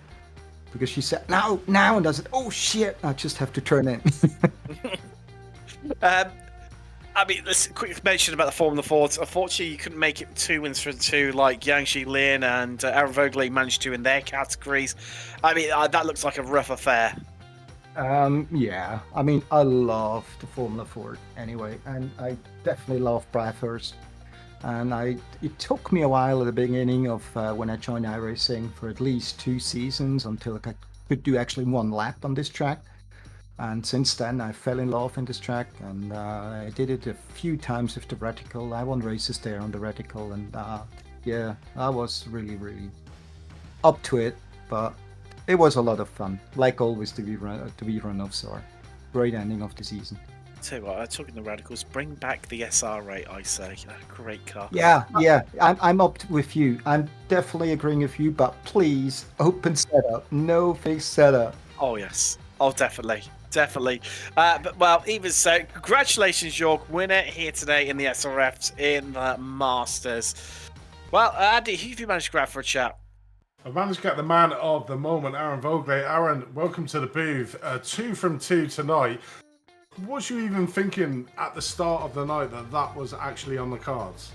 because she said now, and I said, oh shit, I just have to turn in. I mean, let's quick mention about the Formula Fords. Unfortunately, you couldn't make it 2 wins for 2 like Yangshi Lin and Aaron Vogley managed to in their categories. I mean, that looks like a rough affair. Yeah, I mean, I love the Formula Ford anyway, and I definitely love Bathurst. And it took me a while at the beginning of when I joined iRacing for at least 2 seasons until I could do actually 1 lap on this track. And since then, I fell in love in this track, and I did it a few times with the reticle. I won races there on the reticle, and yeah, I was really, really up to it. But it was a lot of fun, like always. The vRunoffs are great ending of the season. Tell you what, talking to radicals, bring back the SR8, I say. Great car. Yeah, I'm up with you. I'm definitely agreeing with you, but please, open setup, no fixed setup. Oh, yes. Oh, definitely. But, well, even so, congratulations, York. Winner here today in the SRFs in the Masters. Well, Andy, who have you managed to grab for a chat? I've managed to get the man of the moment, Aaron Vogley. Aaron, welcome to the booth. 2 from 2 tonight. Was you even thinking at the start of the night that was actually on the cards?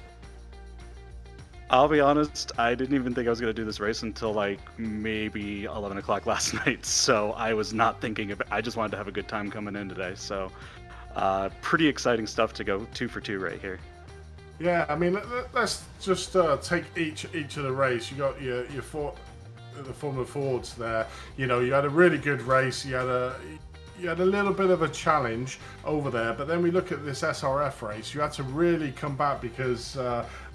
I'll be honest, I didn't even think I was going to do this race until like maybe 11 o'clock last night. So I was not thinking of it. I just wanted to have a good time coming in today. So pretty exciting stuff to go 2 for 2 right here. Yeah, I mean, let's just take each of the race. You got the Formula Fords there. You had a really good race. You had a little bit of a challenge over there, but then we look at this SRF race. You had to really come back because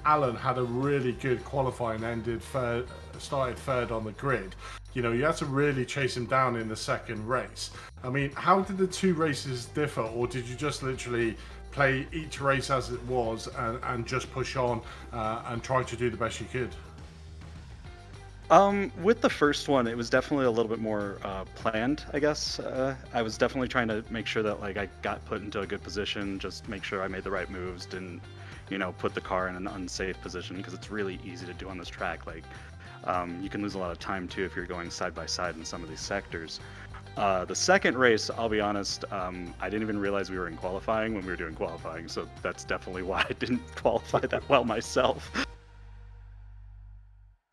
Alan had a really good qualifying, started third on the grid. You had to really chase him down in the second race. I mean, how did the 2 races differ, or did you just literally play each race as it was and just push on and try to do the best you could? With the first one, it was definitely a little bit more planned, I guess. I was definitely trying to make sure that I got put into a good position, just make sure I made the right moves, didn't, put the car in an unsafe position, because it's really easy to do on this track. You can lose a lot of time too if you're going side by side in some of these sectors. The second race, I'll be honest, I didn't even realize we were in qualifying when we were doing qualifying, so that's definitely why I didn't qualify that well myself.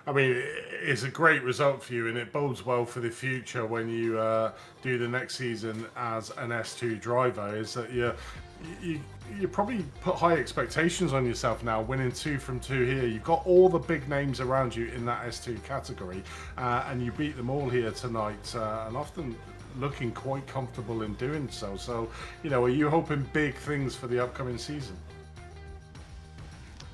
I mean, it's a great result for you, and it bodes well for the future when you do the next season as an S2 driver. Is that you probably put high expectations on yourself now, winning 2 from 2 here. You've got all the big names around you in that S2 category, and you beat them all here tonight, and often looking quite comfortable in doing so. So, are you hoping big things for the upcoming season?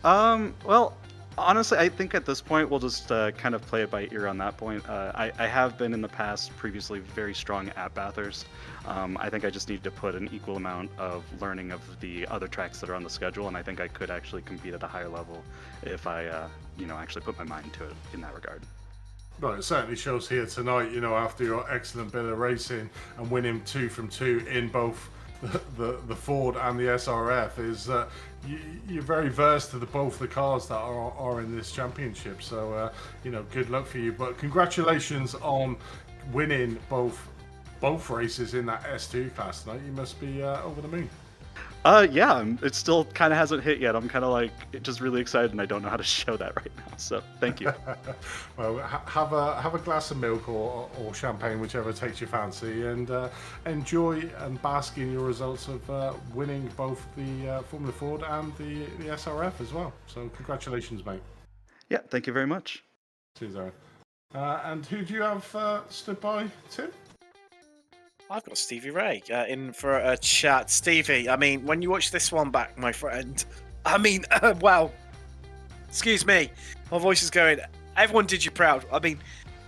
Well, honestly, I think at this point we'll just kind of play it by ear on that point. I have been in the past previously very strong at Bathurst. I think I just need to put an equal amount of learning of the other tracks that are on the schedule, and I think I could actually compete at a higher level if I, actually put my mind to it in that regard. Well, it certainly shows here tonight, after your excellent bit of racing and winning 2 from 2 in both the Ford and the SRF, is that you're very versed to both the cars that are in this championship. So, good luck for you. But congratulations on winning both races in that S2 class tonight. You must be over the moon. Yeah, it still kind of hasn't hit yet. I'm kind of like just really excited, and I don't know how to show that right now. So thank you. Well, have a glass of milk or champagne, whichever takes your fancy, and enjoy and bask in your results of winning both the Formula Ford and the SRF as well. So congratulations, mate. Yeah, thank you very much. Cheers, Aaron. And who do you have stood by, Tim? I've got Stevie Ray in for a chat. Stevie, I mean, when you watch this one back, my friend, I mean, wow, excuse me, my voice is going. Everyone did you proud. I mean,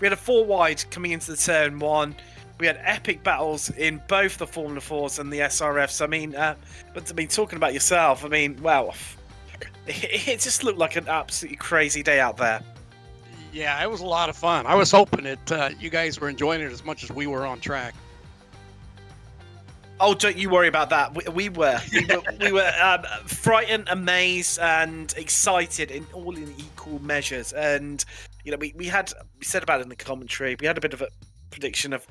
we had a 4 wide coming into the turn 1. We had epic battles in both the Formula 4s and the SRFs. I mean, talking about yourself, I mean, well, it just looked like an absolutely crazy day out there. Yeah, it was a lot of fun. I was hoping that you guys were enjoying it as much as we were on track. Oh, don't you worry about that. We were frightened, amazed, and excited in equal measures. And we said about it in the commentary. We had a bit of a prediction of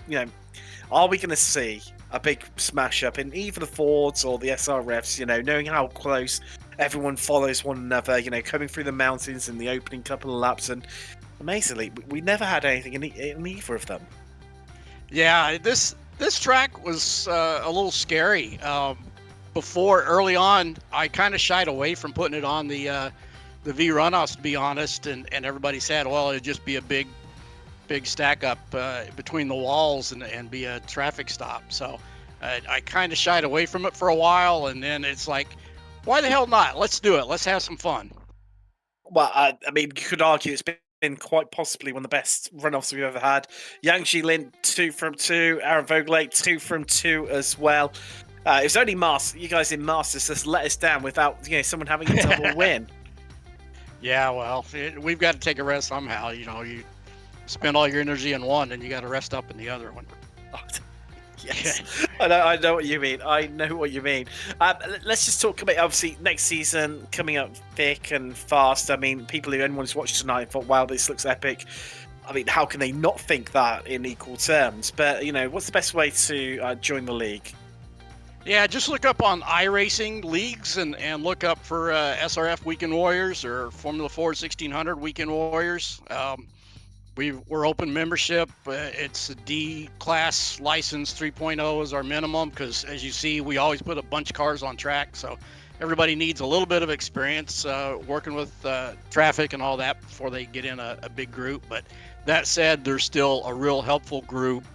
are we going to see a big smash up in either the Fords or the SRFs? Knowing how close everyone follows one another. Coming through the mountains in the opening couple of laps, and amazingly, we never had anything in either of them. Yeah, This track was a little scary. Early on, I kind of shied away from putting it on the vRunoffs, to be honest, and everybody said, well, it'd just be a big stack up between the walls and be a traffic stop. So I kind of shied away from it for a while, and then it's like, why the hell not? Let's do it. Let's have some fun. Well, I mean, you could argue it's been quite possibly one of the best runoffs we've ever had. Yang Jilin 2 from 2, Aaron Vogelate 2 from 2 as well. It was only you guys in Masters just let us down without someone having a double win. Yeah, well, we've got to take a rest somehow. You spend all your energy in one, and you got to rest up in the other one. Yes, I know what you mean. I know what you mean. Let's just talk about, obviously, next season coming up thick and fast. I mean, anyone who's watched tonight thought, wow, this looks epic. I mean, how can they not think that in equal terms? But, what's the best way to join the league? Yeah, just look up on iRacing leagues and look up for SRF Weekend Warriors or Formula Ford 1600 Weekend Warriors. We're open membership. It's a D class license. 3.0 is our minimum because, as you see, we always put a bunch of cars on track. So everybody needs a little bit of experience working with traffic and all that before they get in a big group. But that said, there's still a real helpful group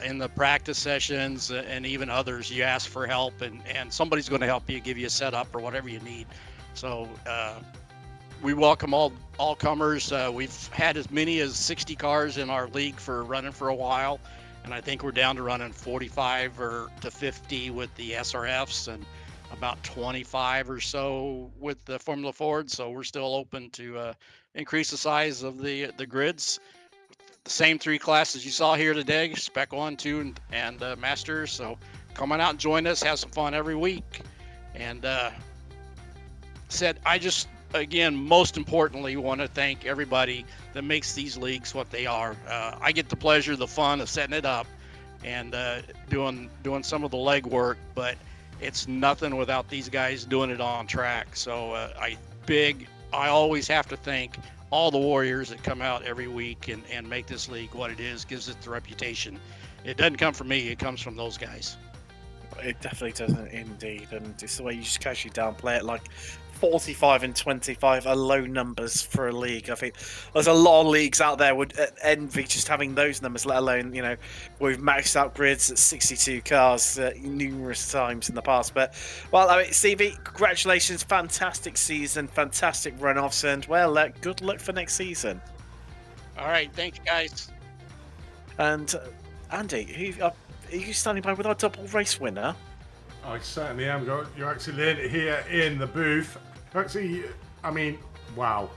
in the practice sessions and even others. You ask for help and somebody's going to help you, give you a setup or whatever you need. So we welcome all comers. We've had as many as 60 cars in our league running for a while, and I think we're down to running 45 or to 50 with the SRFs and about 25 or so with the Formula Ford. So we're still open to increase the size of the grids. The same 3 classes you saw here today: Spec 1, 2, and Masters. So come on out and join us. Have some fun every week. And again, most importantly, want to thank everybody that makes these leagues what they are. I get the pleasure, the fun of setting it up and doing some of the legwork, but it's nothing without these guys doing it on track. So I always have to thank all the warriors that come out every week and make this league what it is, gives it the reputation. It doesn't come from me, it comes from those guys. It definitely doesn't, indeed, and it's the way you just casually downplay it. Like 45 and 25 are low numbers for a league. I think there's a lot of leagues out there would envy just having those numbers, let alone, you know, we've maxed out grids at 62 cars numerous times in the past. But, well, I mean, Stevie, congratulations, fantastic season, fantastic run-offs, and, well, good luck for next season. All right, thank you, guys. And, Andy, are you standing by with our double race winner? I certainly am. You're actually here in the booth. Actually, I mean, wow.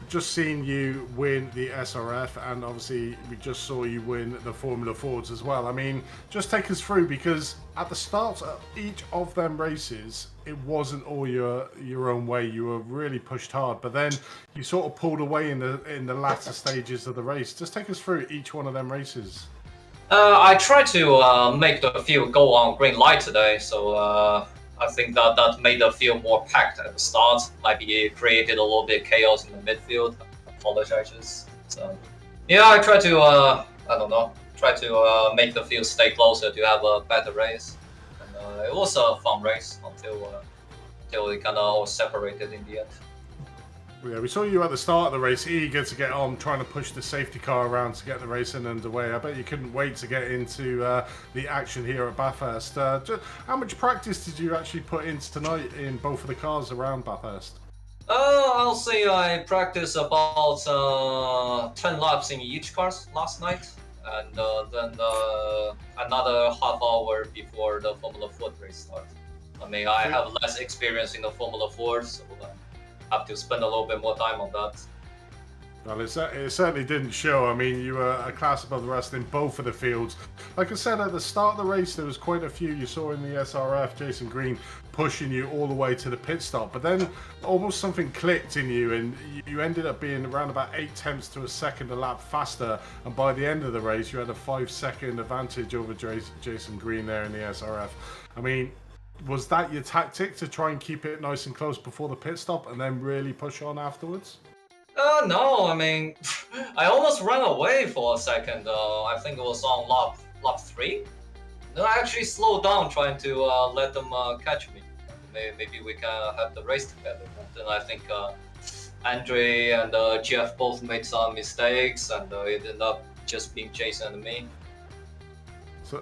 Just seen you win the SRF, and obviously we just saw you win the Formula Fords as well. I mean, just take us through, because at the start of each of them races, it wasn't all your own way. You were really pushed hard, but then you sort of pulled away in the latter stages of the race. Just take us through each one of them races. I tried to make the field go on green light today, so I think that made the field more packed at the start. Maybe it created a little bit of chaos in the midfield. Apologizes. So yeah, I tried to try to make the field stay closer to have a better race. And, it was a fun race until it kind of all separated in the end. Yeah, we saw you at the start of the race, eager to get on, trying to push the safety car around to get the race underway. I bet you couldn't wait to get into the action here at Bathurst. How much practice did you actually put into tonight in both of the cars around Bathurst? I'll say I practiced about 10 laps in each car last night, and then another half hour before the Formula Ford race started. I mean, I have less experience in the Formula Ford, so have to spend a little bit more time on that. Well, it certainly didn't show. I mean, you were a class above the rest in both of the fields. Like I said, at the start of the race, there was quite a few. You saw in the SRF, Jason Green pushing you all the way to the pit stop. But then almost something clicked in you, and you ended up being around about 8 tenths to a second a lap faster. And by the end of the race, you had a 5-second advantage over Jason Green there in the SRF. I mean, was that your tactic, to try and keep it nice and close before the pit stop and then really push on afterwards? No, I mean, I almost ran away for a second. I think it was on lap 3. No, I actually slowed down trying to let them catch me. Maybe we can have the race together. But then I think Andre and Jeff both made some mistakes, and it ended up just being Jason and me.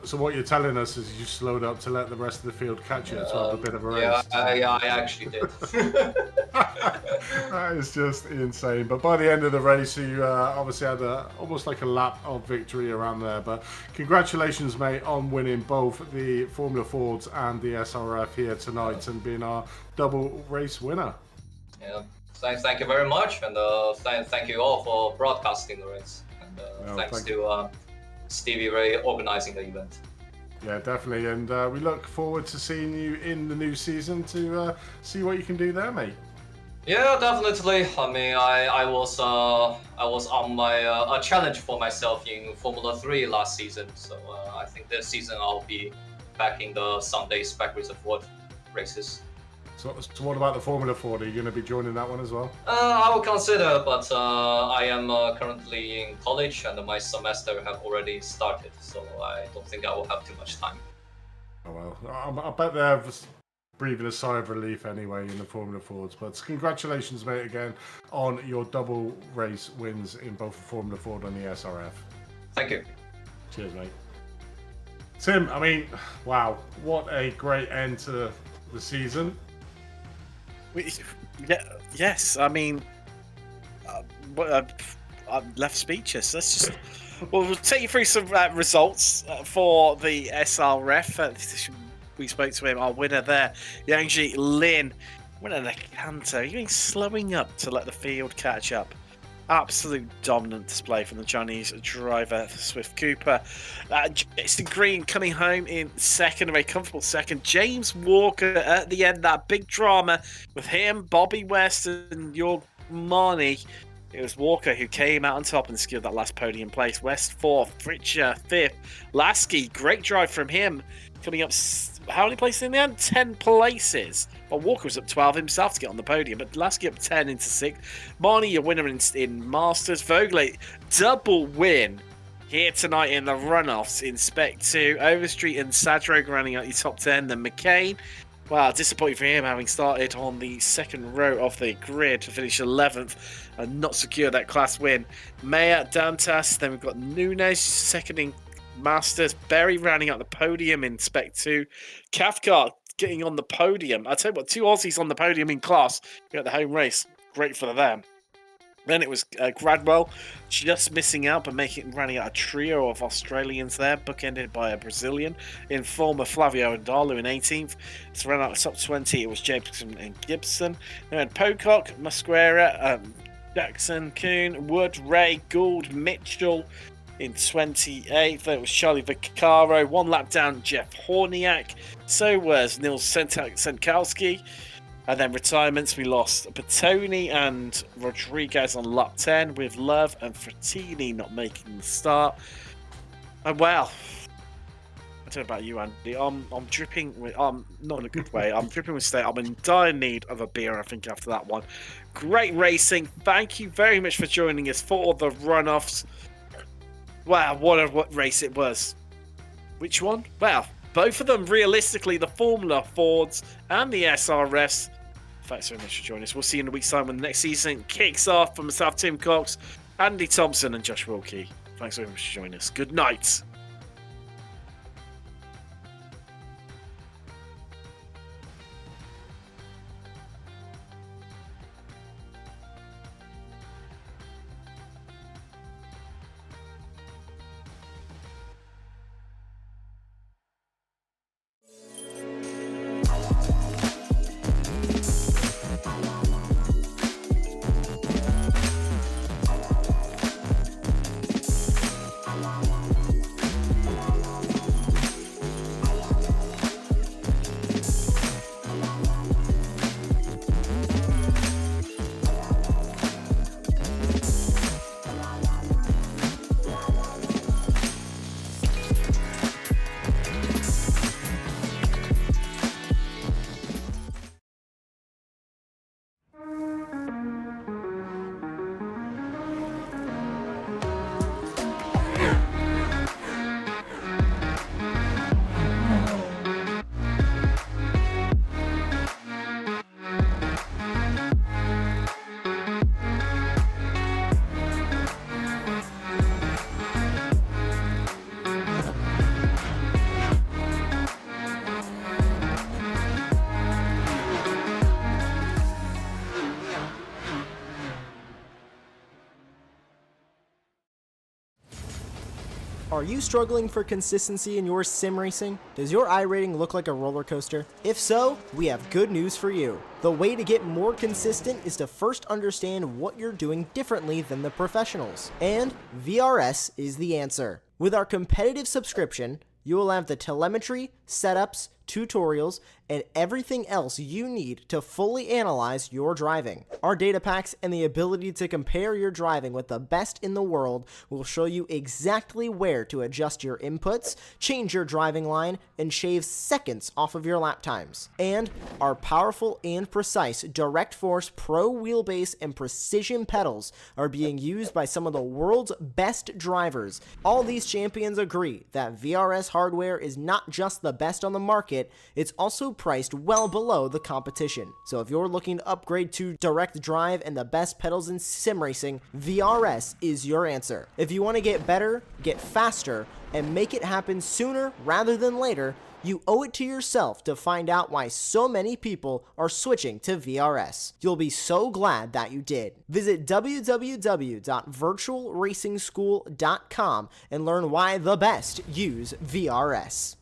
So what you're telling us is you slowed up to let the rest of the field catch you to have a bit of a race. Yeah, I actually did. That is just insane. But by the end of the race, you obviously had almost like a lap of victory around there. But congratulations, mate, on winning both the Formula Fords and the SRF here tonight and being our double race winner. Yeah, thank you very much, and thank you all for broadcasting the race. And thanks to Stevie Ray organizing the event. Yeah, definitely, and we look forward to seeing you in the new season to see what you can do there, mate. Yeah, definitely. I mean, I was on my a challenge for myself in Formula 3 last season, so I think this season I'll be back in the Sunday Spec Reservoir races. So what about the Formula Ford? Are you going to be joining that one as well? I will consider, but I am currently in college and my semester have already started, so I don't think I will have too much time. Oh well, I bet they're breathing a sigh of relief anyway in the Formula Fords. But congratulations, mate, again on your double race wins in both the Formula Ford and the SRF. Thank you. Cheers, mate. Tim, I mean, wow, what a great end to the season. Yes, I mean, I'm left speechless. We'll take you through some results for the SRF. We spoke to him, our winner there, Yangji Lin, winning the canter. He's been slowing up to let the field catch up. Absolute dominant display from the Chinese driver, Swift Cooper. Jason Green coming home in second, a very comfortable second. James Walker at the end, that big drama with him, Bobby West and Jorg Marnie. It was Walker who came out on top and secured that last podium place. West fourth, Fritcher fifth. Lasky, great drive from him. Coming up, how many places in the end? 10 places. Well, Walker was up 12 himself to get on the podium, but Lasky up 10 into 6th. Marnie, your winner in Masters. Vogel, double win here tonight in the runoffs in Spec 2. Overstreet and Sadrog running out your top 10. Then McCain, well, disappointing for him having started on the second row of the grid to finish 11th and not secure that class win. Maya, Dantas, then we've got Nunes second in Masters. Berry rounding out the podium in Spec 2. Cathcart getting on the podium. I tell you what, 2 Aussies on the podium in class at the home race. Great for them. Then it was Gradwell just missing out but running out a trio of Australians there, bookended by a Brazilian in former Flavio Andalu in 18th. To run out the top 20, it was Jameson and Gibson. Then Pocock, Musquera, Jackson, Kuhn, Wood, Ray, Gould, Mitchell in 28th. Then it was Charlie Vaccaro. 1 lap down, Jeff Horniak. So was Nils Senkowski. And then retirements, we lost Bertoni and Rodriguez on lap 10 with Love and Frattini not making the start. And well, I don't know about you, Andy. I'm dripping with, not in a good way. I'm dripping with state. I'm in dire need of a beer, I think, after that one. Great racing. Thank you very much for joining us for the runoffs. Wow, what race it was. Which one? Well, both of them, realistically, the Formula Fords and the SRS. Thanks very much for joining us. We'll see you in a week's time when the next season kicks off. From myself, Tim Cox, Andy Thompson, and Josh Wilkie. Thanks very much for joining us. Good night. Are you struggling for consistency in your sim racing? Does your iRating look like a roller coaster? If so, we have good news for you. The way to get more consistent is to first understand what you're doing differently than the professionals. And VRS is the answer. With our competitive subscription, you will have the telemetry, setups, tutorials, and everything else you need to fully analyze your driving. Our data packs and the ability to compare your driving with the best in the world will show you exactly where to adjust your inputs, change your driving line, and shave seconds off of your lap times. And our powerful and precise Direct Force Pro wheelbase and precision pedals are being used by some of the world's best drivers. All these champions agree that VRS hardware is not just the best on the market, it's also priced well below the competition. So if you're looking to upgrade to direct drive and the best pedals in sim racing, VRS is your answer. If you want to get better, get faster, and make it happen sooner rather than later, you owe it to yourself to find out why so many people are switching to VRS. You'll be so glad that you did. Visit www.virtualracingschool.com and learn why the best use VRS.